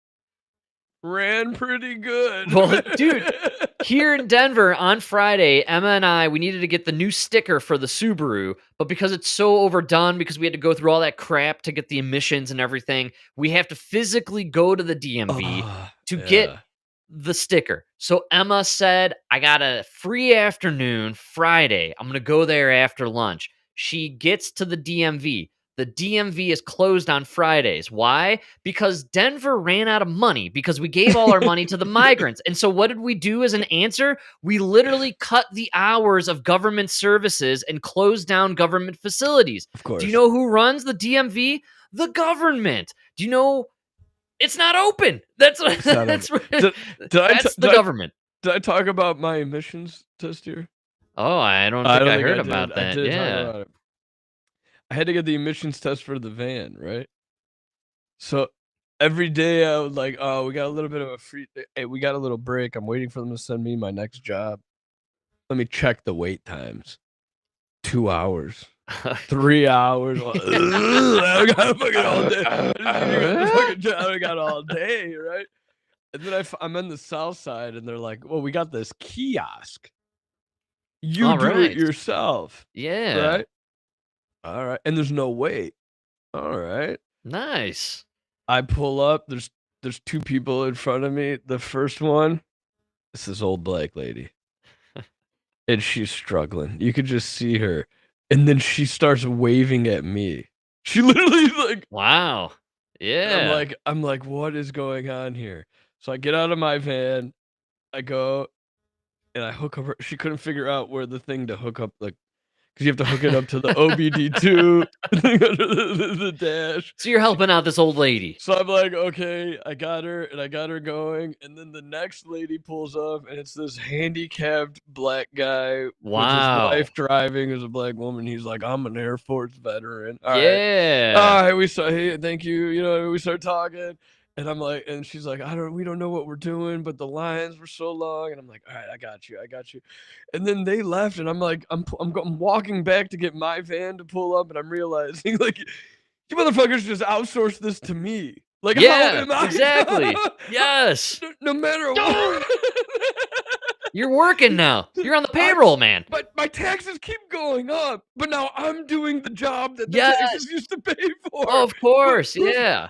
Ran pretty good. Well, dude, here in Denver on Friday, Emma and I, we needed to get the new sticker for the Subaru, but because it's so overdone, because we had to go through all that crap to get the emissions and everything, we have to physically go to the DMV to get the sticker. So Emma said, I got a free afternoon Friday. I'm going to go there after lunch. She gets to the DMV. The DMV is closed on Fridays. Why? Because Denver ran out of money because we gave all our money to the migrants. And so what did we do as an answer? We literally cut the hours of government services and closed down government facilities. Of course. Do you know who runs the DMV? The government. Do you know it's not open? That's It's not that's open. that's the government. Did I talk about my emissions test here? Oh, I don't think I heard did. about I that. did talk Yeah. about it. I had to get the emissions test for the van, right? So every day I was like, oh, we got a little bit of a we got a little break. I'm waiting for them to send me my next job. Let me check the wait times. 2 hours. 3 hours. I got fucking all day. I got all day, right? And then I'm on the south side, and they're like, well, we got this kiosk. You All do right. it yourself. Yeah. Right? All right. And there's no wait. All right. Nice. I pull up. There's 2 people in front of me. The first one, it's this old black lady. And she's struggling. You could just see her. And then she starts waving at me. She literally like, wow. Yeah. I'm like, what is going on here? So I get out of my van. I go and I hook up her. She couldn't figure out where the thing to hook up because you have to hook it up to the OBD2 thing under the dash. So you're helping out this old lady. So I'm like, okay, I got her, and I got her going, and then the next lady pulls up, and it's this handicapped black guy with his Wow. wife driving as a black woman. He's like, I'm an Air Force veteran. All right. Yeah. All right, we start. Hey, thank you. You know, we start talking, and I'm like, and she's like, we don't know what we're doing, but the lines were so long, and I'm like, all right, I got you. And then they left, and I'm like, I'm walking back to get my van to pull up, and I'm realizing like, you motherfuckers just outsourced this to me. Like, how Yeah, am I? exactly. Yes. No matter what. You're working now. You're on the payroll, man. But my taxes keep going up. But now I'm doing the job that the Yes. taxes used to pay for. Of course, yeah.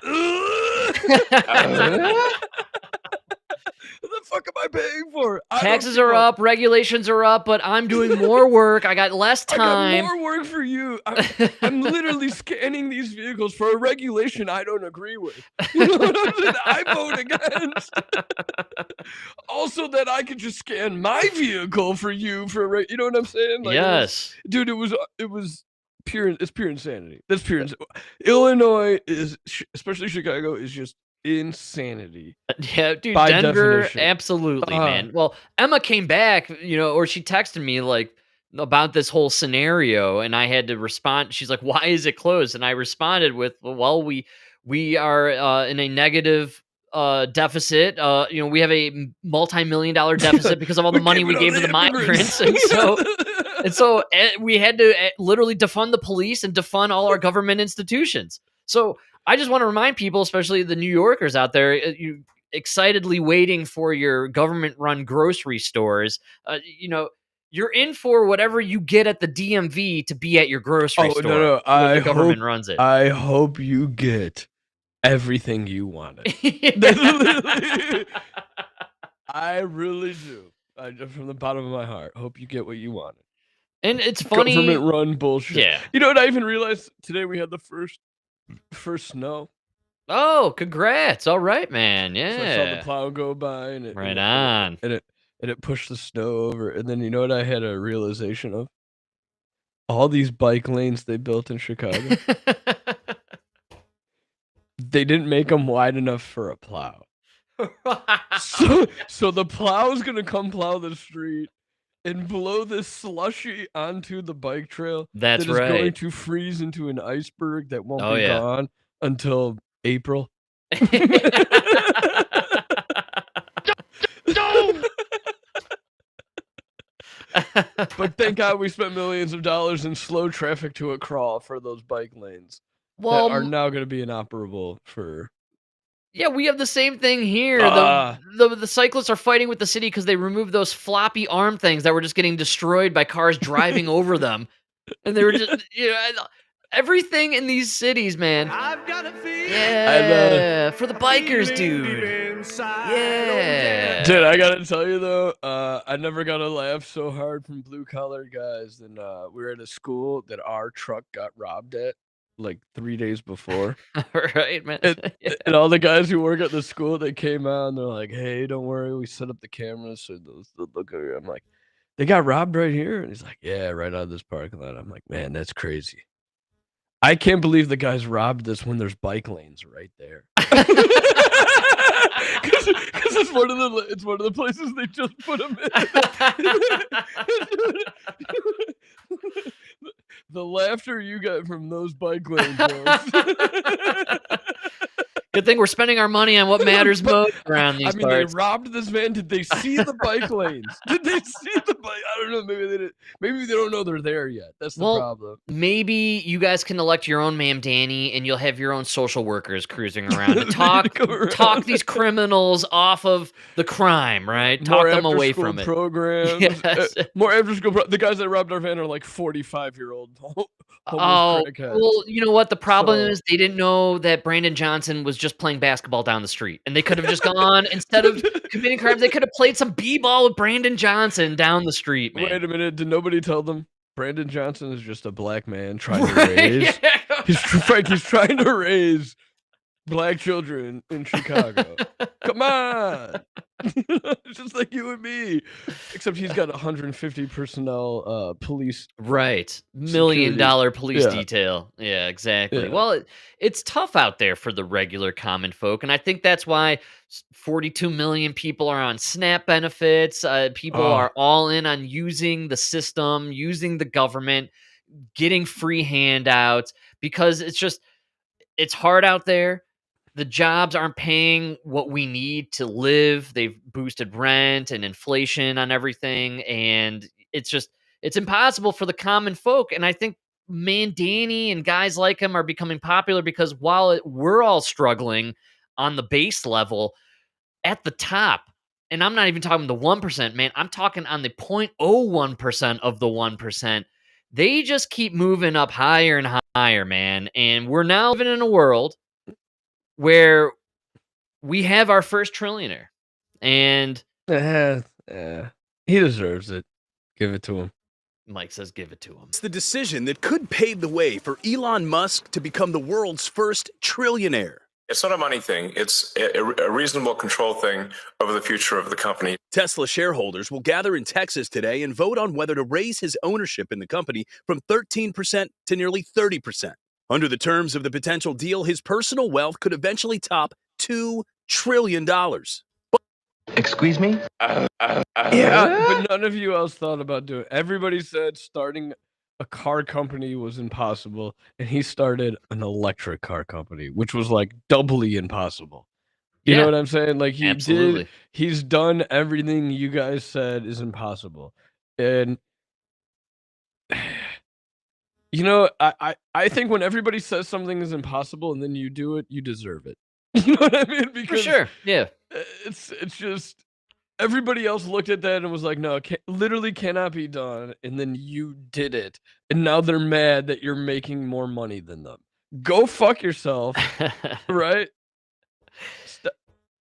What the fuck am I paying for? Taxes are up, regulations are up, but I'm doing more work. I got less time. I got more work for you. I'm literally scanning these vehicles for a regulation I don't agree with. You know what I'm saying? I vote against. Also, that I could just scan my vehicle for you for you know what I'm saying? Like, Yes. Dude, it was pure. It's pure insanity. That's pure. Illinois is, especially Chicago, is just insanity. Yeah, dude, By Denver, definition. absolutely, man. Well, Emma came back, or she texted me like about this whole scenario, and I had to respond. She's like, "Why is it closed?" And I responded with, "Well, we are in a negative deficit. We have a multi-million-dollar deficit because of all the money we gave to the migrants, and so we had to literally defund the police and defund all our government institutions." So I just want to remind people, especially the New Yorkers out there, you excitedly waiting for your government-run grocery stores. You're in for whatever you get at the DMV to be at your grocery store. No. when the government runs it. I hope you get everything you wanted. I really do. I just from the bottom of my heart hope you get what you wanted. And it's funny. Government-run bullshit. Yeah. You know what I even realized today? We had the first snow. Oh, congrats! All right, man. So I saw the Yeah. plow go by, and Right on. and it pushed the snow over. And then you know what I had a realization of? All these bike lanes they built in Chicago, they didn't make them wide enough for a plow. So the plow's gonna come plow the street and blow this slushy onto the bike trail. That's that is going right. to freeze into an iceberg that won't Oh, be yeah. gone until April. But thank God we spent millions of dollars in slow traffic to a crawl for those bike lanes Well, that are now going to be inoperable for. Yeah, we have the same thing here. Ah. The cyclists are fighting with the city because they removed those floppy arm things that were just getting destroyed by cars driving over them, and they were just everything in these cities, man. Yeah, for the bikers, dude. Yeah, Dude, I gotta tell you though, I never got a laugh so hard from blue collar guys than we were at a school that our truck got robbed at like 3 days before. right, man. And all the guys who work at the school, they came out and they're like, "Hey, don't worry, we set up the cameras so they'll look at you." I'm like, "They got robbed right here?" And he's like, "Yeah, right out of this parking lot." I'm like, "Man, that's crazy. I can't believe the guys robbed this when there's bike lanes right there." Because it's one of the places they just put them in. The laughter you got from those bike lanes. Good thing we're spending our money on what matters most around these I mean, parts. they robbed this van. Did they see the bike lanes? Did they see the bike? I don't know. Maybe they didn't. Maybe they don't know they're there yet. That's the problem. Maybe you guys can elect your own Mamdani, and you'll have your own social workers cruising around to talk these criminals off of the crime, right? Talk More them away after-school from it. programs. Yes. More after school. The guys that robbed our van are like 45-year-old homeless Oh, crackheads. well, you know what? The problem So- is they didn't know that Brandon Johnson was just playing basketball down the street. And they could have just gone, instead of committing crimes, they could have played some b-ball with Brandon Johnson down the street, man. Wait a minute. Did nobody tell them Brandon Johnson is just a black man trying to raise? He's trying to raise black children in Chicago. Come on. Just like you and me, except he's got 150 personnel, police Right. security. $1 million police Yeah, detail. Yeah, exactly. yeah. Well, it's tough out there for the regular common folk, and I think that's why 42 million people are on SNAP benefits. People Oh, are all in on using the system, using the government, getting free handouts because it's hard out there. The jobs aren't paying what we need to live. They've boosted rent and inflation on everything. And it's impossible for the common folk. And I think Mamdani and guys like him are becoming popular because we're all struggling on the base level at the top, and I'm not even talking the 1%, man. I'm talking on the 0.01% of the 1%. They just keep moving up higher and higher, man. And we're now living in a world where we have our first trillionaire. And yeah. He deserves it. Give it to him. Mike says give it to him. It's the decision that could pave the way for Elon Musk to become the world's first trillionaire. It's not a money thing. It's a reasonable control thing over the future of the company. Tesla shareholders will gather in Texas today and vote on whether to raise his ownership in the company from 13% to nearly 30%. Under the terms of the potential deal, his personal wealth could eventually top $2 trillion. Excuse me? Yeah, but none of you else thought about doing it. Everybody said starting a car company was impossible, and he started an electric car company, which was like doubly impossible. You know Yeah, what I'm saying? Like absolutely. he's done everything you guys said is impossible. And you know, I think when everybody says something is impossible and then you do it, you deserve it. You know what I mean? For Because sure. Yeah. it's just everybody else looked at that and was like, "No, literally cannot be done." And then you did it, and now they're mad that you're making more money than them. Go fuck yourself, right?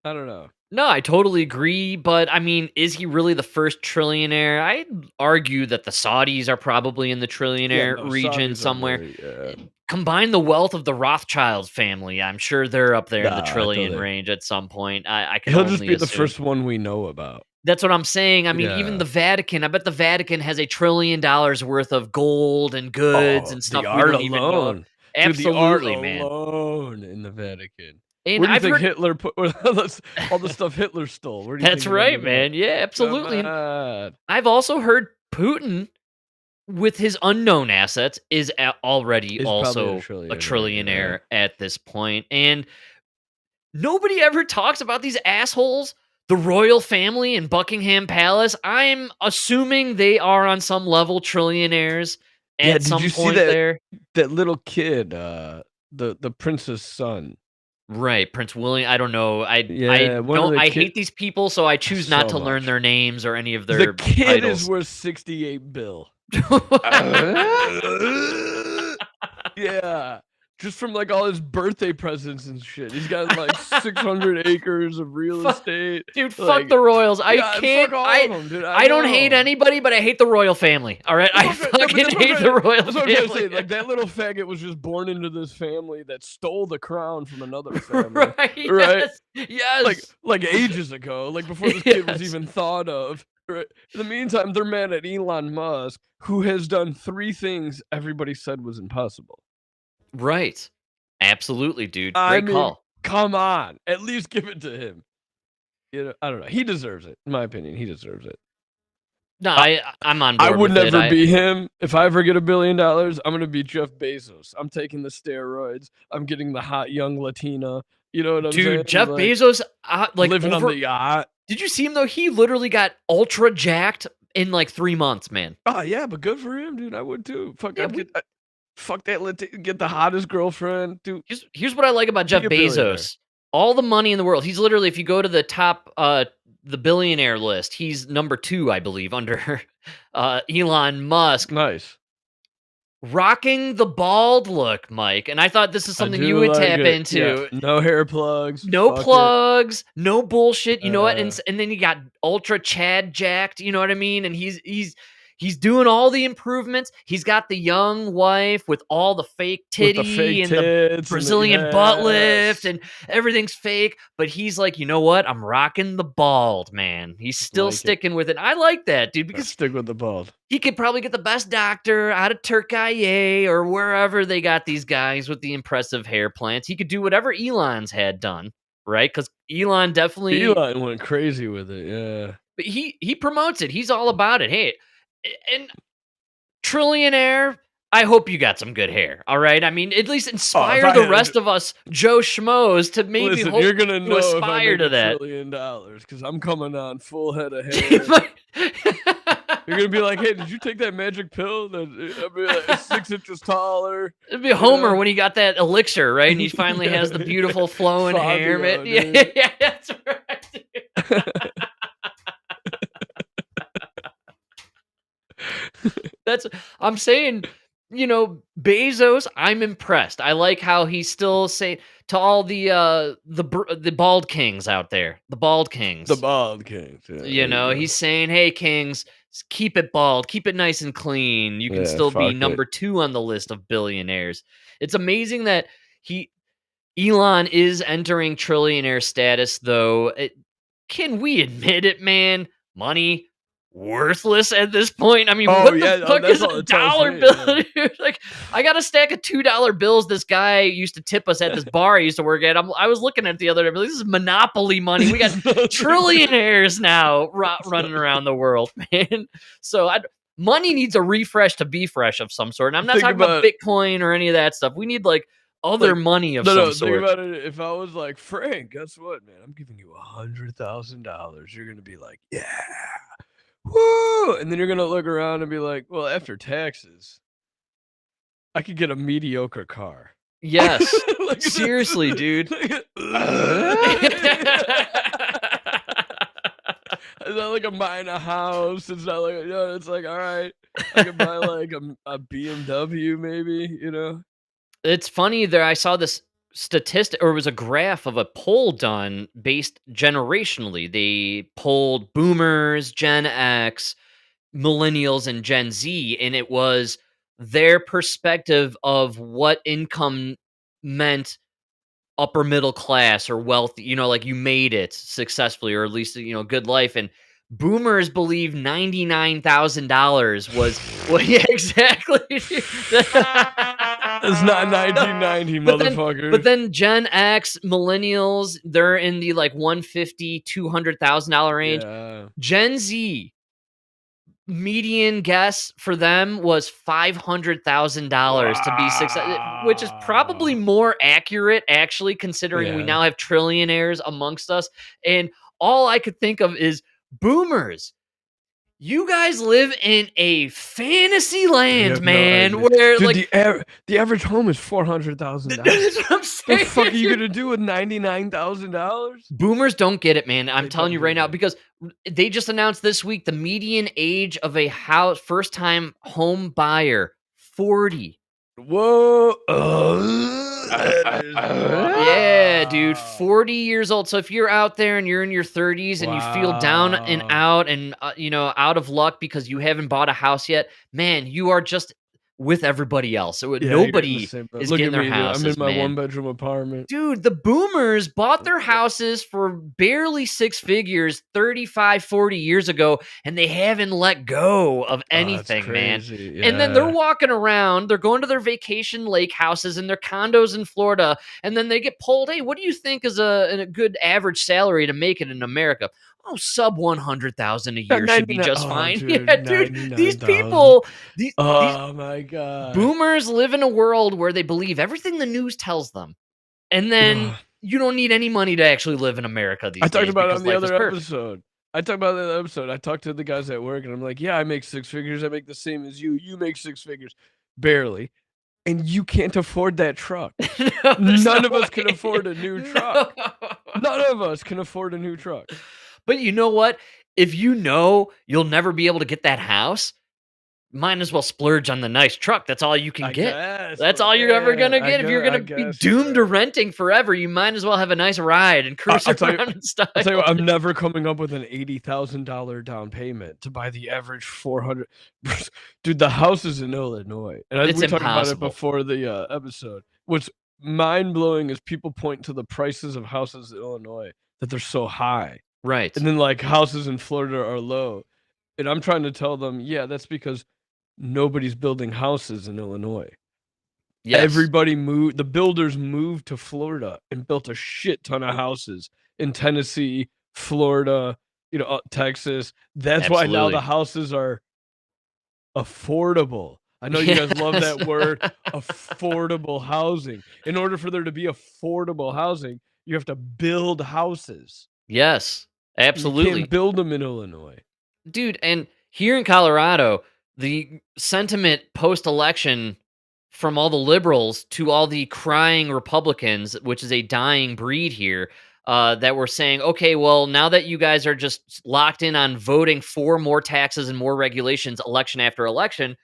I don't know. No, I totally agree, but I mean, is he really the first trillionaire? I'd argue that the Saudis are probably in the trillionaire region Saudis are somewhere. very, Combine the wealth of the Rothschild family. I'm sure they're up there in the Nah, trillion totally. range at some point. I can He'll only just be the assume. first one we know about. That's what I'm saying. I mean, even Yeah. the Vatican, I bet the Vatican has $1 trillion worth of gold and goods and stuff The we art don't even know. alone. Absolutely, Dude, the man. art alone in the Vatican. And Where do you I've think heard Hitler put all the stuff Hitler stole? Where do you That's think it right, ended up? man. Yeah, absolutely. Come And on. I've also heard Putin, with his unknown assets, is already Is probably also a a trillionaire, trillionaire at this point. And nobody ever talks about these assholes, the royal family in Buckingham Palace. I'm assuming they are on some level trillionaires Yeah, at did some you see point that there. that little kid, the prince's son? Right, Prince William. I don't know. Yeah, one of the I kid hate these people, so I choose not so to learn much. their names or any of The their kid is titles. worth 68 bill. Yeah. Just from like all his birthday presents and shit. He's got like 600 acres of real estate. Dude, fuck Like, the royals. I yeah, can't. fuck all of them, dude. I don't hate know. anybody, but I hate the royal family. All right, I No, but fucking that's what I'm hate the trying- royal That's what I'm trying to family. say. Like that little faggot was just born into this family that stole the crown from another family. Right? Right? Yes. Like ages ago. Like before this kid was Yes. even thought of. Right? In the meantime, they're mad at Elon Musk, who has done 3 things everybody said was impossible. Right. Absolutely, dude. I Great mean, call. come on. At least give it to him. You know, I don't know. He deserves it. In my opinion, he deserves it. No, I'm on board. I would with it. never be him. If I ever get $1 billion, I'm gonna be Jeff Bezos. I'm taking the steroids. I'm getting the hot young Latina. You know what I'm saying? Dude, Jeff Like, Bezos, like living on the yacht. Did you see him though? He literally got ultra jacked in like 3 months, man. Oh yeah, but good for him, dude. I would too. Fuck, fuck that. Get the hottest girlfriend, dude. Here's what I like about Jeff Be a billionaire. Bezos. All the money in the world. He's literally, if you go to the top, the billionaire list, he's number 2, I believe, under Elon Musk. Nice. Rocking the bald look, Mike. And I thought this is something I you do would like tap it. into. Yeah. No hair plugs. No Fuck it. plugs, no bullshit. You know what? Uh. And then he got ultra Chad jacked. You know what I mean? And he's He's doing all the improvements. He's got the young wife with all the fake titty With the fake and the tits Brazilian butt lift, yes. and everything's fake. But he's like, you know what? I'm rocking the bald, man. He's still Like it. sticking with it. I like that, dude, Let's because stick with the bald. he could probably get the best doctor out of Turkey or wherever they got these guys with the impressive hair plants. He could do whatever Elon's had done, right? Because Elon definitely Elon went crazy with it, yeah. but he promotes it. He's all about it. Hey, and Trillionaire, I hope you got some good hair. All right. I mean, at least inspire the rest of us Joe Schmoes to maybe Listen, hope you're gonna to know if I aspire make to $1 that. trillion because I'm coming on full head of hair. You're gonna be like, "Hey, did you take that magic pill? I'll be like 6 inches taller." It'd be Homer when he got that elixir, right? And he finally has the beautiful flowing hair. Fabio, Man. dude. Yeah, that's right. I'm saying, Bezos, I'm impressed. I like how he's still saying to all the bald kings out there, the bald kings. The bald kings. Yeah, He's saying, "Hey kings, keep it bald, keep it nice and clean. You can Yeah, still be fuck number it. 2 on the list of billionaires." It's amazing that Elon is entering trillionaire status, though. Can we admit it, man? Money worthless at this point. I mean, what the fuck that's is all a it tells dollar me, bill? Dude? Like, I got a stack of $2 bills. This guy used to tip us at this bar I used to work at. I was looking at it the other day. I'm like, this is monopoly money. We got trillionaires now running around the world, man. So money needs a refresh to be fresh of some sort. And I'm not Think talking about about- Bitcoin or any of that stuff. We need like other money of some Think sort. about it. If I was like, Frank, guess what, man? I'm giving you $100,000. You're gonna be like, yeah, woo, and then you're gonna look around and be like, well, after taxes, I could get a mediocre car. Yes, seriously, dude. It's not like I'm buying a house. It's not like it's like, all right, I could buy like a BMW, maybe. It's funny that I saw this statistic, or it was a graph of a poll done based generationally. They polled boomers, Gen X, millennials, and Gen Z, and it was their perspective of what income meant upper middle class or wealthy, like you made it successfully, or at least, good life. And boomers believe $99,000 was yeah, exactly. It's not 1990, motherfucker. But then Gen X, millennials, they're in the like $150,000, $200,000 range. Yeah. Gen Z, median guess for them was $500,000 to be successful, which is probably more accurate, actually, considering we now have trillionaires amongst us. And all I could think of is boomers. You guys live in a fantasy land, man, where Dude, like the average home is $400,000. That's what I'm saying. What the fuck are you gonna do with $99,000? Boomers don't get it, man. I'm telling you right now, because they just announced this week the median age of a house first-time home buyer, 40. Whoa. Yeah, dude, 40 years old. So if you're out there and you're in your 30s and you feel down and out and out of luck because you haven't bought a house yet, man, you are just with everybody else. So nobody is getting their houses. I'm in my man. 1-bedroom apartment. Dude, the boomers bought their houses for barely 6 figures 35, 40 years ago, and they haven't let go of anything, man. And then they're walking around, they're going to their vacation lake houses and their condos in Florida, and then they get polled, hey, what do you think is a good average salary to make it in America? Oh, sub 100,000 a year should be just fine. Dude, yeah, dude, these people, my god, boomers live in a world where they believe everything the news tells them, and then you don't need any money to actually live in America these days. I talked about it on because the life is other perfect. episode. I talked to the guys at work, and I'm like, yeah, I make 6 figures. I make the same as you. You make 6 figures, barely. And you can't afford that truck. None of us can afford a new truck. None of us can afford a new truck. But you know what? If you'll never be able to get that house, might as well splurge on the nice truck. That's all you can get. guess, That's but all you're ever man, gonna get. If you're I gonna be guess doomed to renting forever, you might as well have a nice ride and cruise I'll tell you. around in style. I'll tell you what, I'm never coming up with an $80,000 down payment to buy the average 400. Dude, the houses in Illinois, and It's we talked about it impossible. before the episode. What's mind blowing is people point to the prices of houses in Illinois that they're so high, Right. and then like houses in Florida are low, and I'm trying to tell them, yeah, that's because nobody's building houses in Illinois. Yes. Everybody moved. The builders moved to Florida and built a shit ton of houses in Tennessee, Florida, Texas. That's why now the Absolutely. houses are affordable. I know you guys love that Yes. word, affordable housing. In order for there to be affordable housing, you have to build houses. Yes. You Absolutely. can't build them in Illinois. Dude, and here in Colorado, the sentiment post-election from all the liberals to all the crying Republicans, which is a dying breed here, that were saying, okay, well, now that you guys are just locked in on voting for more taxes and more regulations election after election,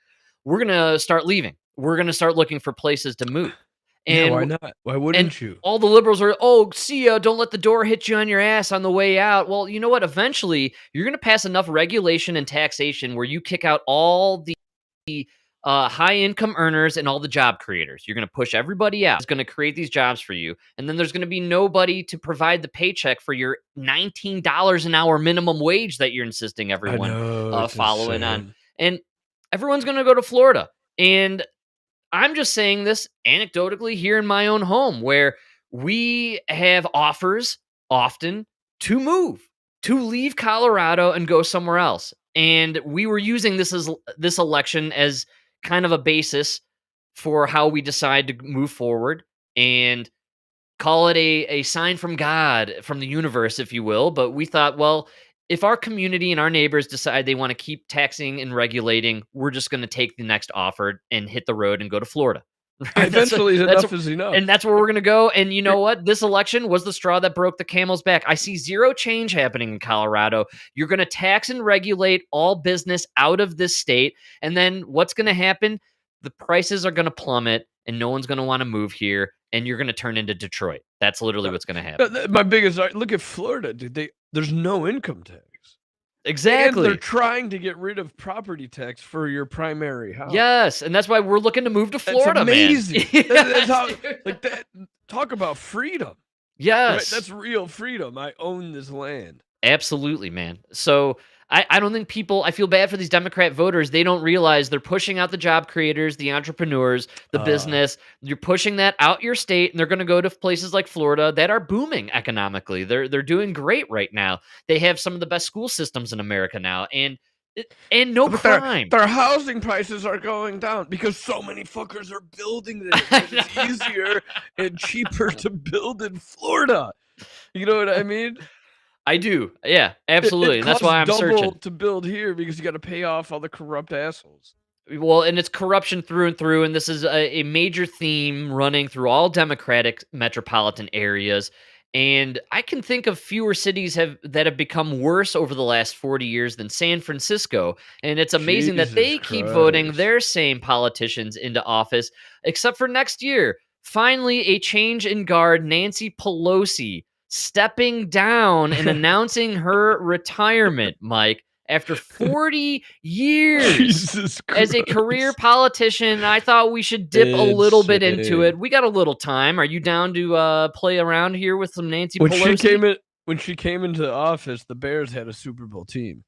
we're going to start leaving. We're going to start looking for places to move. Yeah, And why w- not? Why and wouldn't you? all the liberals are, oh, see ya, don't let the door hit you on your ass on the way out. Well, you know what? Eventually, you're going to pass enough regulation and taxation where you kick out all the high income earners and all the job creators. You're going to push everybody out. It's going to create these jobs for you. And then there's going to be nobody to provide the paycheck for your $19 an hour minimum wage that you're insisting I everyone know, it's following on. insane. And everyone's going to go to Florida. And I'm just saying this anecdotally here in my own home, where we have offers often to move, to leave Colorado and go somewhere else. And we were using this election as kind of a basis for how we decide to move forward and call it a sign from God, from the universe, if you will. But we thought, well, if our community and our neighbors decide they want to keep taxing and regulating, we're just going to take the next offer and hit the road and go to Florida. Eventually, enough is enough. And that's where we're going to go. And you know what? This election was the straw that broke the camel's back. I see zero change happening in Colorado. You're going to tax and regulate all business out of this state. And then what's going to happen? The prices are going to plummet and no one's going to want to move here. And you're going to turn into Detroit. That's literally what's going to happen. My biggest look at Florida, dude. There's no income tax. Exactly. And they're trying to get rid of property tax for your primary house. Yes, and that's why we're looking to move to Florida, That's amazing. man. That's how, like that. Talk about freedom. Yes. Right? That's real freedom. I own this land. Absolutely, man. So I don't think I feel bad for these Democrat voters. They don't realize they're pushing out the job creators, the entrepreneurs, the business. You're pushing that out your state, and they're going to go to places like Florida that are booming economically. They're doing great right now. They have some of the best school systems in America now, and no But crime. Their housing prices are going down because so many fuckers are building this. It's easier and cheaper to build in Florida. You know what I mean? I do. Yeah, absolutely. And that's why I'm costs double searching. to build here because you got to pay off all the corrupt assholes. Well, and it's corruption through and through, and this is a major theme running through all Democratic metropolitan areas. And I can think of fewer cities that have become worse over the last 40 years than San Francisco. And it's amazing that they Jesus keep voting Christ. their same politicians into office, except for next year. Finally, a change in guard, Nancy Pelosi stepping down and announcing her retirement, Mike. After 40 years Jesus as a career politician, I thought we should dip a little bit into it. We got a little time. Are you down to play around here with some Nancy Pelosi? When she came into the office, the Bears had a Super Bowl team.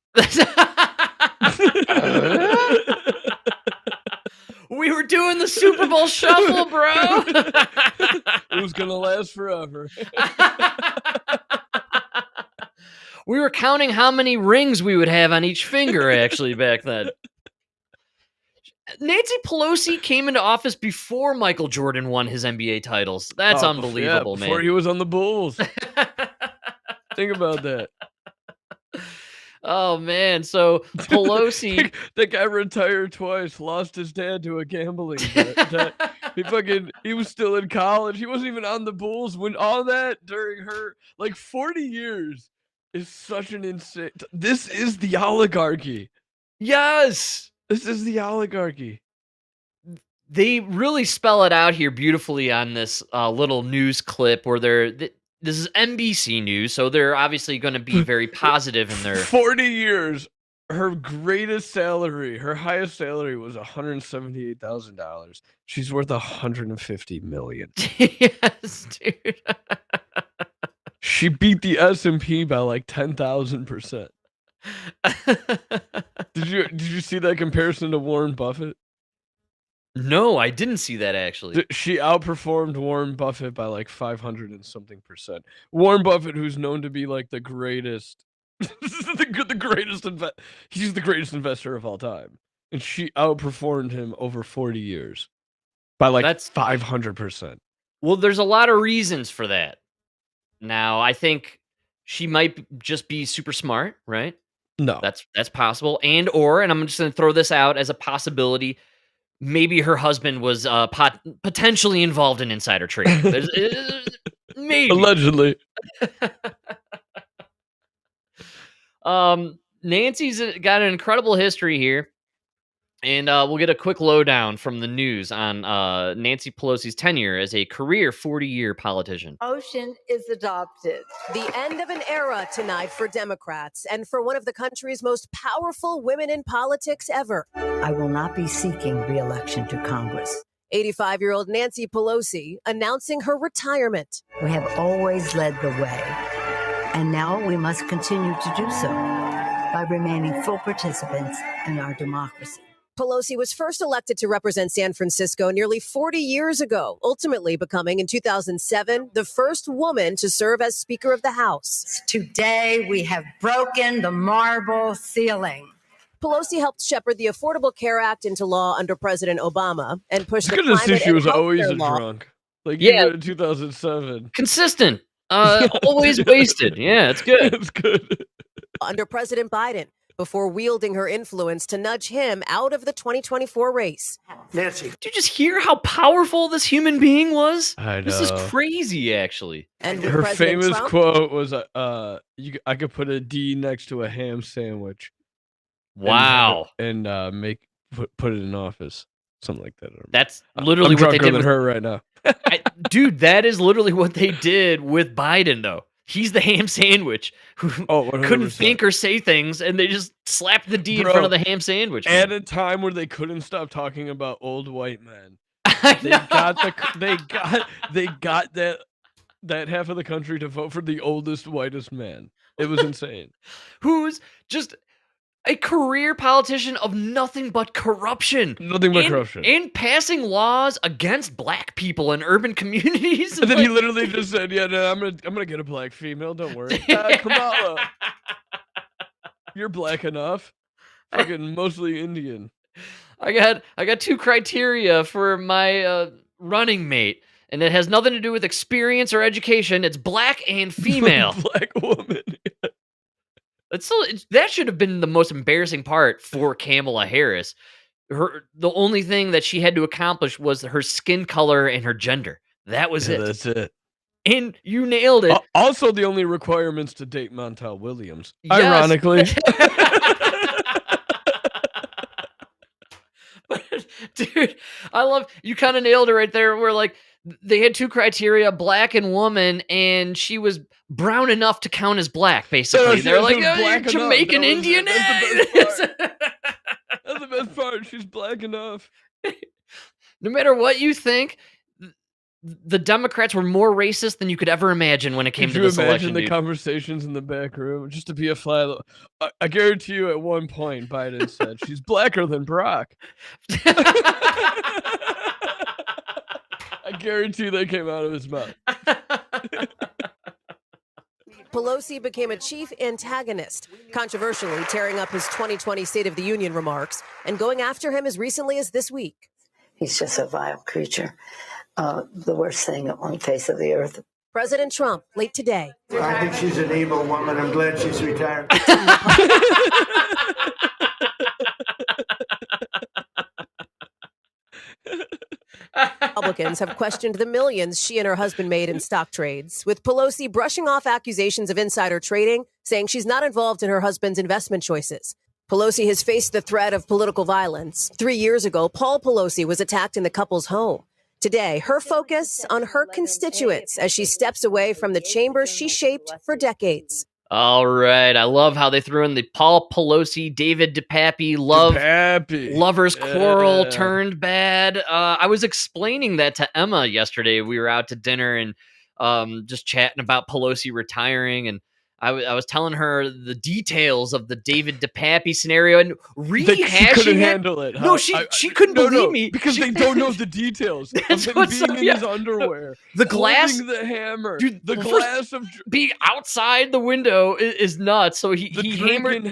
We were doing the Super Bowl shuffle, bro. It was gonna last forever. We were counting how many rings we would have on each finger, actually, back then. Nancy Pelosi came into office before Michael Jordan won his NBA titles. That's unbelievable, before man. he was on the Bulls. Think about that. Oh, man. So Pelosi... that guy retired twice, lost his dad to a gambling bet. He was still in college. He wasn't even on the Bulls when all that during her, 40 years is such an insane... This is the oligarchy. Yes. This is the oligarchy. They really spell it out here beautifully on this little news clip where this is NBC News, so they're obviously going to be very positive in their 40 years. Her greatest salary, her highest salary was $178,000. She's worth $150 million. Yes, dude. She beat the S&P by like 10,000%. Did you see that comparison to Warren Buffett? No, I didn't see that actually. She outperformed Warren Buffett by like 500 and something percent. Warren Buffett, who's known to be like the greatest, he's the greatest investor of all time, and she outperformed him over 40 years by like 500%. Well, there's a lot of reasons for that. Now, I think she might just be super smart, right? No, that's possible, and I'm just going to throw this out as a possibility. Maybe her husband was potentially involved in insider trading. Maybe. Allegedly. Nancy's got an incredible history here. And we'll get a quick lowdown from the news on Nancy Pelosi's tenure as a career 40-year politician. Motion is adopted. The end of an era tonight for Democrats and for one of the country's most powerful women in politics ever. I will not be seeking re-election to Congress. 85-year-old Nancy Pelosi announcing her retirement. We have always led the way, and now we must continue to do so by remaining full participants in our democracy. Pelosi was first elected to represent San Francisco nearly 40 years ago, ultimately becoming in 2007 the first woman to serve as Speaker of the House. Today, we have broken the marble ceiling. Pelosi helped shepherd the Affordable Care Act into law under President Obama and pushed the Goodness, climate she was and always healthcare a law. drunk. Like Yeah. even in 2007. Consistent. Always wasted. Yeah, it's good. It's good. Under President Biden, before wielding her influence to nudge him out of the 2024 race. Nancy. Did you just hear how powerful this human being was? I This is know. crazy, actually. And with Her President famous Trump, quote was, I could put a D next to a ham sandwich. and Wow. And put it in office. Something like that. I don't remember. That's literally I'm what they drunker did than with her right now. Dude, that is literally what they did with Biden, though. He's the ham sandwich who couldn't 100%. think or say things, and they just slapped the D in Bro, front of the ham sandwich. At man. a time where they couldn't stop talking about old white men. They got that half of the country to vote for the oldest, whitest man. It was insane. Who's just a career politician of nothing but corruption. Nothing but corruption. And passing laws against black people in urban communities. And then he literally just said, "Yeah, no, I'm gonna get a black female. Don't worry, Kamala. You're black enough. Fucking mostly Indian." I got two criteria for my running mate, and it has nothing to do with experience or education. It's black and female. Black woman. That should have been the most embarrassing part for Kamala Harris. The only thing that she had to accomplish was her skin color and her gender. That was it. That's it. And you nailed it. Also, the only requirements to date Montel Williams. Yes. Ironically. Dude, I love you kind of nailed it right there. Where like they had two criteria, black and woman, and she was brown enough to count as black, basically. They're like, oh, you're Jamaican Indian. That's the best part. She's black enough. No matter what you think, the Democrats were more racist than you could ever imagine when it came to this election. Imagine the dude. conversations in the back room just to be a fly. I guarantee you, at one point, Biden said she's blacker than Brock. I guarantee they came out of his mouth. Pelosi became a chief antagonist, controversially tearing up his 2020 State of the Union remarks and going after him as recently as this week. He's just a vile creature. The worst thing on the face of the earth. President Trump, late today. I think she's an evil woman. I'm glad she's retired. Republicans have questioned the millions she and her husband made in stock trades, with Pelosi brushing off accusations of insider trading, saying she's not involved in her husband's investment choices. Pelosi has faced the threat of political violence. 3 years ago, Paul Pelosi was attacked in the couple's home. Today, her focus on her constituents as she steps away from the chamber she shaped for decades. All right. I love how they threw in the Paul Pelosi, David DePappy lovers quarrel turned bad. I was explaining that to Emma yesterday. We were out to dinner and just chatting about Pelosi retiring, and I was telling her the details of the David DePappy scenario and rehashing She couldn't it. handle it. No, she couldn't believe me because they don't know the details of him being in his underwear, the glass, holding the hammer, dude, the glass of being outside the window is nuts. So he hammered.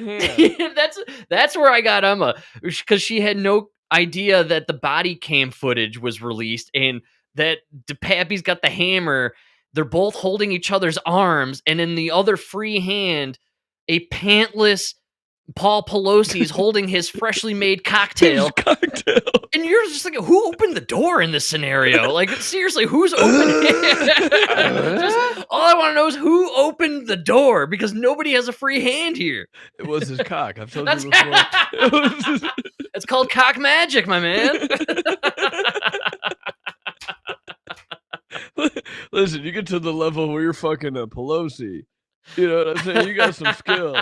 That's where I got Emma, because she had no idea that the body cam footage was released and that DePappy's got the hammer. They're both holding each other's arms, and in the other free hand, a pantless Paul Pelosi is holding his freshly made cocktail. And you're just like, who opened the door in this scenario? Like, seriously, who's opening it? All I want to know is who opened the door, because nobody has a free hand here. It was his cock. I've told you before. It's called cock magic, my man. Listen, you get to the level where you're fucking a Pelosi. You know what I'm saying? You got some skill.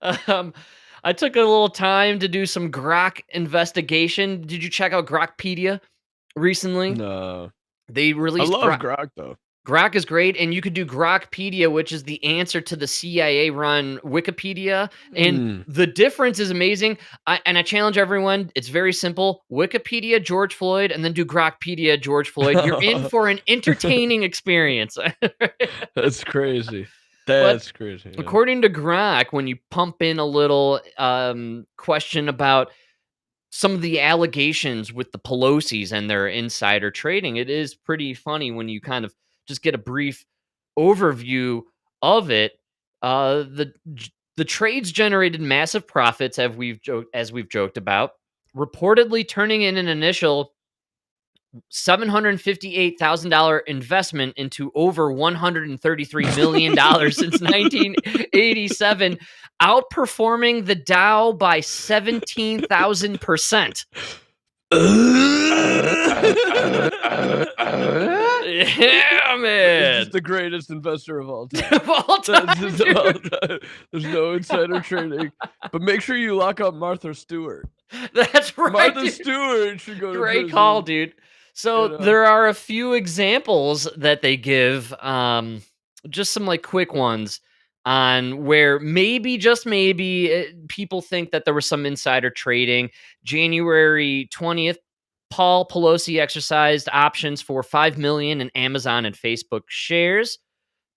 I took a little time to do some Grok investigation. Did you check out Grokpedia recently? No. They released. I love Grok though. Grok is great, and you could do Grokpedia, which is the answer to the CIA-run Wikipedia, and the difference is amazing. I challenge everyone, it's very simple. Wikipedia, George Floyd, and then do Grokpedia, George Floyd. You're in for an entertaining experience. That's crazy. That's crazy. Yeah. According to Grok, when you pump in a little question about some of the allegations with the Pelosi's and their insider trading, it is pretty funny when you kind of just get a brief overview of it. The trades generated massive profits, as we've joked about, reportedly turning in an initial $758,000 investment into over $133 million since 1987, outperforming the Dow by 17,000%. Yeah, man. He's the greatest investor of all time. Of all time. There's no insider trading. But make sure you lock up Martha Stewart. That's right. Martha Stewart should go to Great prison. call, dude. So there are a few examples that they give, just some like quick ones on where maybe, just maybe, people think that there was some insider trading. January 20th, Paul Pelosi exercised options for 5 million in Amazon and Facebook shares.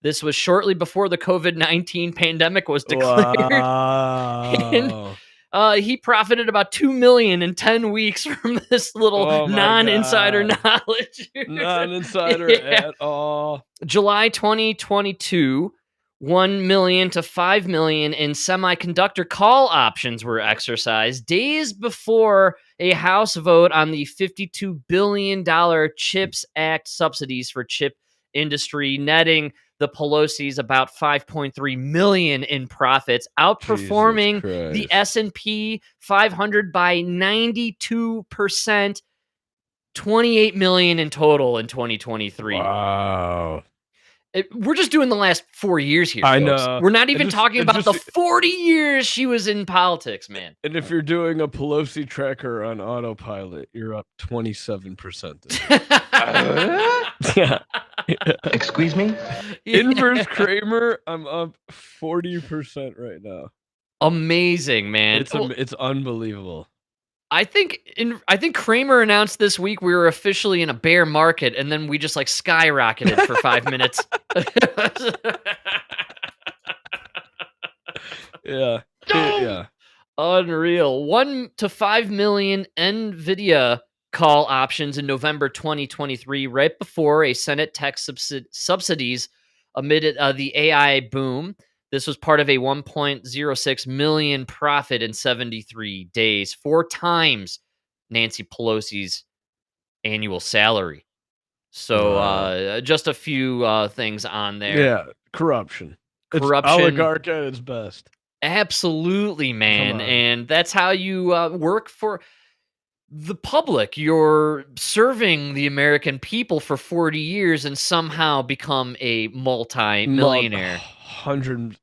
This was shortly before the COVID-19 pandemic was declared. Wow. And he profited about 2 million in 10 weeks from this little non-insider knowledge. Non-insider at all. July 2022, 1 million to 5 million in semiconductor call options were exercised days before a House vote on the $52 billion CHIPS Act subsidies for chip industry, netting the Pelosi's about 5.3 million in profits, outperforming the S&P 500 by 92%, 28 million in total in 2023. Wow. We're just doing the last 4 years here, folks. I know. We're not even talking about the 40 years she was in politics, man. And if you're doing a Pelosi tracker on autopilot, you're up 27%. Yeah. Excuse me? Inverse Kramer, I'm up 40% right now. Amazing, man. It's unbelievable. I think Kramer announced this week we were officially in a bear market, and then we just like skyrocketed for 5 minutes. Yeah. Yeah. Unreal. 1 to 5 million NVIDIA call options in November 2023, right before a Senate tech subsidies amid the AI boom. This was part of a 1.06 million profit in 73 days, 4 times Nancy Pelosi's annual salary. So just a few things on there. Yeah, corruption. It's oligarch at its best. Absolutely, man. on. And that's how you work for the public. You're serving the American people for 40 years and somehow become a multi-millionaire. Hundred,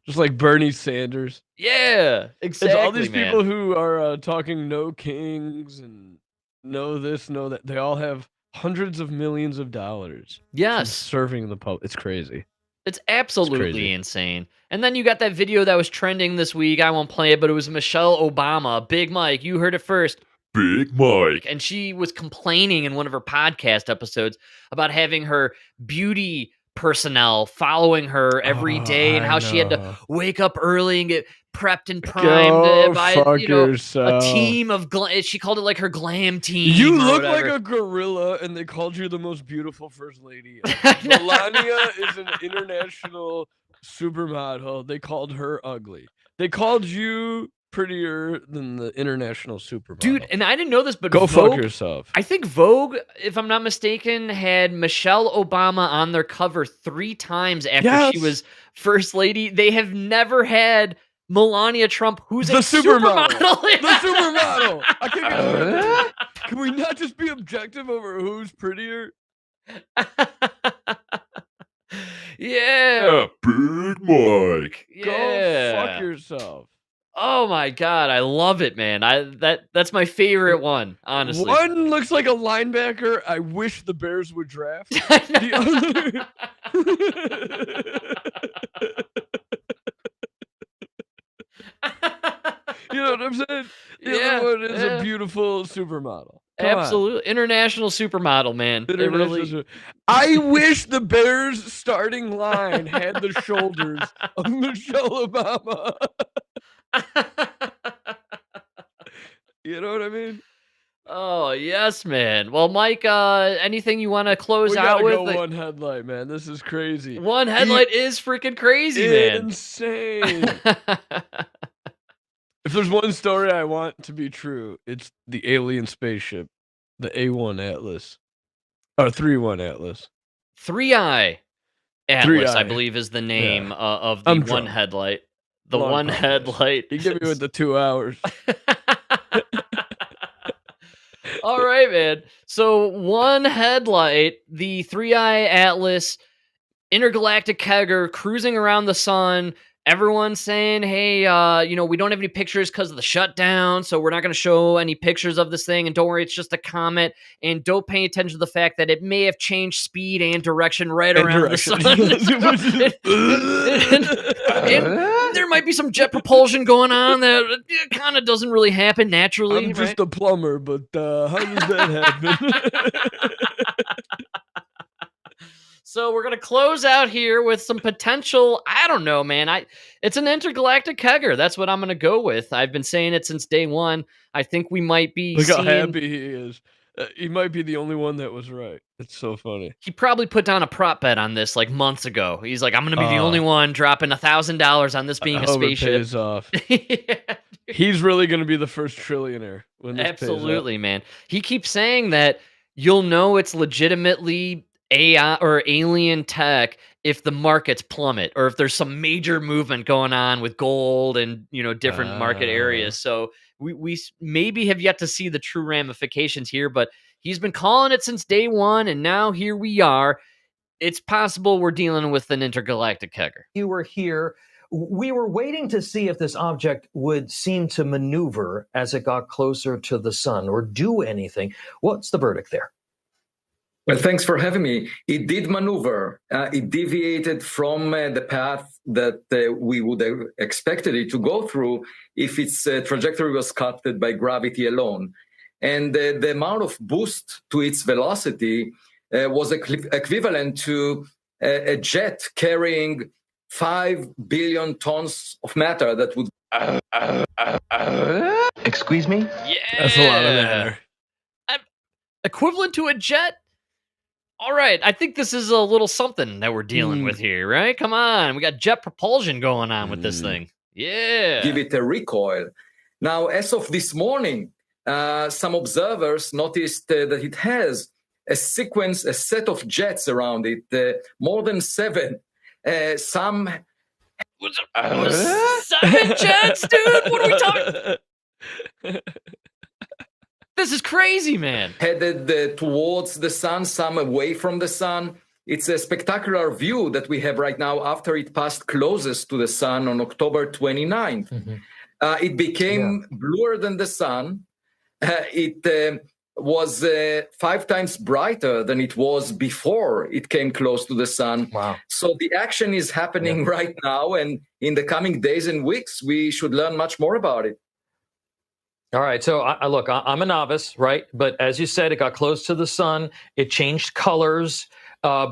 just like Bernie Sanders. Yeah, It's all exactly, these man. people who are talking no kings and no this, no that. They all have hundreds of millions of dollars. from Yes. serving the public. It's crazy. It's absolutely crazy. insane. And then you got that video that was trending this week. I won't play it, but it was Michelle Obama, Big Mike. You heard it first. Big Mike. And she was complaining in one of her podcast episodes about having her beauty personnel following her every day and I how she had to know. wake up early and get prepped and primed Go by fuck a yourself. team of she called it like her glam team. You or look like whatever. a gorilla, and they called you the most beautiful first lady. Melania is an international supermodel. They called her ugly. They called you prettier than the international supermodel. Dude, and I didn't know this, but Go Vogue, fuck yourself. I think Vogue, if I'm not mistaken, had Michelle Obama on their cover 3 times after she Yes. was first lady. They have never had Melania Trump, who's The a supermodel. supermodel. The supermodel. I can't get over that. Can we not just be objective over who's prettier? Yeah. Big Mike. Go Yeah. fuck yourself. Oh my god, I love it, man. That's my favorite one, honestly. One looks like a linebacker I wish the Bears would draft. The other... You know what I'm saying? The other one is a beautiful supermodel. Come on. Absolutely. International supermodel, man. They really I wish the Bears starting line had the shoulders of Michelle Obama. You know what I mean? Oh, yes, man. Well, Mike, anything you want to close We out gotta with? go one headlight, man. This is crazy. One headlight is freaking crazy, man. Insane. If there's one story I want to be true, it's the alien spaceship, the A1 Atlas, or 3-1 Atlas. 3-Eye Atlas, I 3-Eye. believe, is the name Yeah. of the I'm one drunk. headlight. The Long one podcast. headlight. You give me with the 2 hours. All right, man. So one headlight, the 3-Eye Atlas, intergalactic kegger cruising around the sun. Everyone's saying, hey, we don't have any pictures because of the shutdown, so we're not going to show any pictures of this thing. And don't worry, it's just a comet. And don't pay attention to the fact that it may have changed speed and direction right around the sun. and there might be some jet propulsion going on that kind of doesn't really happen naturally. I'm just a plumber, but how does that happen? So we're going to close out here with some potential, I don't know, man. It's an intergalactic kegger. That's what I'm going to go with. I've been saying it since day one. I think we might be Look how seeing... happy he is. He might be the only one that was right. It's so funny. He probably put down a prop bet on this like months ago. He's like, I'm going to be the only one dropping $1,000 on this being I a hope spaceship. It pays off. He's really going to be the first trillionaire when this pays off. Absolutely, man. He keeps saying that you'll know it's legitimately AI or alien tech if the markets plummet or if there's some major movement going on with gold and different market areas. So we maybe have yet to see the true ramifications here, but he's been calling it since day one, and now here we are. It's possible we're dealing with an intergalactic kegger. You were here. We were waiting to see if this object would seem to maneuver as it got closer to the sun or do anything. What's the verdict there? Well, thanks for having me. It did maneuver. It deviated from the path that we would have expected it to go through if its trajectory was sculpted by gravity alone. And the amount of boost to its velocity was equivalent to a jet carrying 5 billion tons of matter that would... Excuse me? Yeah. That's a lot of matter. Equivalent to a jet? All right, I think this is a little something that we're dealing with here, right? Come on, we got jet propulsion going on with this thing. Yeah. Give it a recoil. Now, as of this morning, some observers noticed that it has a set of jets around it, more than 7. Some... 7? private jets, dude. What are we talking? This is crazy, man. Headed towards the sun, some away from the sun. It's a spectacular view that we have right now after it passed closest to the sun on October 29th. It became bluer than the sun. It was 5 times brighter than it was before it came close to the sun. Wow. So the action is happening right now, and in the coming days and weeks, we should learn much more about it. All right. So, look, I'm a novice, right? But as you said, it got close to the sun. It changed colors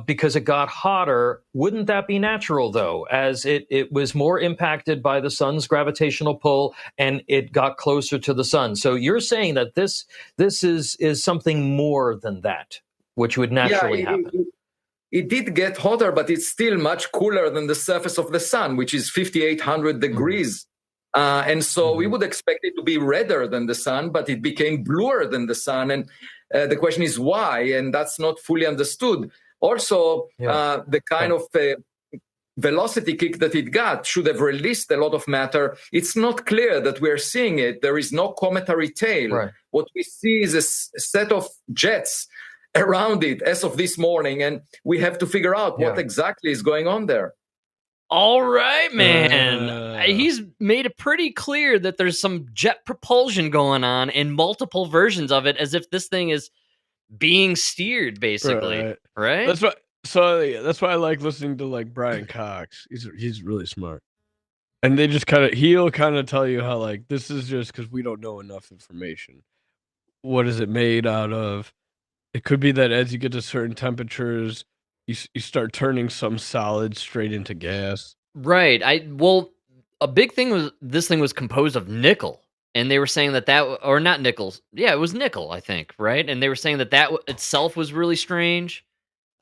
because it got hotter. Wouldn't that be natural, though, as it was more impacted by the sun's gravitational pull and it got closer to the sun? So you're saying that this is something more than that, which would naturally happen. It did get hotter, but it's still much cooler than the surface of the sun, which is 5,800 degrees. And so we would expect it to be redder than the sun, but it became bluer than the sun. And the question is why? And that's not fully understood. Also, the kind of velocity kick that it got should have released a lot of matter. It's not clear that we're seeing it. There is no cometary tail. Right. What we see is a set of jets around it as of this morning. And we have to figure out what exactly is going on there. All right, man. He's made it pretty clear that there's some jet propulsion going on in multiple versions of it, as if this thing is being steered, basically. Right? That's why. So that's why I like listening to like Brian Cox. He's really smart, and they just he'll tell you how like this is just because we don't know enough information. What is it made out of? It could be that as you get to certain temperatures, you start turning some solids straight into gas. Right. A big thing was this thing was composed of nickel, and they were saying that or not nickels. Yeah, it was nickel, I think, right? And they were saying that itself was really strange.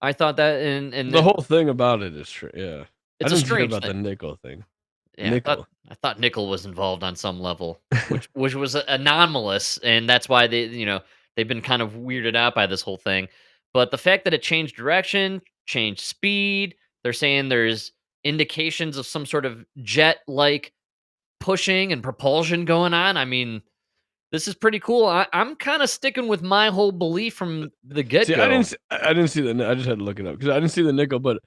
I thought that, and the whole thing about it is true. Yeah, it's I didn't a strange about thing. the nickel thing. Yeah, nickel. I thought nickel was involved on some level, which was anomalous, and that's why they've been kind of weirded out by this whole thing. But the fact that it changed direction, changed speed, they're saying there's indications of some sort of jet-like pushing and propulsion going on. I mean, this is pretty cool. I'm kind of sticking with my whole belief from the get-go. See, I didn't see I just had to look it up because I didn't see the nickel, but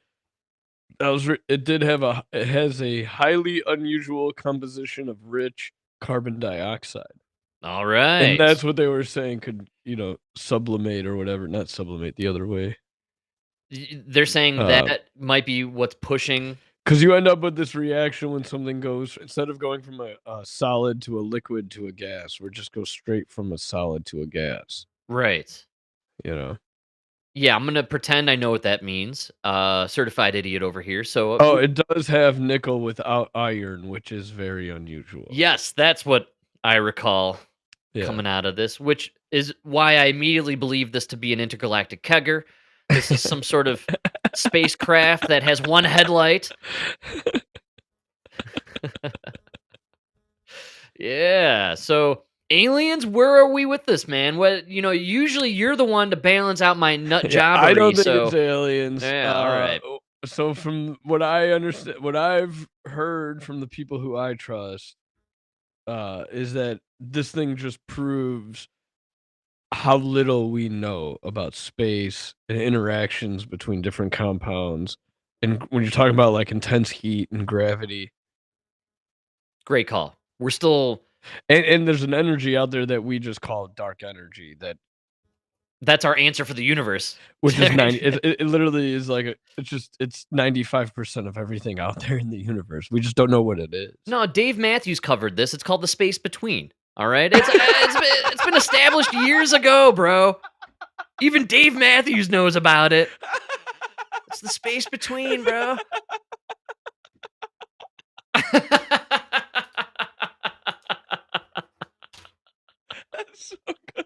it has a highly unusual composition of rich carbon dioxide. All right. And that's what they were saying could, sublimate or whatever. Not sublimate, the other way. They're saying that might be what's pushing. Because you end up with this reaction when something goes, instead of going from a solid to a liquid to a gas, where it just goes straight from a solid to a gas. Right. Yeah, I'm going to pretend I know what that means. Certified idiot over here. So it does have nickel without iron, which is very unusual. Yes, that's what I recall coming out of this, which is why I immediately believe this to be an intergalactic kegger. This is some sort of spacecraft that has one headlight. Yeah, so aliens, where are we with this, man? What usually you're the one to balance out my nut jobbery. I don't think it's aliens. Yeah, all right. So from what I understand, what I've heard from the people who I trust, is that this thing just proves how little we know about space and interactions between different compounds. And when you're talking about like intense heat and gravity. Great call. We're still... And there's an energy out there that we just call dark energy. That's our answer for the universe. Which is 90. It literally is like, it's 95% of everything out there in the universe. We just don't know what it is. No, Dave Matthews covered this. It's called the space between. All right? It's been established years ago, bro. Even Dave Matthews knows about it. It's the space between, bro. That's so good.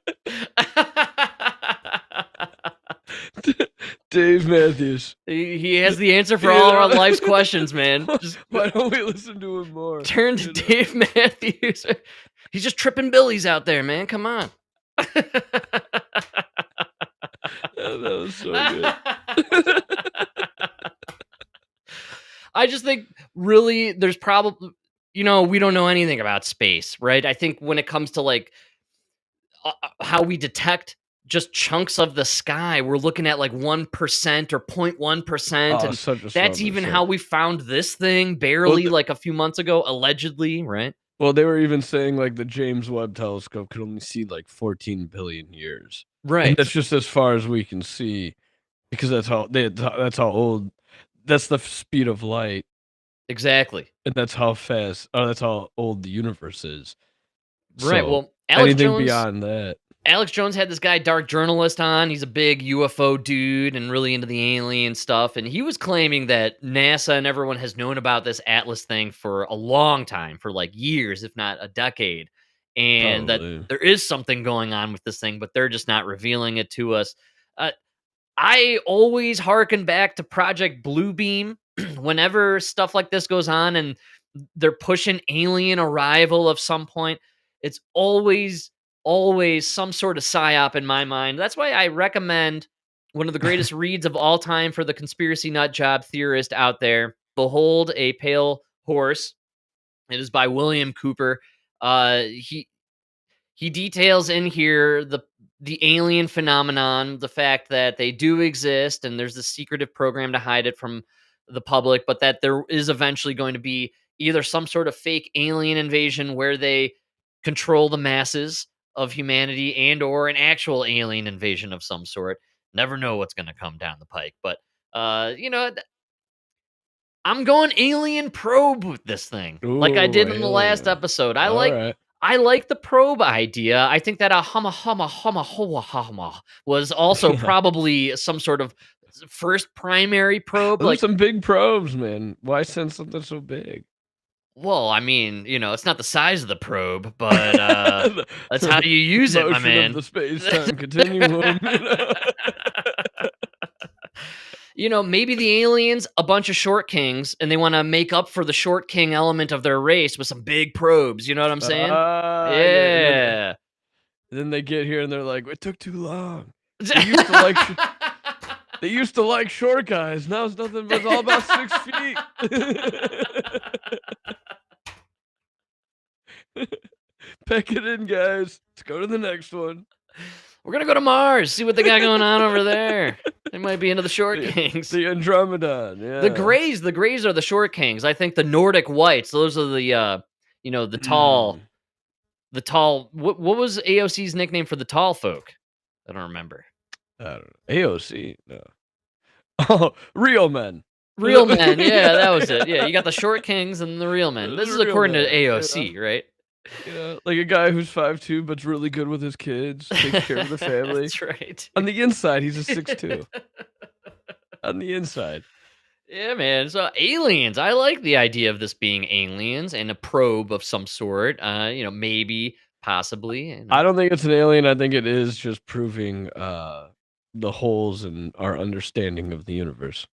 Dave Matthews. He has the answer for all our life's questions, man. Why don't we listen to him more? Turn to Dave Matthews. He's just tripping billies out there, man. Come on. That was so good. I just think really there's probably we don't know anything about space, right? I think when it comes to like how we detect just chunks of the sky, we're looking at like 1% or 0.1%. Oh, And such a that's small even percent. how we found this thing barely like a few months ago, allegedly, right? Well, they were even saying like the James Webb Telescope could only see like 14 billion years. Right. And that's just as far as we can see because that's how old, that's the speed of light. Exactly. And that's how that's how old the universe is. Right. So, Well, anything beyond that. Alex Jones had this guy, Dark Journalist, on. He's a big UFO dude and really into the alien stuff. And he was claiming that NASA and everyone has known about this Atlas thing for a long time, for like years, if not a decade. And Probably. that there is something going on with this thing, but they're just not revealing it to us. I always harken back to Project Bluebeam whenever stuff like this goes on and they're pushing alien arrival of some point. It's always some sort of psyop in my mind. That's why I recommend one of the greatest reads of all time for the conspiracy nut job theorist out there, Behold a Pale Horse. It is by William Cooper. He details in here the alien phenomenon, the fact that they do exist and there's this secretive program to hide it from the public, but that there is eventually going to be either some sort of fake alien invasion where they control the masses of humanity and or an actual alien invasion of some sort. Never know what's going to come down the pike, but I'm going alien probe with this thing, like I did in the last episode. I like the probe idea. I think that a humma was also probably some sort of first primary probe. Those Like are some big probes, man. Why send something so big? Well, I mean, it's not the size of the probe, but that's how you use it, my Motion man. of the space-time continuum. Maybe the aliens, a bunch of short kings, and they want to make up for the short king element of their race with some big probes. You know what I'm saying? Yeah. Then they get here and they're like, it took too long. They used to like, they used to like short guys. Now it's nothing but it's all about 6 feet. Peck it in, guys. Let's go to the next one. We're gonna go to Mars, see what they got going on over there. They might be into the short kings. The Andromedon, yeah. The Greys are the short kings. I think the Nordic whites, those are the the tall. What was AOC's nickname for the tall folk? I don't remember. I don't know. AOC, no. Oh, real men. Real men, yeah, that was it. Yeah, you got the short kings and the real men. This is according to AOC, right? Yeah, like a guy who's 5'2", but's really good with his kids, takes care of the family. That's right. On the inside, he's a 6'2". On the inside. Yeah, man. So aliens. I like the idea of this being aliens and a probe of some sort. Maybe, possibly. I don't think it's an alien. I think it is just proving the holes in our understanding of the universe.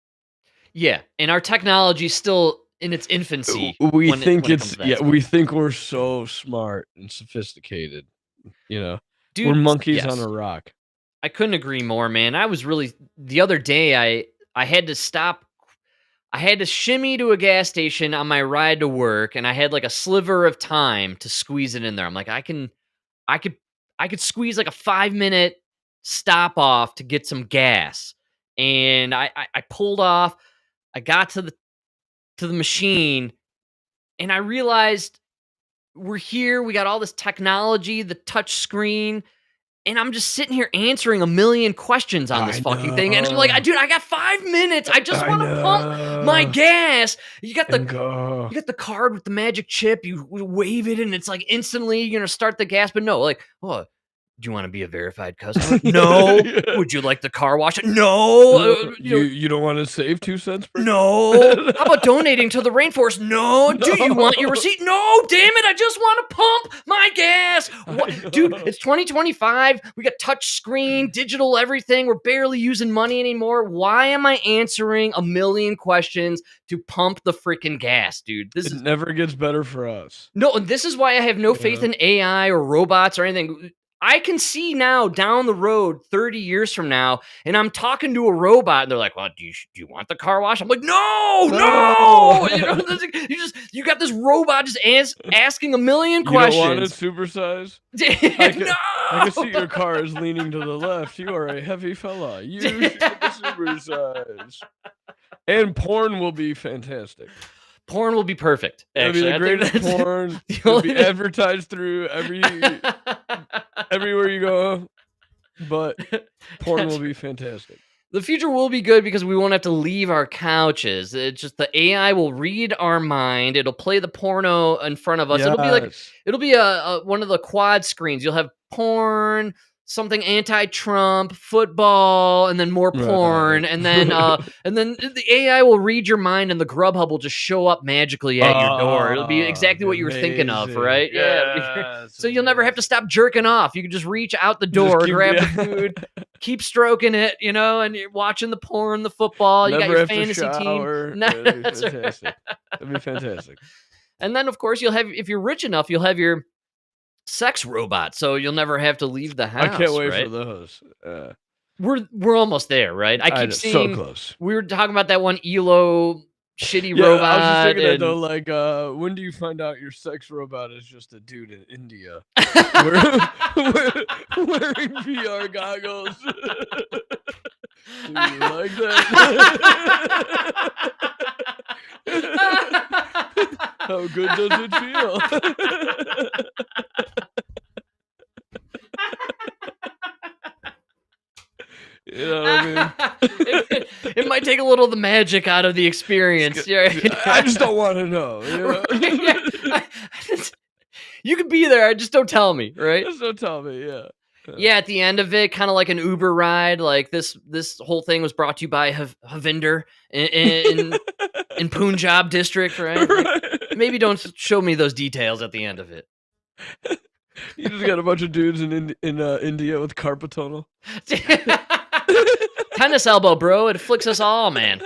Yeah, and our technology is still in its infancy. We think we think we're so smart and sophisticated. Dude, we're monkeys yes. on a rock. I couldn't agree more, man. I was really the other day. I had to stop. I had to shimmy to a gas station on my ride to work, and I had like a sliver of time to squeeze it in there. I'm like, I could squeeze like a 5-minute stop off to get some gas, and I pulled off. I got to the machine, and I realized we're here. We got all this technology, the touch screen, and I'm just sitting here answering a million questions on this fucking thing. And I'm like, dude, I got 5 minutes. I just want to pump my gas. You got the card with the magic chip. You wave it, and it's like instantly you're gonna start the gas. But no, like, oh, do you want to be a verified customer? No. Would you like the car wash? No. You don't want to save 2 cents per? No. How about donating to the rainforest? No. Do you want your receipt? No. Damn it. I just want to pump my gas. Dude, it's 2025. We got touch screen, digital everything. We're barely using money anymore. Why am I answering a million questions to pump the freaking gas, dude? It never gets better for us. No, and this is why I have no faith in AI or robots or anything. I can see now down the road 30 years from now, and I'm talking to a robot, and they're like, well, do you want the car wash? I'm like, no. You know, you got this robot just asking a million questions. You don't want it supersized? I can see your car is leaning to the left. You are a heavy fella. You should get the supersize. And porn will be fantastic. Porn will be perfect. It'll be the greatest porn. It'll be advertised through everywhere you go. But porn will be fantastic. The future will be good because we won't have to leave our couches. It's just the AI will read our mind. It'll play the porno in front of us. Yes. It'll be a one of the quad screens. You'll have porn, something anti-Trump, football, and then more porn, and then the AI will read your mind, and the Grubhub will just show up magically at your door. It'll be exactly what you were thinking of, right? Yeah. So you'll never have to stop jerking off. You can just reach out the door, grab the food, keep stroking it, you know, and you're watching the porn, the football. You got your fantasy team. That'd be fantastic. That'd be fantastic. And then, of course, you'll have, if you're rich enough, you'll have your sex robot, so you'll never have to leave the house. I can't wait right? for those. We're almost there, right? I keep seeing. So close. We were talking about that one Elo shitty Yeah, robot. I was just thinking that though. Like, when do you find out your sex robot is just a dude in India wearing VR goggles? Do you like that? How good does it feel? You know what I mean? It might take a little of the magic out of the experience. I just don't want to know. You know? You could be there. Just don't tell me, right? Just don't tell me. Yeah. Yeah, at the end of it, kind of like an Uber ride. Like this whole thing was brought to you by Havinder in Punjab district, right? Like, maybe don't show me those details at the end of it. You just got a bunch of dudes in India with carpal tunnel. Tennis elbow, bro. It afflicts us all, man.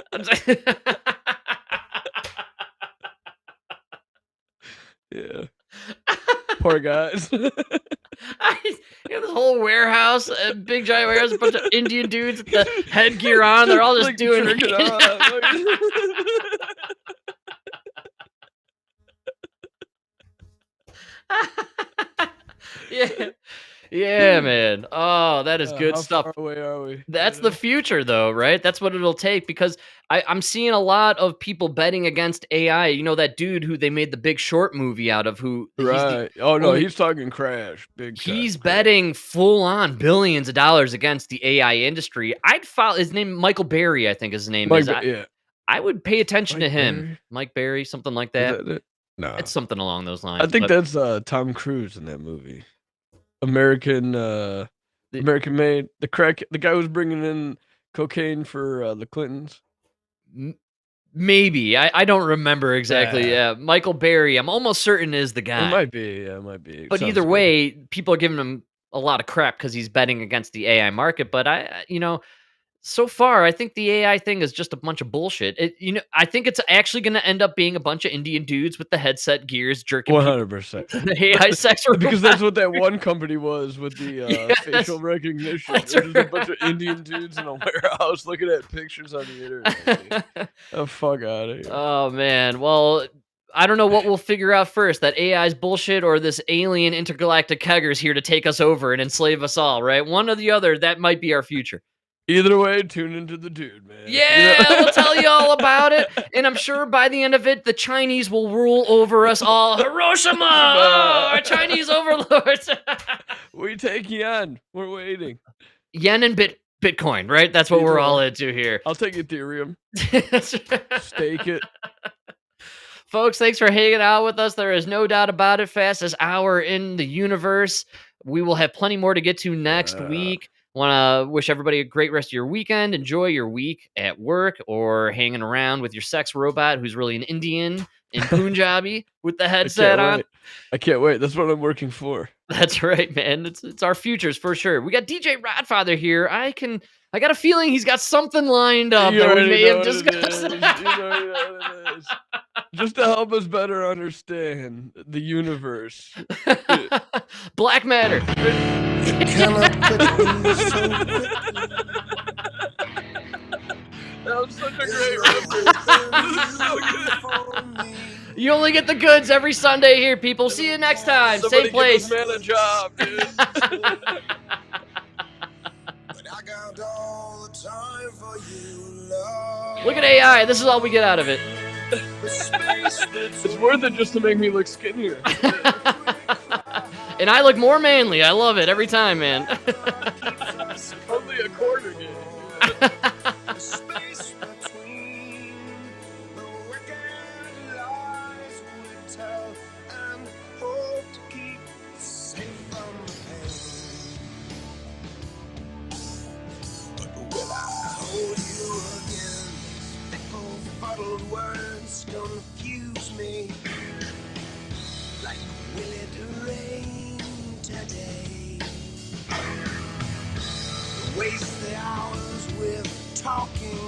Yeah. Poor guys. This whole warehouse, a big giant warehouse, a bunch of Indian dudes with the headgear on. They're all just like doing jerking Yeah, man. Oh, that is good how stuff. Far away are we? That's the future, though, right? That's what it'll take, because I'm seeing a lot of people betting against AI. You know that dude who they made the Big Short movie out of, who right? He's talking crash. He's betting full on billions of dollars against the AI industry. I'd follow his name, Michael Berry, I think his name is. I would pay attention to him, Berry? Mike Berry, something like that. Is that it? No, it's something along those lines. I think that's Tom Cruise in that movie. American made, the guy who was bringing in cocaine for the Clintons. Maybe I don't remember exactly. Yeah, Michael Berry. I'm almost certain is the guy. It might be. Yeah, it might be. But either way, people are giving him a lot of crap because he's betting against the AI market. But so far, I think the AI thing is just a bunch of bullshit. I think it's actually going to end up being a bunch of Indian dudes with the headset gears jerking. 100%. The AI sex because that's what that one company was with the facial recognition. It was just a bunch of Indian dudes in a warehouse looking at pictures on the internet. Oh, fuck out of here. Oh man. Well, I don't know what we'll figure out first, that AI's bullshit or this alien intergalactic kegger's here to take us over and enslave us all, right? One or the other, that might be our future. Either way, tune into the dude, man. Yeah, we'll tell you all about it. And I'm sure by the end of it, the Chinese will rule over us all. Hiroshima! Our Chinese overlords. We take yen. We're waiting. Yen and Bitcoin, right? That's what we're all into here. I'll take Ethereum. Stake it. Folks, thanks for hanging out with us. There is no doubt about it. Fastest hour in the universe. We will have plenty more to get to next week. Want to wish everybody a great rest of your weekend. Enjoy your week at work or hanging around with your sex robot who's really an Indian in Punjabi with the headset on. I can't wait. That's what I'm working for. That's right, man. It's our futures for sure. We got DJ Rodfather here. I can I got a feeling he's got something lined up You that we already may know have what it discussed. is. You already know what it is. Just to help us better understand the universe. Black matter. That was such a great reference. This is so good. You only get the goods every Sunday here, people. See you next time. Somebody Same place. give this man a job, dude. Look at AI. This is all we get out of it. It's worth it just to make me look skinnier. And I look more manly. I love it every time, man. Only a quarter game. Words confuse me like will it rain today? Waste the hours with talking.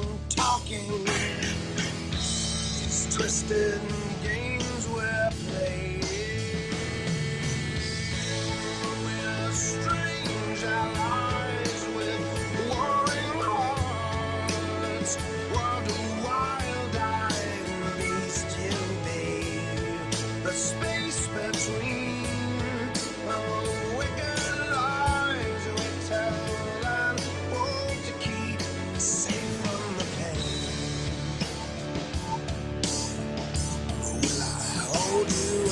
It's twisted games we're playing. We're strange allies with warring hearts. What a wild-eyed beast you be. The space between the wicked lies we tell and hope to keep safe from the pain. Will I hold you